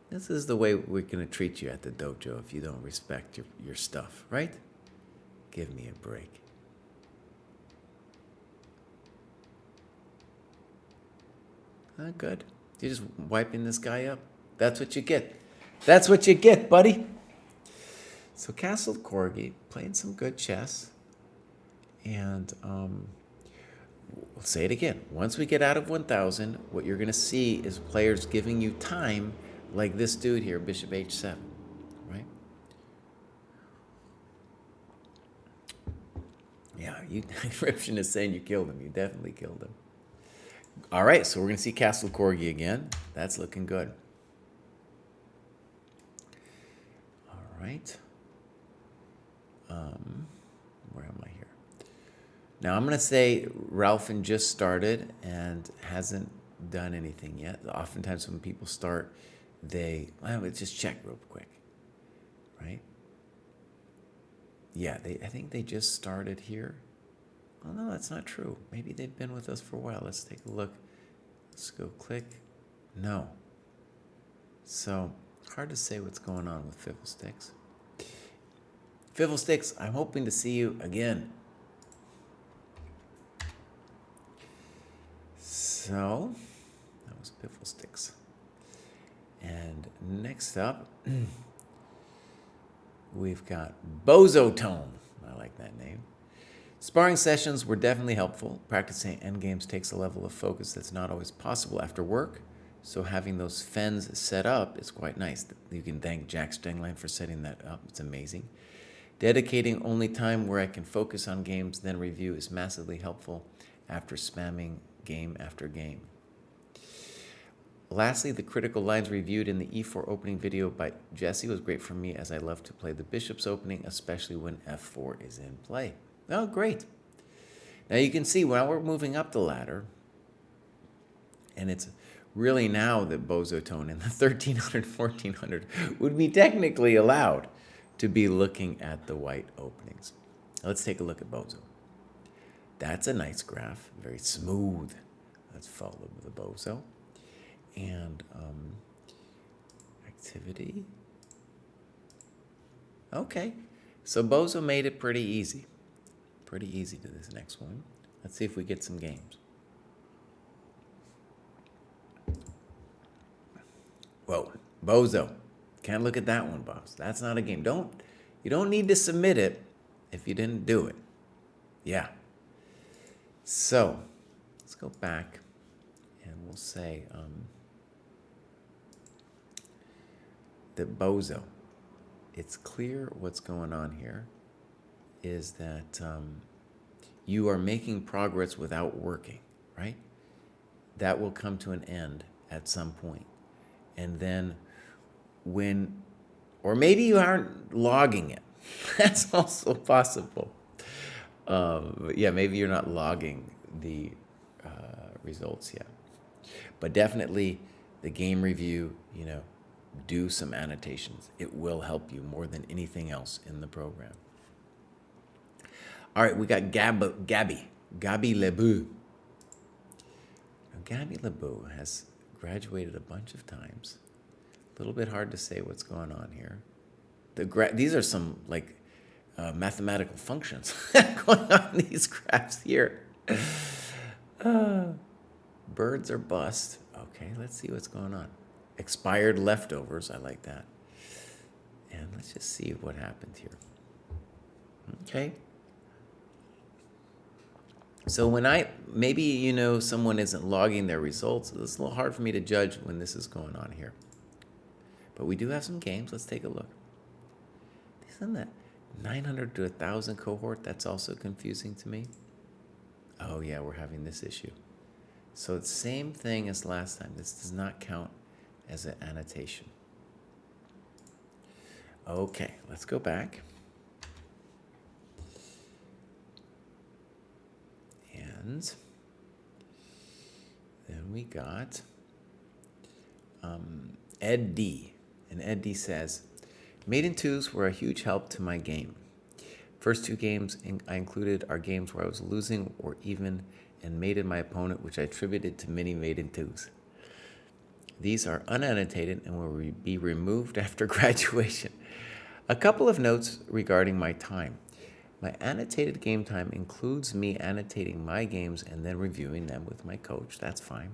S1: This is the way we're going to treat you at the dojo if you don't respect your stuff, right? Give me a break. Good. You're just wiping this guy up. That's what you get. That's what you get, buddy. So Castle Corgi playing some good chess. And we'll say it again. Once we get out of 1,000, what you're going to see is players giving you time like this dude here, bishop h7, right? Yeah, you Encryption is saying you killed him. You definitely killed him. All right, so we're going to see Castle Corgi again. That's looking good. All right. Where am I here? Now I'm going to say Ralphin just started and hasn't done anything yet. Oftentimes when people start, let's just check real quick, right? Yeah, I think they just started here. Oh, no, that's not true. Maybe they've been with us for a while. Let's take a look. Let's go click. No. So, hard to say what's going on with Fiddlesticks. Fiddlesticks, I'm hoping to see you again. So, that was Fiddlesticks. And next up, we've got Bozo Tone. I like that name. Sparring sessions were definitely helpful. Practicing endgames takes a level of focus that's not always possible after work, so having those fens set up is quite nice. You can thank Jack Stenglein for setting that up. It's amazing. Dedicating only time where I can focus on games, then review is massively helpful after spamming game after game. Lastly, the critical lines reviewed in the E4 opening video by Jesse was great for me, as I love to play the bishop's opening, especially when F4 is in play. Oh, great. Now you can see while we're moving up the ladder, and it's really now that Bozo Tone in the 1300, 1400 would be technically allowed to be looking at the white openings. Let's take a look at Bozo. That's a nice graph, very smooth. Let's follow the Bozo. And activity. Okay, so Bozo made it pretty easy. Pretty easy to this next one. Let's see if we get some games. Whoa, Bozo. Can't look at that one, boss. That's not a game. You don't need to submit it if you didn't do it. Yeah. So, let's go back and we'll say that Bozo, it's clear what's going on here is that you are making progress without working, right? That will come to an end at some point. And then or maybe you aren't logging it. That's also possible. But yeah, maybe you're not logging the results yet. But definitely the game review, do some annotations. It will help you more than anything else in the program. All right, we got Gabi Lebu. Now, Gabi Lebu has graduated a bunch of times. A little bit hard to say what's going on here. These are some mathematical functions going on in these graphs here. Birds are bust. Okay, let's see what's going on. Expired leftovers, I like that. And let's just see what happened here. Okay. So maybe someone isn't logging their results. It's a little hard for me to judge when this is going on here. But we do have some games. Let's take a look. Isn't that 900 to 1,000 cohort? That's also confusing to me. Oh yeah, we're having this issue. So it's the same thing as last time. This does not count as an annotation. Okay, let's go back. And then we got Ed D. And Ed D says, maiden twos were a huge help to my game. First two games I included are games where I was losing or even and mated my opponent, which I attributed to many maiden twos. These are unannotated and will be removed after graduation. A couple of notes regarding my time. My annotated game time includes me annotating my games and then reviewing them with my coach. That's fine.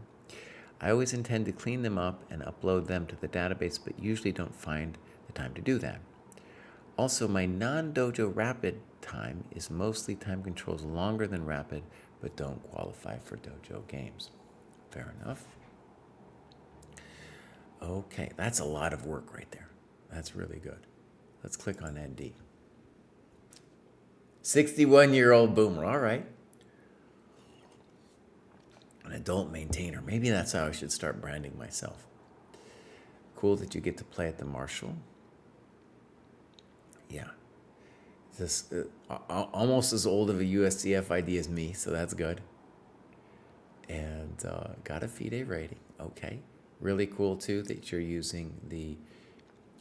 S1: I always intend to clean them up and upload them to the database, but usually don't find the time to do that. Also, my non-dojo rapid time is mostly time controls longer than rapid, but don't qualify for dojo games. Fair enough. Okay, that's a lot of work right there. That's really good. Let's click on ND. 61-year-old boomer. All right. An adult maintainer. Maybe that's how I should start branding myself. Cool that you get to play at the Marshall. Yeah. This almost as old of a USCF ID as me, so that's good. And got a FIDE rating. Okay. Really cool, too, that you're using the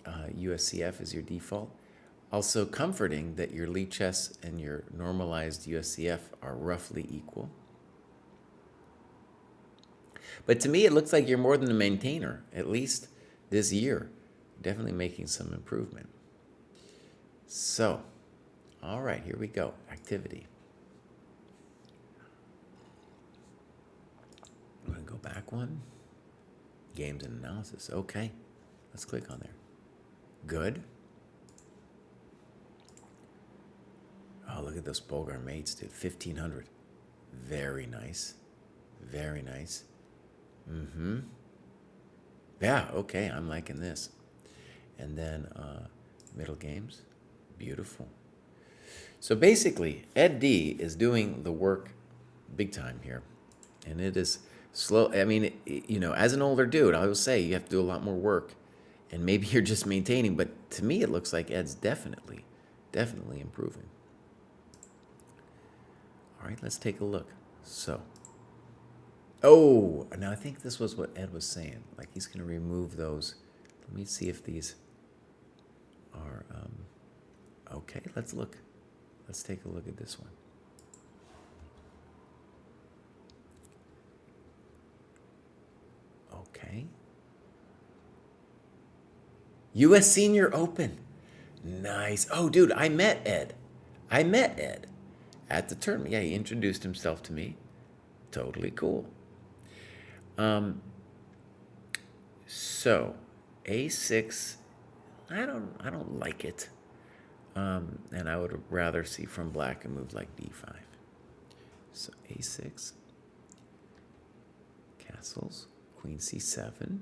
S1: USCF as your default. Also comforting that your Lichess and your normalized USCF are roughly equal. But to me, it looks like you're more than a maintainer, at least this year. Definitely making some improvement. So, all right, here we go. Activity. I'm going to go back one. Games and analysis. Okay, let's click on there. Good. Oh, look at those Bogar mates, dude. 1,500. Very nice. Very nice. Mm-hmm. Yeah, okay, I'm liking this. And then middle games. Beautiful. So basically, Ed D is doing the work big time here. And it is slow. I mean, as an older dude, I will say you have to do a lot more work. And maybe you're just maintaining. But to me, it looks like Ed's definitely improving. All right, let's take a look. So, now I think this was what Ed was saying. Like he's going to remove those. Let me see if these are, okay, let's look. Let's take a look at this one. Okay. U.S. Senior Open. Nice. Oh, dude, I met Ed at the tournament. Yeah, he introduced himself to me. Totally cool. So A6, I don't like it. And I would rather see from black a move like D5. So A6, castles, Queen C7.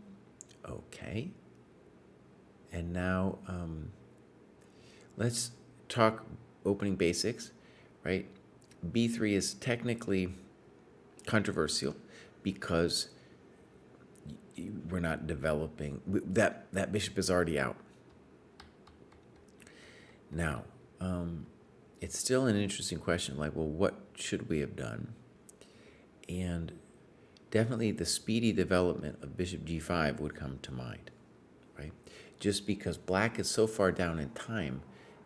S1: Okay. And now let's talk opening basics, right? B3 is technically controversial because we're not developing. That bishop is already out. Now, it's still an interesting question, like, well, what should we have done? And definitely the speedy development of bishop G5 would come to mind, right? Just because black is so far down in time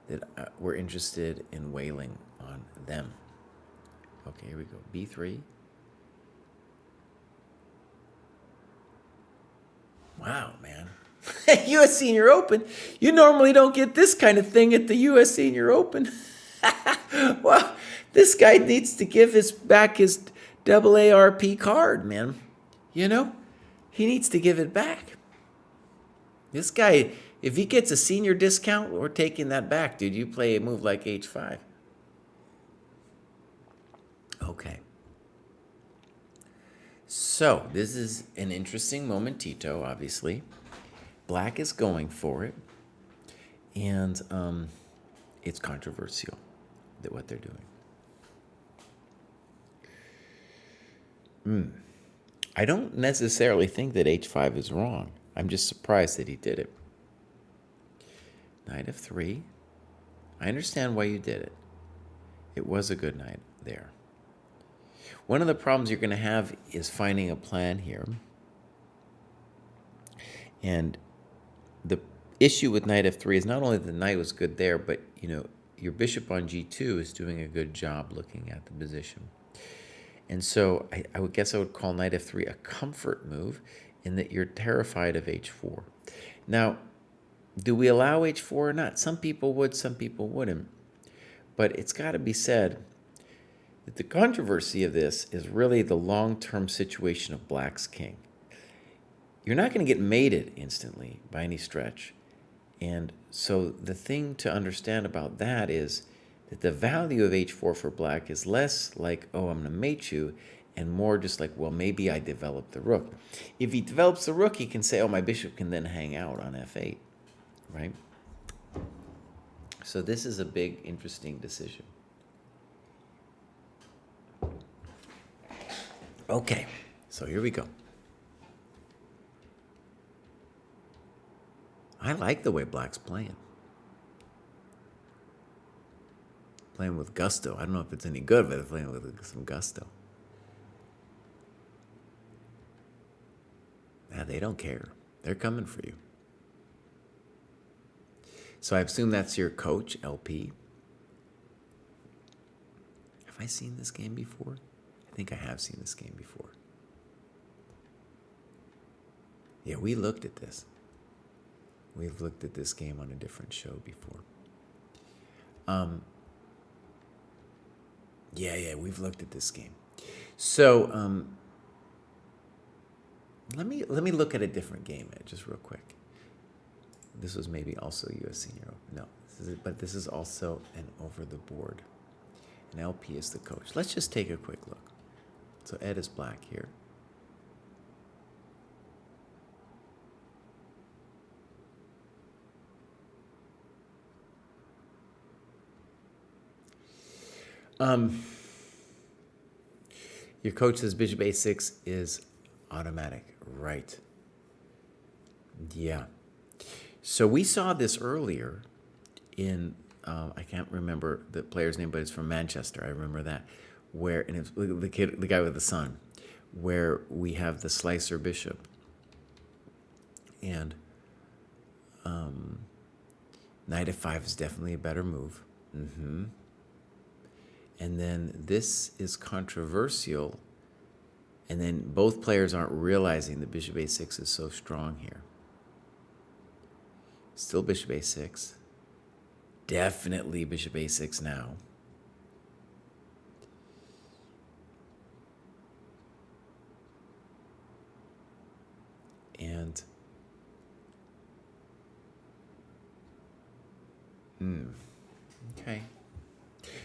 S1: that we're interested in wailing on them. Okay, here we go. B3. Wow, man. U.S. Senior Open. You normally don't get this kind of thing at the U.S. Senior Open. Well, this guy needs to give back his AARP card, man. He needs to give it back. This guy, if he gets a senior discount, we're taking that back, dude. You play a move like H5. Okay. So, this is an interesting momentito, obviously. Black is going for it. And it's controversial that what they're doing. I don't necessarily think that H5 is wrong. I'm just surprised that he did it. Knight f3. I understand why you did it. It was a good knight there. One of the problems you're going to have is finding a plan here. And the issue with knight f3 is not only the knight was good there, but your bishop on g2 is doing a good job looking at the position. And so I would guess I would call knight f3 a comfort move in that you're terrified of h4. Now, do we allow h4 or not? Some people would, some people wouldn't. But it's got to be said that the controversy of this is really the long-term situation of black's king. You're not going to get mated instantly by any stretch. And so the thing to understand about that is that the value of h4 for black is less like, oh, I'm going to mate you, and more just like, well, maybe I developed the rook. If he develops the rook, he can say, oh, my bishop can then hang out on f8, right? So this is a big, interesting decision. Okay, so here we go. I like the way black's playing. Playing with gusto. I don't know if it's any good, but they're playing with some gusto. Nah, they don't care. They're coming for you. So I assume that's your coach, LP. Have I seen this game before? I think I have seen this game before. Yeah, we looked at this. We've looked at this game on a different show before. Yeah, we've looked at this game. So let me look at a different game, just real quick. This was maybe also U.S. Senior Open. No, but this is also an over the board. And LP is the coach. Let's just take a quick look. So Ed is black here. Your coach says bishop a6 is automatic. Right. Yeah. So we saw this earlier in, I can't remember the player's name, but it's from Manchester. I remember that. Where, and it's the guy with the sun, where we have the slicer bishop. And knight f5 is definitely a better move. And then this is controversial. And then both players aren't realizing that bishop a6 is so strong here. Still bishop a6. Definitely bishop a6 now. And okay.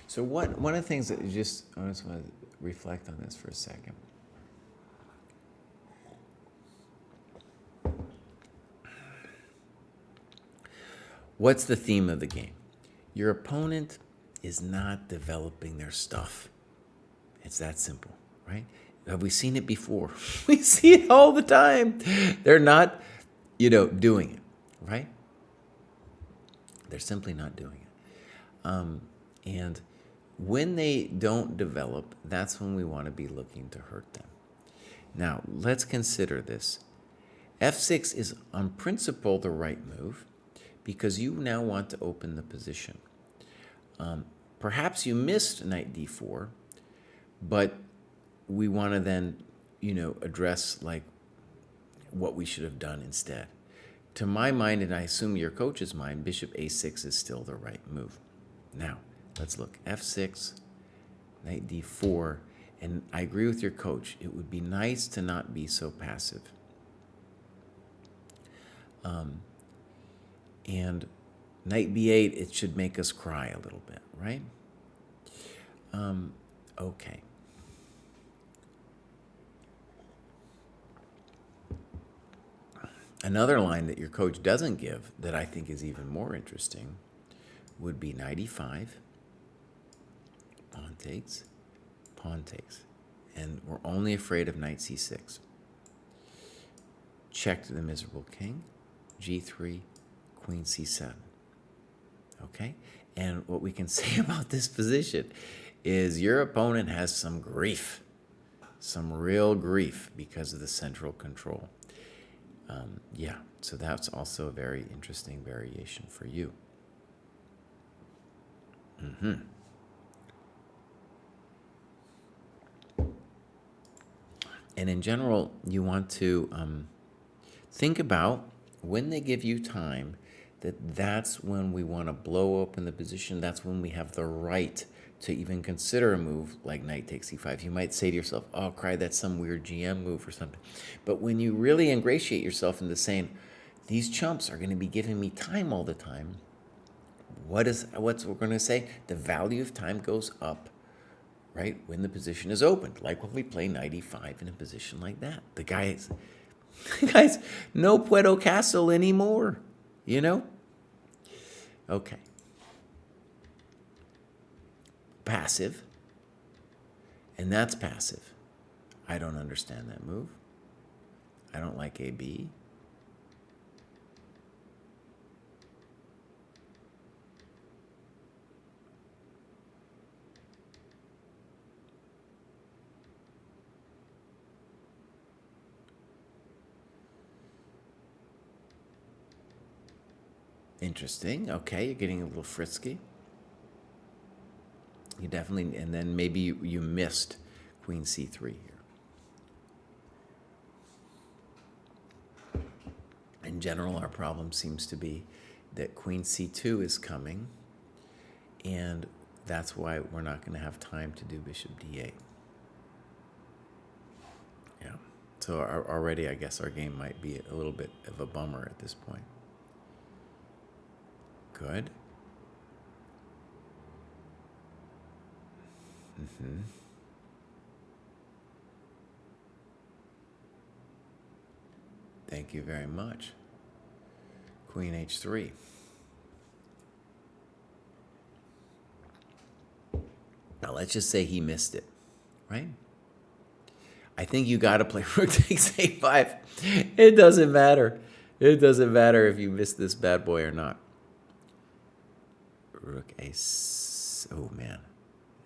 S1: So one of the things that I just want to reflect on this for a second. What's the theme of the game? Your opponent is not developing their stuff. It's that simple, right? Have we seen it before? We see it all the time. They're not, doing it, right? They're simply not doing it. And when they don't develop, that's when we want to be looking to hurt them. Now, let's consider this. F6 is on principle the right move because you now want to open the position. Perhaps you missed knight d4, but we want to then, address like what we should have done instead. To my mind, and I assume your coach's mind, bishop a6 is still the right move. Now, let's look. f6, knight d4, and I agree with your coach. It would be nice to not be so passive. And knight b8, it should make us cry a little bit, right? Okay. Another line that your coach doesn't give that I think is even more interesting would be knight e5, pawn takes, and we're only afraid of knight c6. Check to the miserable king, g3, queen c7. Okay? And what we can say about this position is your opponent has some grief, some real grief because of the central control. Yeah, so that's also a very interesting variation for you. And in general, you want to think about when they give you time, that's when we want to blow open the position. That's when we have the right to even consider a move like knight takes e5. You might say to yourself, oh, Kraai, that's some weird GM move or something. But when you really ingratiate yourself into saying, these chumps are going to be giving me time all the time, what's we're going to say? The value of time goes up, right, when the position is opened. Like when we play knight e5 in a position like that. The guys, no Puerto Castle anymore, Okay. Passive, and that's passive. I don't understand that move. I don't like AB. Interesting. Okay, you're getting a little frisky. You definitely, and then maybe you missed Queen C3 here. In general, our problem seems to be that Queen C2 is coming, and that's why we're not going to have time to do Bishop D8. Yeah. So already, I guess our game might be a little bit of a bummer at this point. Good. Thank you very much. Queen H3. Now let's just say he missed it, right? I think you got to play Rook takes A5. It doesn't matter. It doesn't matter if you miss this bad boy or not. Rook A. Oh man,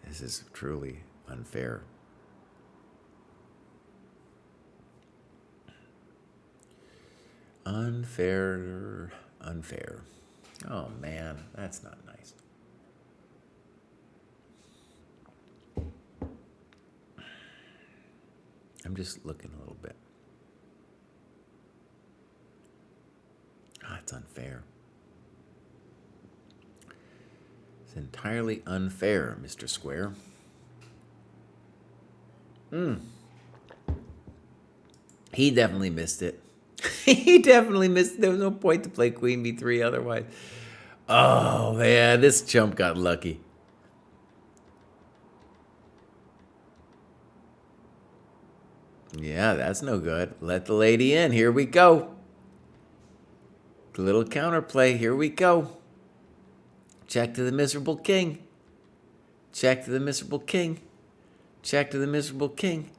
S1: this is truly unfair. Unfair. Oh man, that's not nice. I'm just looking a little bit. It's unfair. It's entirely unfair, Mr. Square. He definitely missed it. He definitely missed it. There was no point to play Queen B3 otherwise. Oh, man, this chump got lucky. Yeah, that's no good. Let the lady in. Here we go. The little counterplay. Here we go. Check to the miserable king. Check to the miserable king. Check to the miserable king.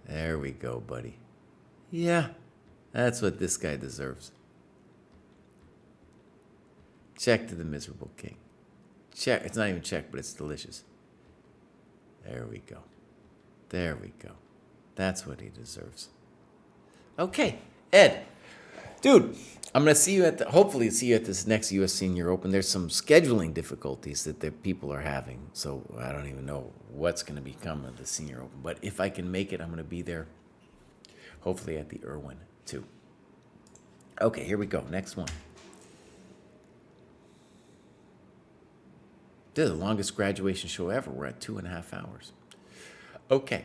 S1: There we go, buddy. Yeah, that's what this guy deserves. Check to the miserable king. Check. It's not even check, but it's delicious. There we go. There we go. That's what he deserves. Okay, Ed. Dude, I'm going to see you hopefully see you at this next U.S. Senior Open. There's some scheduling difficulties that the people are having, so I don't even know what's going to become of the Senior Open. But if I can make it, I'm going to be there, hopefully at the Irwin, too. Okay, here we go. Next one. This is the longest graduation show ever. We're at 2.5 hours. Okay.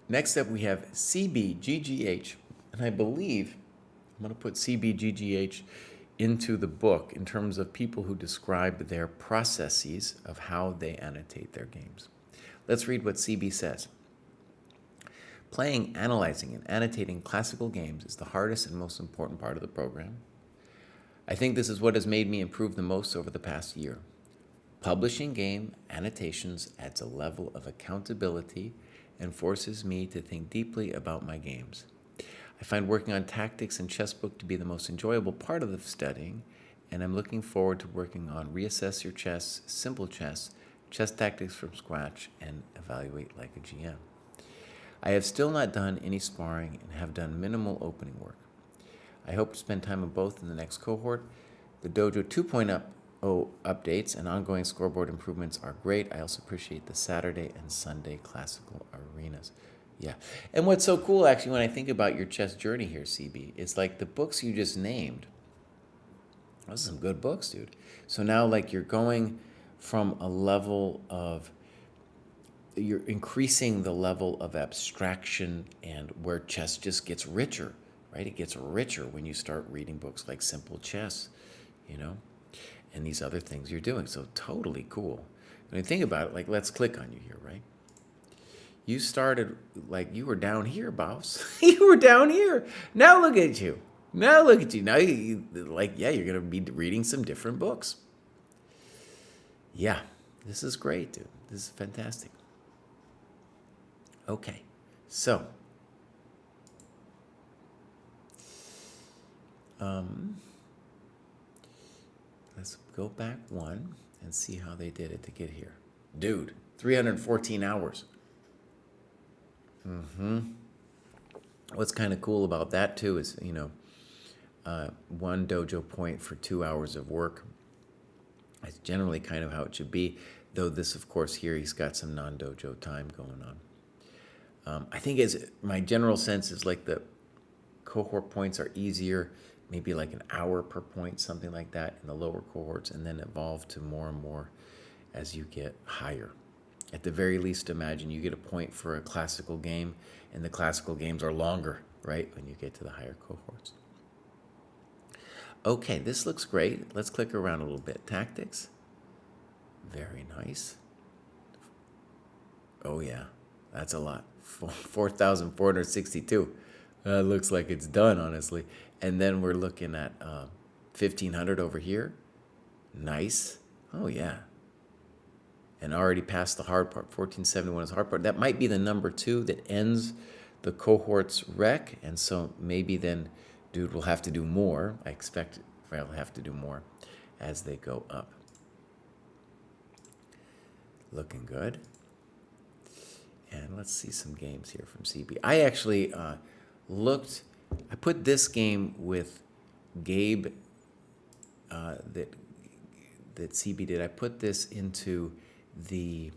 S1: Next up, we have CBGGH, and I believe I'm going to put CBGGH into the book in terms of people who describe their processes of how they annotate their games. Let's read what CB says. Playing, analyzing, and annotating classical games is the hardest and most important part of the program. I think this is what has made me improve the most over the past year. Publishing game annotations adds a level of accountability and forces me to think deeply about my games. I find working on tactics and chessbook to be the most enjoyable part of the studying, and I'm looking forward to working on Reassess Your Chess, Simple Chess, Chess Tactics from Scratch, and Evaluate Like a GM. I have still not done any sparring and have done minimal opening work. I hope to spend time on both in the next cohort. The Dojo 2.0 updates and ongoing scoreboard improvements are great. I also appreciate the Saturday and Sunday classical arenas. Yeah. And what's so cool, actually, when I think about your chess journey here, CB, is like the books you just named. Those are some good books, dude. So now, like, you're going from a level of, you're increasing the level of abstraction and where chess just gets richer, right? It gets richer when you start reading books like Simple Chess, you know, and these other things you're doing. So totally cool. When you think about it, like, let's click on you here, right? You started, like, you were down here, boss. You were down here. Now look at you. Now look at you. Now, you're going to be reading some different books. Yeah, this is great, dude. This is fantastic. Okay, so let's go back one and see how they did it to get here. Dude, 314 hours. What's kind of cool about that too is, one dojo point for 2 hours of work. That's generally kind of how it should be, though this, of course, here he's got some non-dojo time going on. I think my general sense is like the cohort points are easier, maybe like an hour per point, something like that in the lower cohorts, and then evolve to more and more as you get higher. At the very least, imagine you get a point for a classical game, and the classical games are longer, right, when you get to the higher cohorts. Okay, this looks great. Let's click around a little bit. Tactics. Very nice. Oh, yeah, that's a lot. 4,462. Looks like it's done, honestly. And then we're looking at 1,500 over here. Nice. Oh, yeah. And already passed the hard part. 1471 is hard part. That might be the number 2 that ends the cohort's rec. And so maybe then dude will have to do more. I expect he'll have to do more as they go up. Looking good. And let's see some games here from CB. I actually I put this game with Gabe that CB did. I put this into the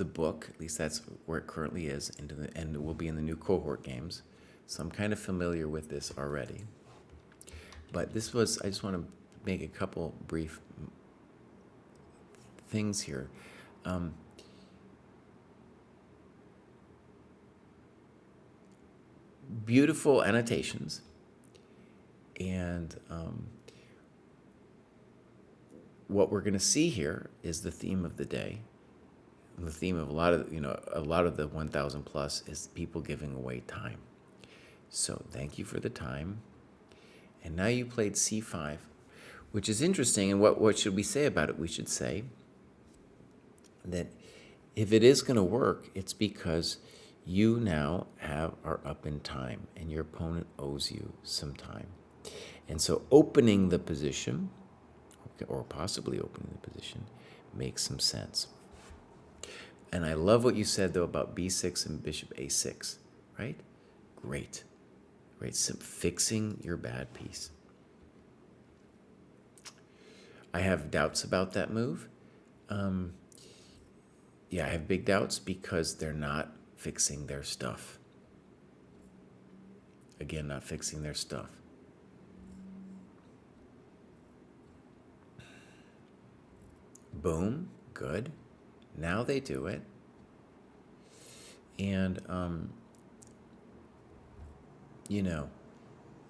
S1: book. At least that's where it currently is. And it will be in the new cohort games. So I'm kind of familiar with this already. But I just want to make a couple brief things here. Beautiful annotations, and what we're going to see here is the theme of the day. The theme of a lot of the 1,000 plus is people giving away time. So thank you for the time. And now you played C5, which is interesting. And what should we say about it? We should say that if it is going to work, it's because you now are up in time and your opponent owes you some time. And so opening the position, or possibly opening the position, makes some sense. And I love what you said, though, about B6 and bishop A6, right? Great. So fixing your bad piece. I have doubts about that move. I have big doubts because they're not fixing their stuff. Again, not fixing their stuff. Boom, good. Now they do it. And,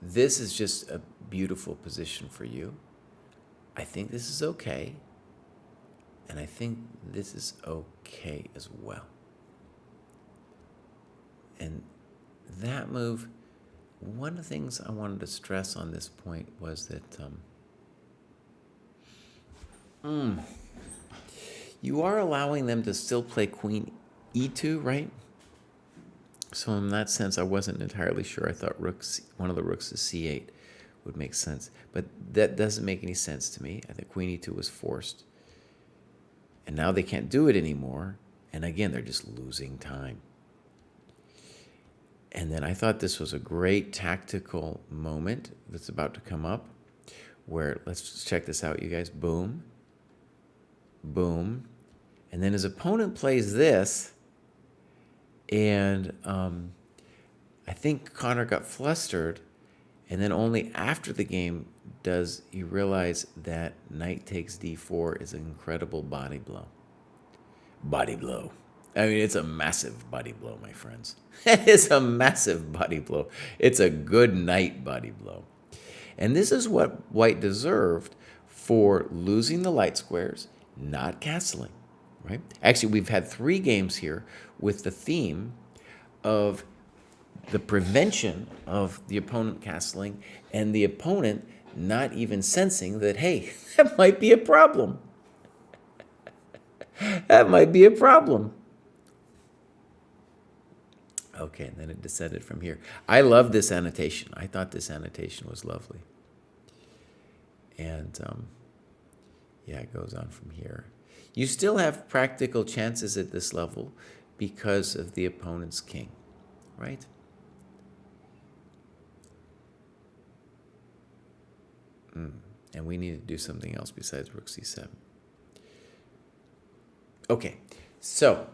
S1: this is just a beautiful position for you. I think this is okay. And I think this is okay as well. And that move, one of the things I wanted to stress on this point was that you are allowing them to still play queen e2, right? So in that sense, I wasn't entirely sure. I thought one of the rooks to c8 would make sense. But that doesn't make any sense to me. I think queen e2 was forced. And now they can't do it anymore. And again, they're just losing time. And then I thought this was a great tactical moment that's about to come up where, let's just check this out, you guys. Boom. Boom. And then his opponent plays this. And I think Connor got flustered. And then only after the game does he realize that knight takes d4 is an incredible body blow. Body blow. I mean, it's a massive body blow, my friends. It's a massive body blow. It's a good knight body blow. And this is what White deserved for losing the light squares, not castling, right? Actually, we've had 3 games here with the theme of the prevention of the opponent castling and the opponent not even sensing that, hey, that might be a problem. That might be a problem. Okay, and then it descended from here. I love this annotation. I thought this annotation was lovely. And yeah, it goes on from here. You still have practical chances at this level because of the opponent's king, right? And we need to do something else besides rook c7. Okay, so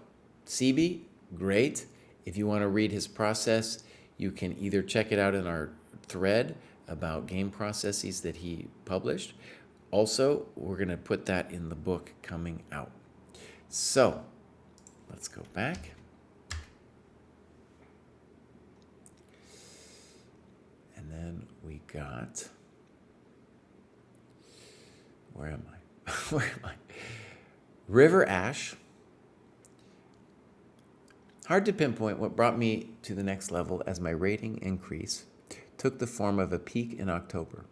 S1: CB, great. If you want to read his process, you can either check it out in our thread about game processes that he published. Also, we're going to put that in the book coming out. So, let's go back. And then we got, where am I? Where am I? River Ash. Hard to pinpoint what brought me to the next level as my rating increase took the form of a peak in October.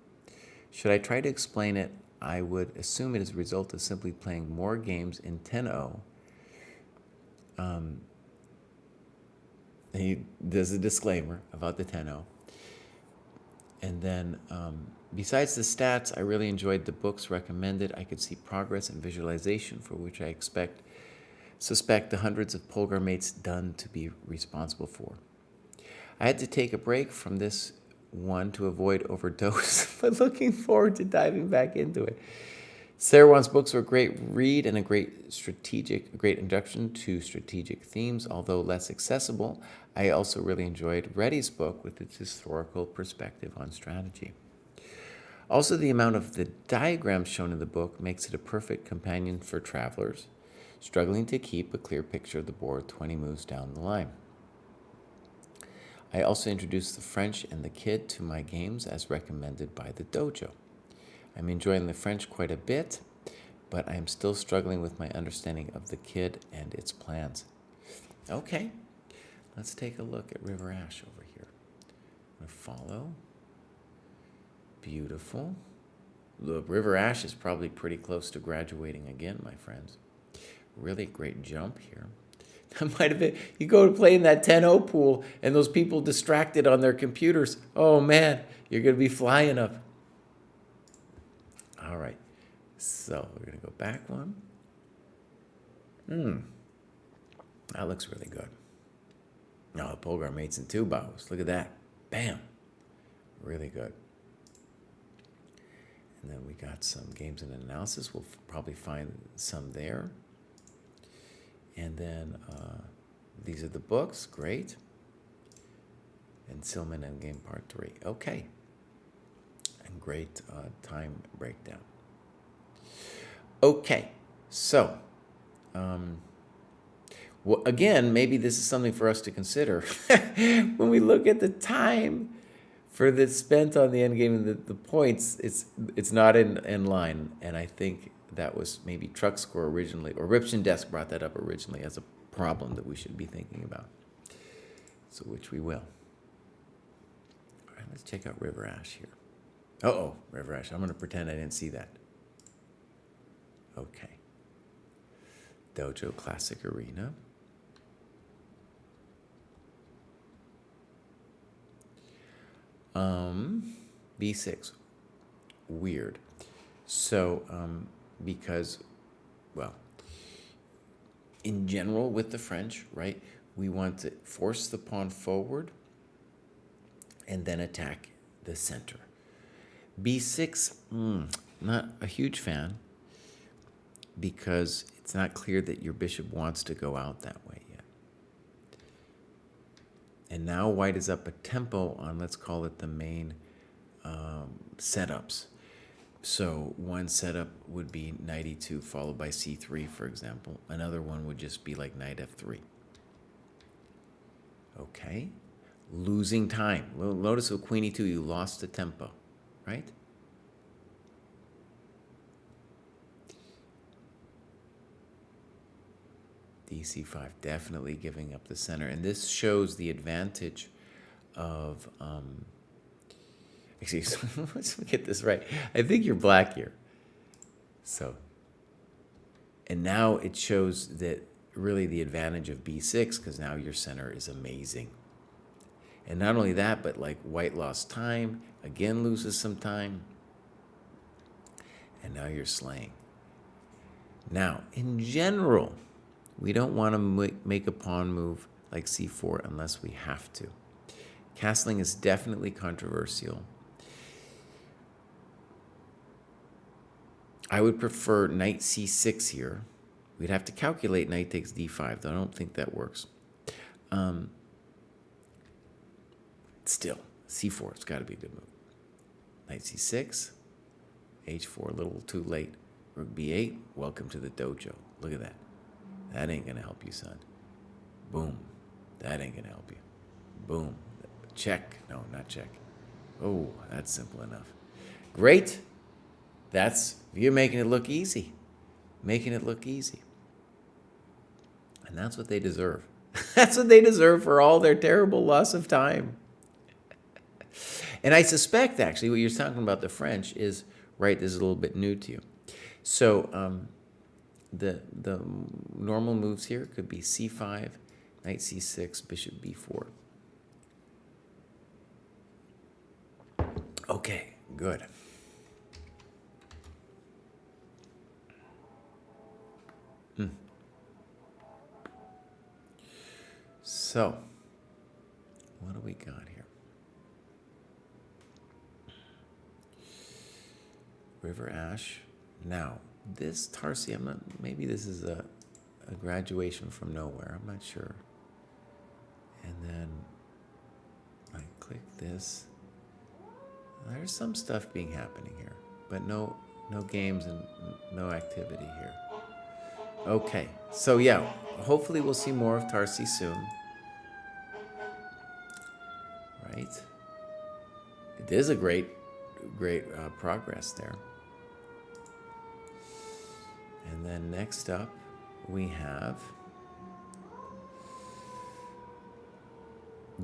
S1: Should I try to explain it, I would assume it is a result of simply playing more games in 10-0. He does a disclaimer about the 10-0. And then, besides the stats, I really enjoyed the books recommended. I could see progress and visualization for which I suspect the hundreds of Polgar mates done to be responsible for. I had to take a break from this one to avoid overdose, but looking forward to diving back into it. Sarwan's books were a great read and a great introduction to strategic themes, although less accessible. I also really enjoyed Reddy's book with its historical perspective on strategy. Also, the amount of the diagrams shown in the book makes it a perfect companion for travelers struggling to keep a clear picture of the board 20 moves down the line. I also introduced the French and the Kid to my games as recommended by the dojo. I'm enjoying the French quite a bit, but I am still struggling with my understanding of the Kid and its plans. Okay, let's take a look at River Ash over here. I'm going to follow. Beautiful. Look, River Ash is probably pretty close to graduating again, my friends. Really great jump here. That might have been, you go to play in that 10-0 pool and those people distracted on their computers. Oh man, you're going to be flying up. All right, so we're going to go back one. That looks really good. Oh, Polgar mates in two bows. Look at that. Bam. Really good. And then we got some games and analysis. We'll probably find some there. And then these are the books. Great. And Silman Endgame Part 3. Okay. And great time breakdown. Okay. So, well, again, maybe this is something for us to consider. When we look at the time for the spent on the endgame and the points, it's not in line. And I think that was maybe Truck Score originally, or Ripshin Desk brought that up originally as a problem that we should be thinking about. So which we will. All right, let's check out River Ash here. Uh-oh, River Ash. I'm going to pretend I didn't see that. Okay. Dojo Classic Arena. B6. Weird. So, because, well, in general with the French, right, we want to force the pawn forward and then attack the center. B6, not a huge fan because it's not clear that your bishop wants to go out that way yet. And now white is up a tempo on, let's call it the main setups. So one setup would be knight e2 followed by c3, for example. Another one would just be like knight f3. Okay. Losing time. Well, notice with queen e2, you lost the tempo, right? dc5, definitely giving up the center. And this shows the advantage of, excuse me, let's get this right. I think you're black here. So And now it shows that really the advantage of b6, because now your center is amazing. And not only that, but like white lost time, again loses some time. And now you're slaying. Now, in general, we don't want to make a pawn move like c4 unless we have to. Castling is definitely controversial. I would prefer knight c6 here. We'd have to calculate knight takes d5, though I don't think that works. Still, c4, it's got to be a good move. Knight c6, h4, a little too late. Rook b8, welcome to the dojo. Look at that. That ain't going to help you, son. Boom. That ain't going to help you. Boom. Check. No, not check. Oh, that's simple enough. Great. You're making it look easy. Making it look easy. And that's what they deserve. That's what they deserve for all their terrible loss of time. And I suspect, actually, what you're talking about the French is, right, this is a little bit new to you. So the normal moves here could be c5, knight c6, bishop b4. Okay, good. So, what do we got here? River Ash. Now, this Tarsi, maybe this is a graduation from nowhere. I'm not sure. And then I click this. There's some stuff being happening here, but no games and no activity here. Okay, so yeah, hopefully we'll see more of Tarsi soon. Right? It is a great progress there. And then next up, we have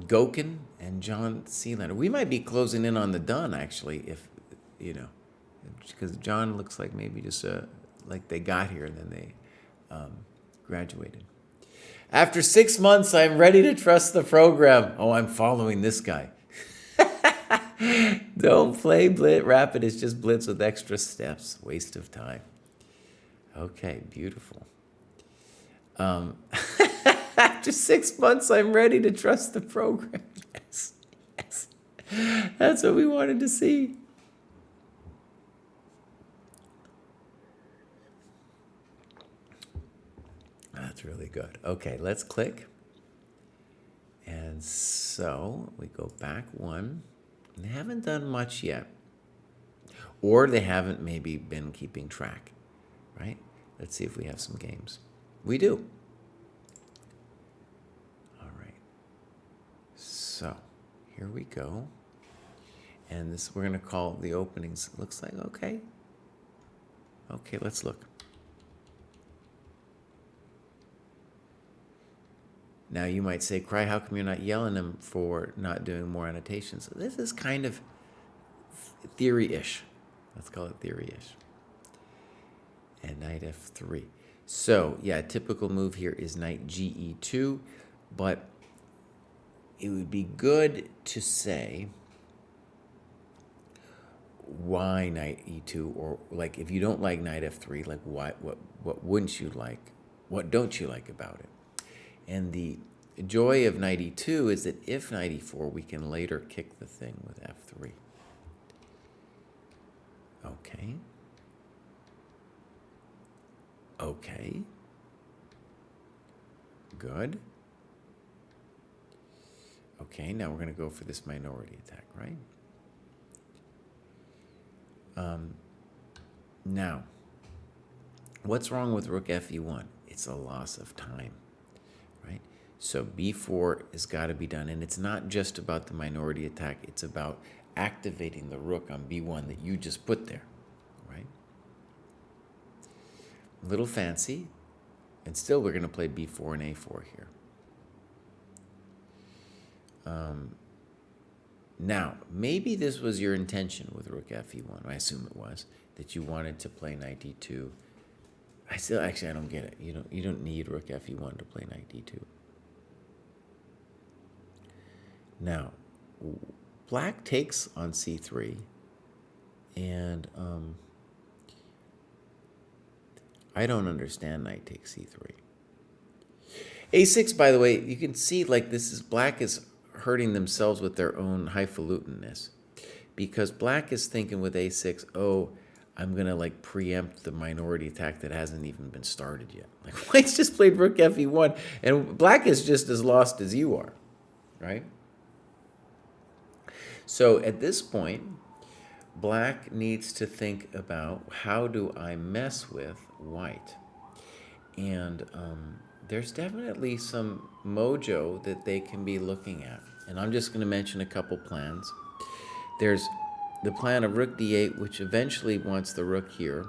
S1: Gokin and John Sealander. We might be closing in on the done, actually, if, because John looks like maybe just like they got here and then they graduated. After 6 months, I'm ready to trust the program. Oh, I'm following this guy. Don't play Rapid. It's just Blitz with extra steps. Waste of time. Okay, beautiful. After 6 months, I'm ready to trust the program. Yes, yes. That's what we wanted to see. That's really good. Okay, let's click. And so we go back one. They haven't done much yet. Or they haven't maybe been keeping track, right? Let's see if we have some games. We do. All right. So here we go. And this we're going to call the openings. Looks like, okay. Okay, let's look. Now you might say, Kraai, how come you're not yelling him for not doing more annotations? This is kind of theory-ish. Let's call it theory-ish. And knight f3. So, yeah, a typical move here is knight ge2, but it would be good to say why knight e2, or like if you don't like knight f3, like what wouldn't you like? What don't you like about it? And the joy of knight e2 is that if knight e4, we can later kick the thing with f3. Okay. Okay. Good. Okay, now we're going to go for this minority attack, right? Now, what's wrong with rook fe1? It's a loss of time, right? So b4 has got to be done, and it's not just about the minority attack. It's about activating the rook on b1 that you just put there, right? A little fancy, and still we're going to play b4 and a4 here. Now, maybe this was your intention with rook fe1. I assume it was, that you wanted to play knight e2 I don't get it. You don't need rook fe1 to play knight d2. Now, black takes on c3, and I don't understand knight takes c3. a6, by the way, you can see like black is hurting themselves with their own highfalutenness, because black is thinking with a6, oh, I'm going to like preempt the minority attack that hasn't even been started yet. Like white's just played rook fe1, and black is just as lost as you are, right? So at this point, black needs to think about, how do I mess with white? And there's definitely some mojo that they can be looking at. And I'm just going to mention a couple plans. There's the plan of rook d8, which eventually wants the rook here,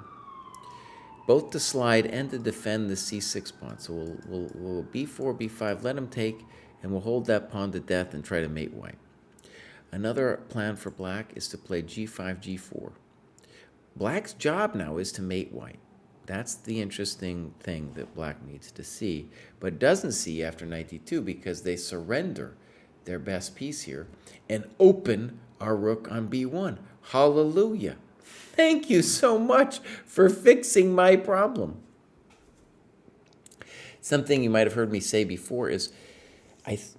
S1: both to slide and to defend the c6 pawn. So we'll b4, b5, let him take, and we'll hold that pawn to death and try to mate white. Another plan for black is to play g5, g4. Black's job now is to mate white. That's the interesting thing that black needs to see, but doesn't see after knight d2, because they surrender their best piece here and open our rook on b1. Hallelujah. Thank you so much for fixing my problem. Something you might have heard me say before is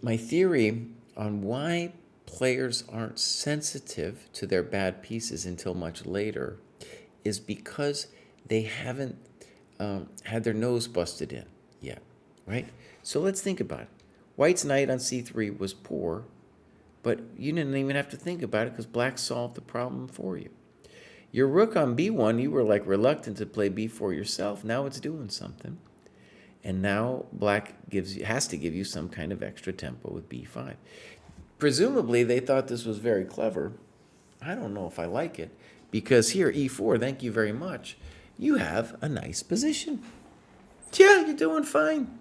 S1: my theory on why players aren't sensitive to their bad pieces until much later is because they haven't had their nose busted in yet, right? So let's think about it. White's knight on c3 was poor, but you didn't even have to think about it because black solved the problem for you. Your rook on b1, you were like reluctant to play b4 yourself. Now it's doing something. And now black has to give you some kind of extra tempo with b5. Presumably, they thought this was very clever. I don't know if I like it, because here, e4, thank you very much, you have a nice position. Yeah, you're doing fine.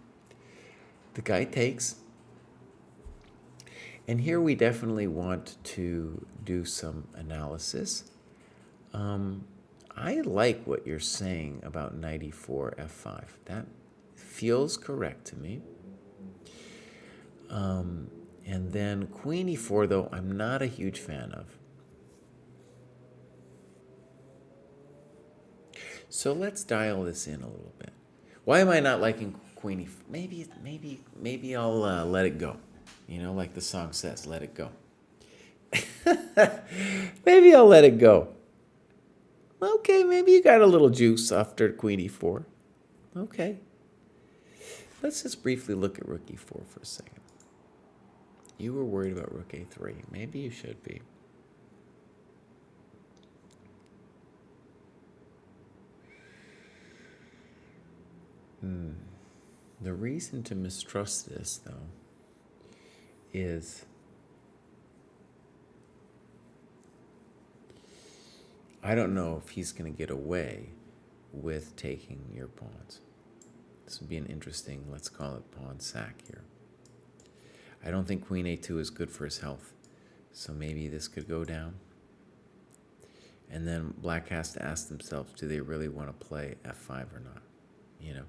S1: The guy takes. And here we definitely want to do some analysis. I like what you're saying about knight e4, f5. That feels correct to me. And then queen e4, though, I'm not a huge fan of. So let's dial this in a little bit. Why am I not liking queen e4? Maybe I'll let it go. You know, like the song says, let it go. Maybe I'll let it go. Okay, maybe you got a little juice after queen e4. Okay. Let's just briefly look at rook e4 for a second. You were worried about rook a3. Maybe you should be. The reason to mistrust this, though, is I don't know if he's going to get away with taking your pawns. This would be an interesting, let's call it pawn sack here. I don't think queen a2 is good for his health, so maybe this could go down. And then black has to ask themselves, do they really want to play f5 or not? You know?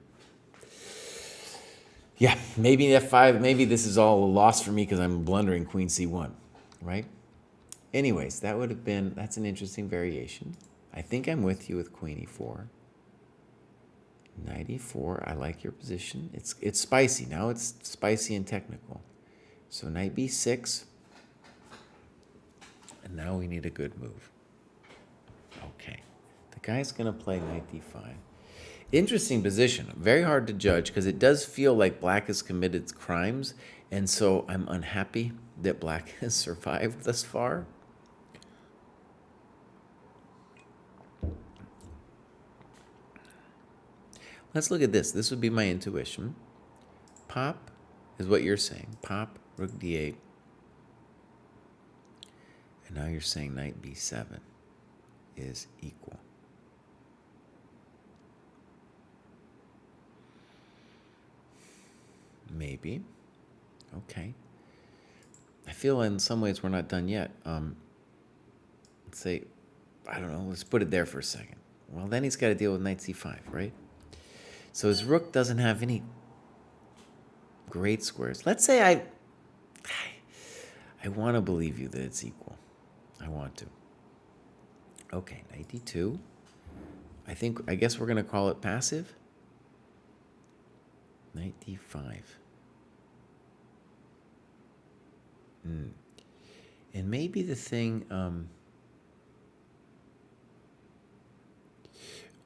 S1: Yeah, maybe f5, maybe this is all a loss for me because I'm blundering queen c1, right? Anyways, that's an interesting variation. I think I'm with you with queen e4. Knight e4, I like your position. It's spicy. Now it's spicy and technical. So knight b6. And now we need a good move. Okay. The guy's going to play knight d5. Interesting position. Very hard to judge because it does feel like black has committed crimes. And so I'm unhappy that black has survived thus far. Let's look at this. This would be my intuition. Pop is what you're saying. Pop, rook d8. And now you're saying knight b7 is equal. Maybe. Okay. I feel in some ways we're not done yet. Let's say, I don't know, let's put it there for a second. Well, then he's got to deal with knight c5, right? So his rook doesn't have any great squares. Let's say I want to believe you that it's equal. I want to. Okay, knight d2. I guess we're going to call it passive. Knight d5. And maybe the thing,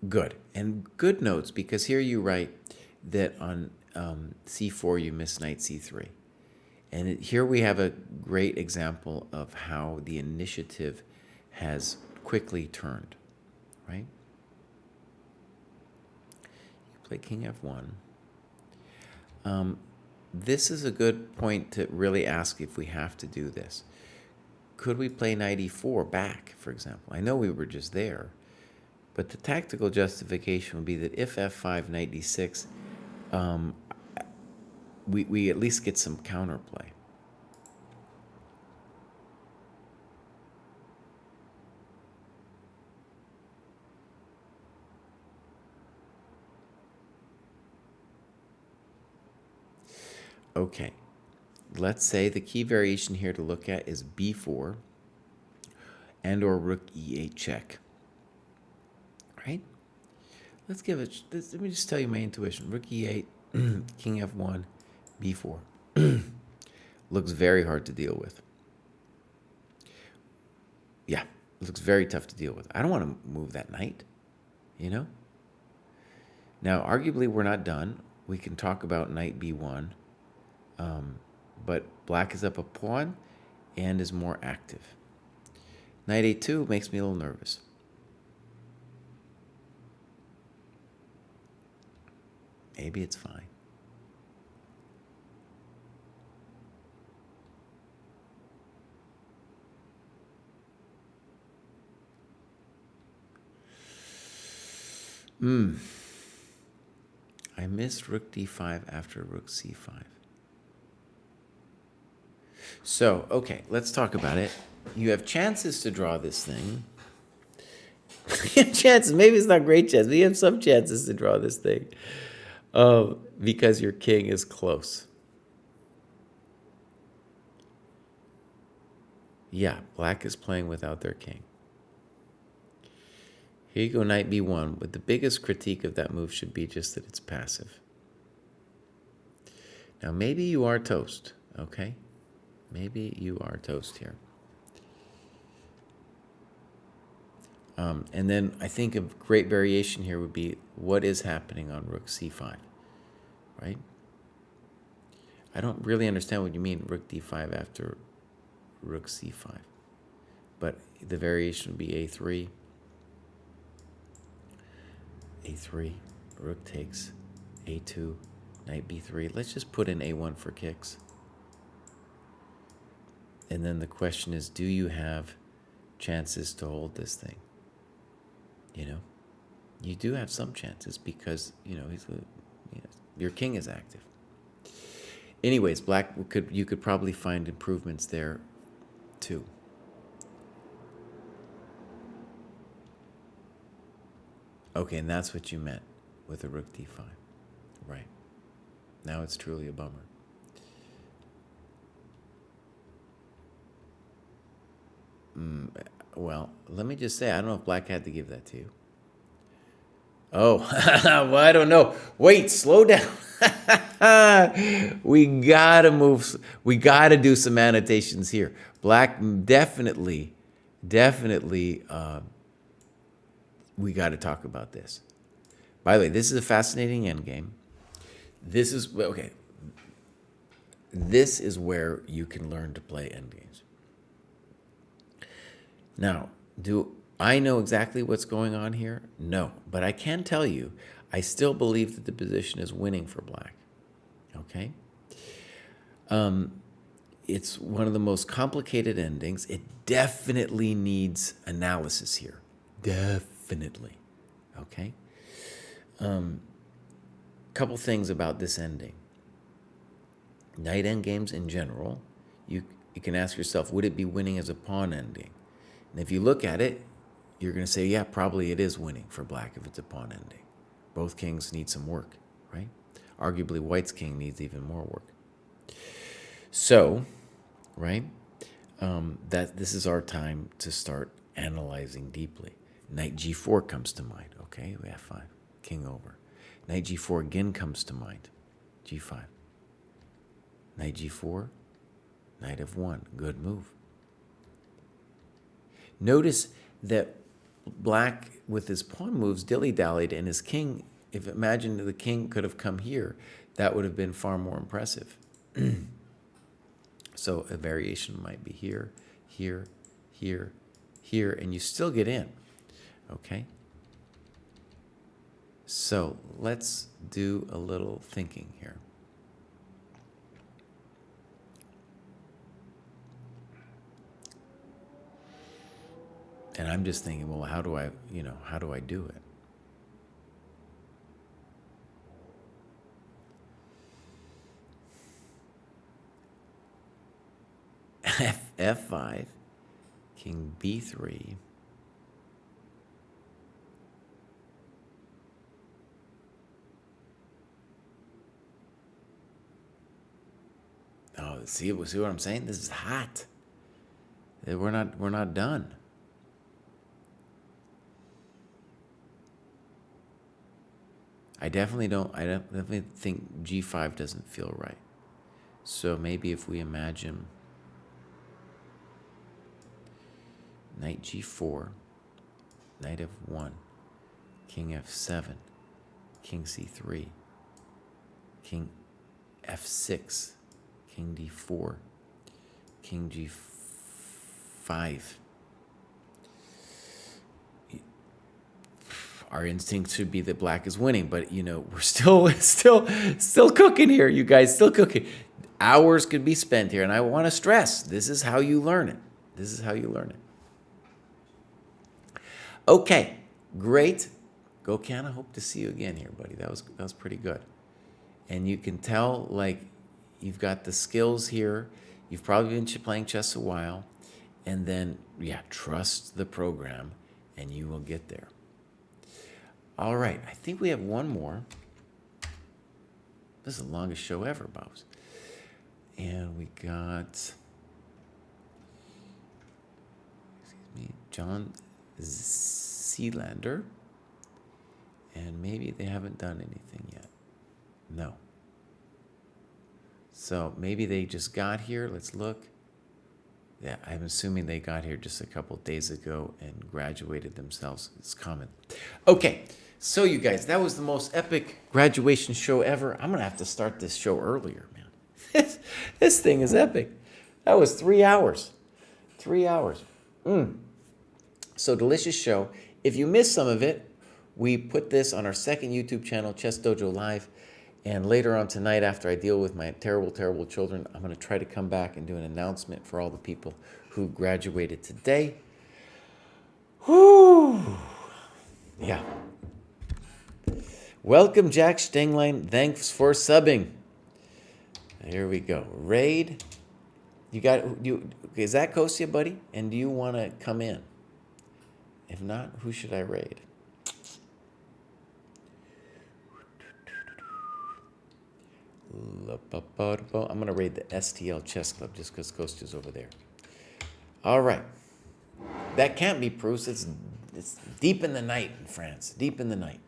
S1: good. And good notes, because here you write that on c4 you miss knight c3. And here we have a great example of how the initiative has quickly turned, right? You play king f1. This is a good point to really ask if we have to do this. Could we play knight e4 back, for example? I know we were just there, but the tactical justification would be that if f5, knight d6, we at least get some counterplay. Okay, let's say the key variation here to look at is b4 and or rook e8 check. Right? Let's give it, let me just tell you my intuition. Rook e8, king f1, b4. Looks very hard to deal with. Yeah, it looks very tough to deal with. I don't want to move that knight, you know? Now, arguably, we're not done. We can talk about knight b1. But black is up a pawn and is more active. Knight a2 makes me a little nervous. Maybe it's fine. I missed rook d5 after rook c5. So, okay, let's talk about it. You have chances to draw this thing. You have chances. Maybe it's not great chances, but you have some chances to draw this thing because your king is close. Yeah, black is playing without their king. Here you go, knight b1. But the biggest critique of that move should be just that it's passive. Now, maybe you are toast, okay? Maybe you are toast here. And then I think a great variation here would be what is happening on rook c5, right? I don't really understand what you mean rook d5 after rook c5. But the variation would be a3. a3, rook takes, a2, knight b3. Let's just put in a1 for kicks. And then the question is, do you have chances to hold this thing? You know, you do have some chances because, you know, your king is active. Anyways, black you could probably find improvements there too. Okay, and that's what you meant with a rook d5. Right. Now it's truly a bummer. Well, let me just say, I don't know if black had to give that to you. Oh, well, I don't know. Wait, slow down. We gotta move. We gotta do some annotations here. Black definitely, we gotta talk about this. By the way, this is a fascinating endgame. This is, okay. This is where you can learn to play endgames. Now, do I know exactly what's going on here? No, but I can tell you, I still believe that the position is winning for black. Okay? It's one of the most complicated endings. It definitely needs analysis here. Definitely. Okay? Couple things about this ending. Knight endgames in general, you can ask yourself, would it be winning as a pawn ending? And if you look at it, you're going to say, yeah, probably it is winning for black if it's a pawn ending, Both kings need some work, right? Arguably, white's king needs even more work. So, right, that this is our time to start analyzing deeply. Knight g4 comes to mind. Okay, we have 5, king over. Knight g4 again comes to mind. g5. Knight g4, knight f1. Good move. Notice that black, with his pawn moves, dilly-dallied, and his king, if imagine the king could have come here, that would have been far more impressive. So a variation might be here, here, here, here, and you still get in, okay? So let's do a little thinking here. And I'm just thinking, well, how do I do it? F5, king b3. Oh, see what I'm saying? This is hot. We're not done. I definitely think g5 doesn't feel right. So maybe if we imagine knight g4, knight f1, king f7, king c3, king f6, king d4, king g5. Our instinct should be that black is winning, but we're still cooking here, you guys, still cooking. Hours could be spent here, and I want to stress, this is how you learn it. This is how you learn it. Okay, great. Gokana, hope to see you again here, buddy. That was pretty good. And you can tell, like, you've got the skills here. You've probably been playing chess a while. And then, yeah, trust the program, and you will get there. All right, I think we have one more. This is the longest show ever, Bobs. And we got, excuse me, John Sealander. And maybe they haven't done anything yet. No. So maybe they just got here. Let's look. Yeah, I'm assuming they got here just a couple days ago and graduated themselves. It's common. Okay, so you guys, that was the most epic graduation show ever. I'm going to have to start this show earlier, man. This thing is epic. That was 3 hours. 3 hours. So delicious show. If you missed some of it, we put this on our second YouTube channel, ChessDojoLive. And later on tonight, after I deal with my terrible, terrible children, I'm going to try to come back and do an announcement for all the people who graduated today. Whew. Yeah. Welcome, Jack Stenglein. Thanks for subbing. Here we go. Raid. Is that Kostya, buddy? And do you want to come in? If not, who should I raid? I'm going to raid the STL Chess Club just because Kostya's over there. All right. That can't be Pruess. It's deep in the night in France. Deep in the night.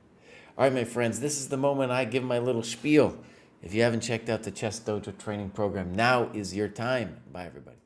S1: All right, my friends, this is the moment I give my little spiel. If you haven't checked out the Chess Dojo training program, now is your time. Bye, everybody.